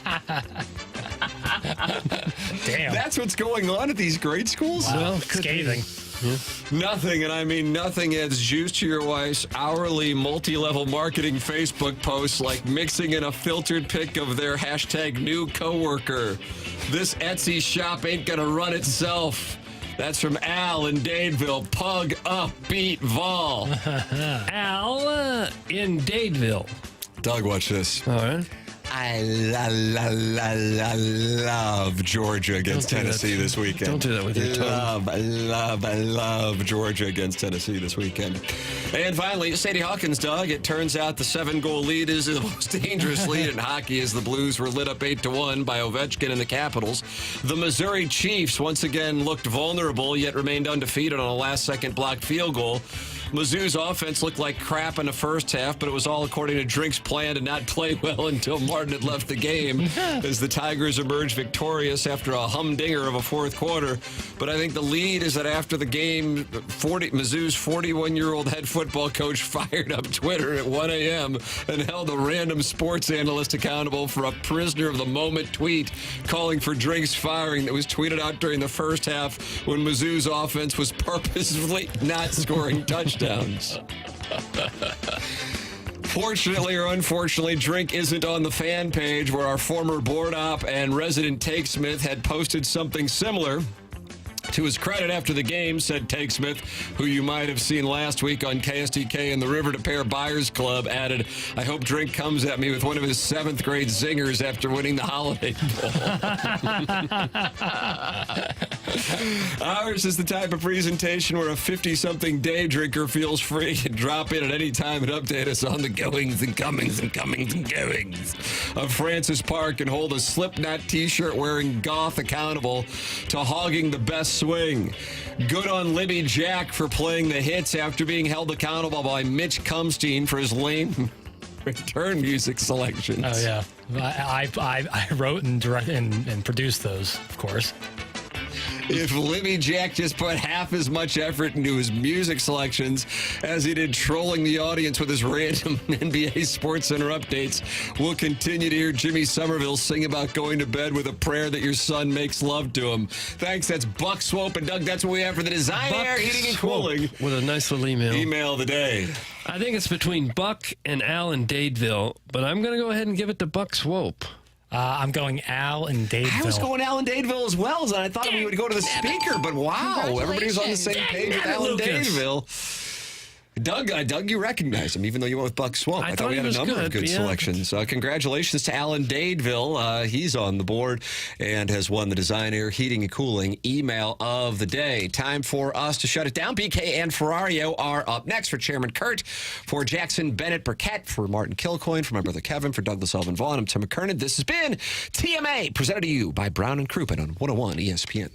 Damn. That's what's going on at these grade schools? Wow. Well, scathing. Yeah. Nothing, and I mean nothing, adds juice to your wife's hourly multi-level marketing Facebook posts like mixing in a filtered pic of their #new coworker. This Etsy shop ain't gonna run itself. That's from Al in Dadeville. Pug up, beat Vol. Al in Dadeville. Doug, watch this. All right. I love Georgia against Tennessee this weekend. Don't do that with your tongue. love Georgia against Tennessee this weekend. And finally, Sadie Hawkins, Doug. It turns out the 7-goal lead is the most dangerous lead in hockey as the Blues were lit up 8-1 by Ovechkin and the Capitals. The Missouri Chiefs once again looked vulnerable, yet remained undefeated on a last-second blocked field goal. Mizzou's offense looked like crap in the first half, but it was all according to Drink's plan to not play well until Martin had left the game as the Tigers emerged victorious after a humdinger of a fourth quarter. But I think the lead is that after the game, Mizzou's 41-year-old head football coach fired up Twitter at 1 a.m. and held a random sports analyst accountable for a prisoner-of-the-moment tweet calling for Drink's firing that was tweeted out during the first half when Mizzou's offense was purposefully not scoring touchdowns. Fortunately or unfortunately, Drink isn't on the fan page where our former board op and resident Takesmith had posted something similar. To his credit, after the game, said Takesmith, who you might have seen last week on KSTK and the River to Pear Buyers Club, added, "I hope Drink comes at me with one of his 7th grade zingers after winning the Holiday Bowl." Ours is the type of presentation where a 50-something day drinker feels free to drop in at any time and update us on the goings and comings and comings and goings of Francis Park and hold a Slipknot t-shirt wearing goth accountable to hogging the best swing. Good on Libby Jack for playing the hits after being held accountable by Mitch Cumstein for his lame return music selections. Oh, yeah. I wrote and directed and produced those, of course. If Libby Jack just put half as much effort into his music selections as he did trolling the audience with his random NBA SportsCenter updates, we'll continue to hear Jimmy Somerville sing about going to bed with a prayer that your son makes love to him. Thanks. That's Buck Swope. And Doug, that's what we have for the Design Air Heating and Cooling. With a nice little email. Email of the day. I think it's between Buck and Al in Dadeville, but I'm going to go ahead and give it to Buck Swope. I'm going Al in Dadeville. I was going Al in Dadeville as well, and I thought we would go to the speaker, but wow, everybody was on the same page with Al in Dadeville. Doug, you recognize him, even though you went with Buck Swamp. I thought we had a number of good selections. Congratulations to Alan Dadeville. He's on the board and has won the Design Air Heating and Cooling email of the day. Time for us to shut it down. BK and Ferrario are up next. For Chairman Kurt, for Jackson Burkett, for Martin Kilcoyne, for my brother Kevin, for Douglas Elvin Vaughn, I'm Tim McKernan. This has been TMA, presented to you by Brown and Crouppen on 101 ESPN.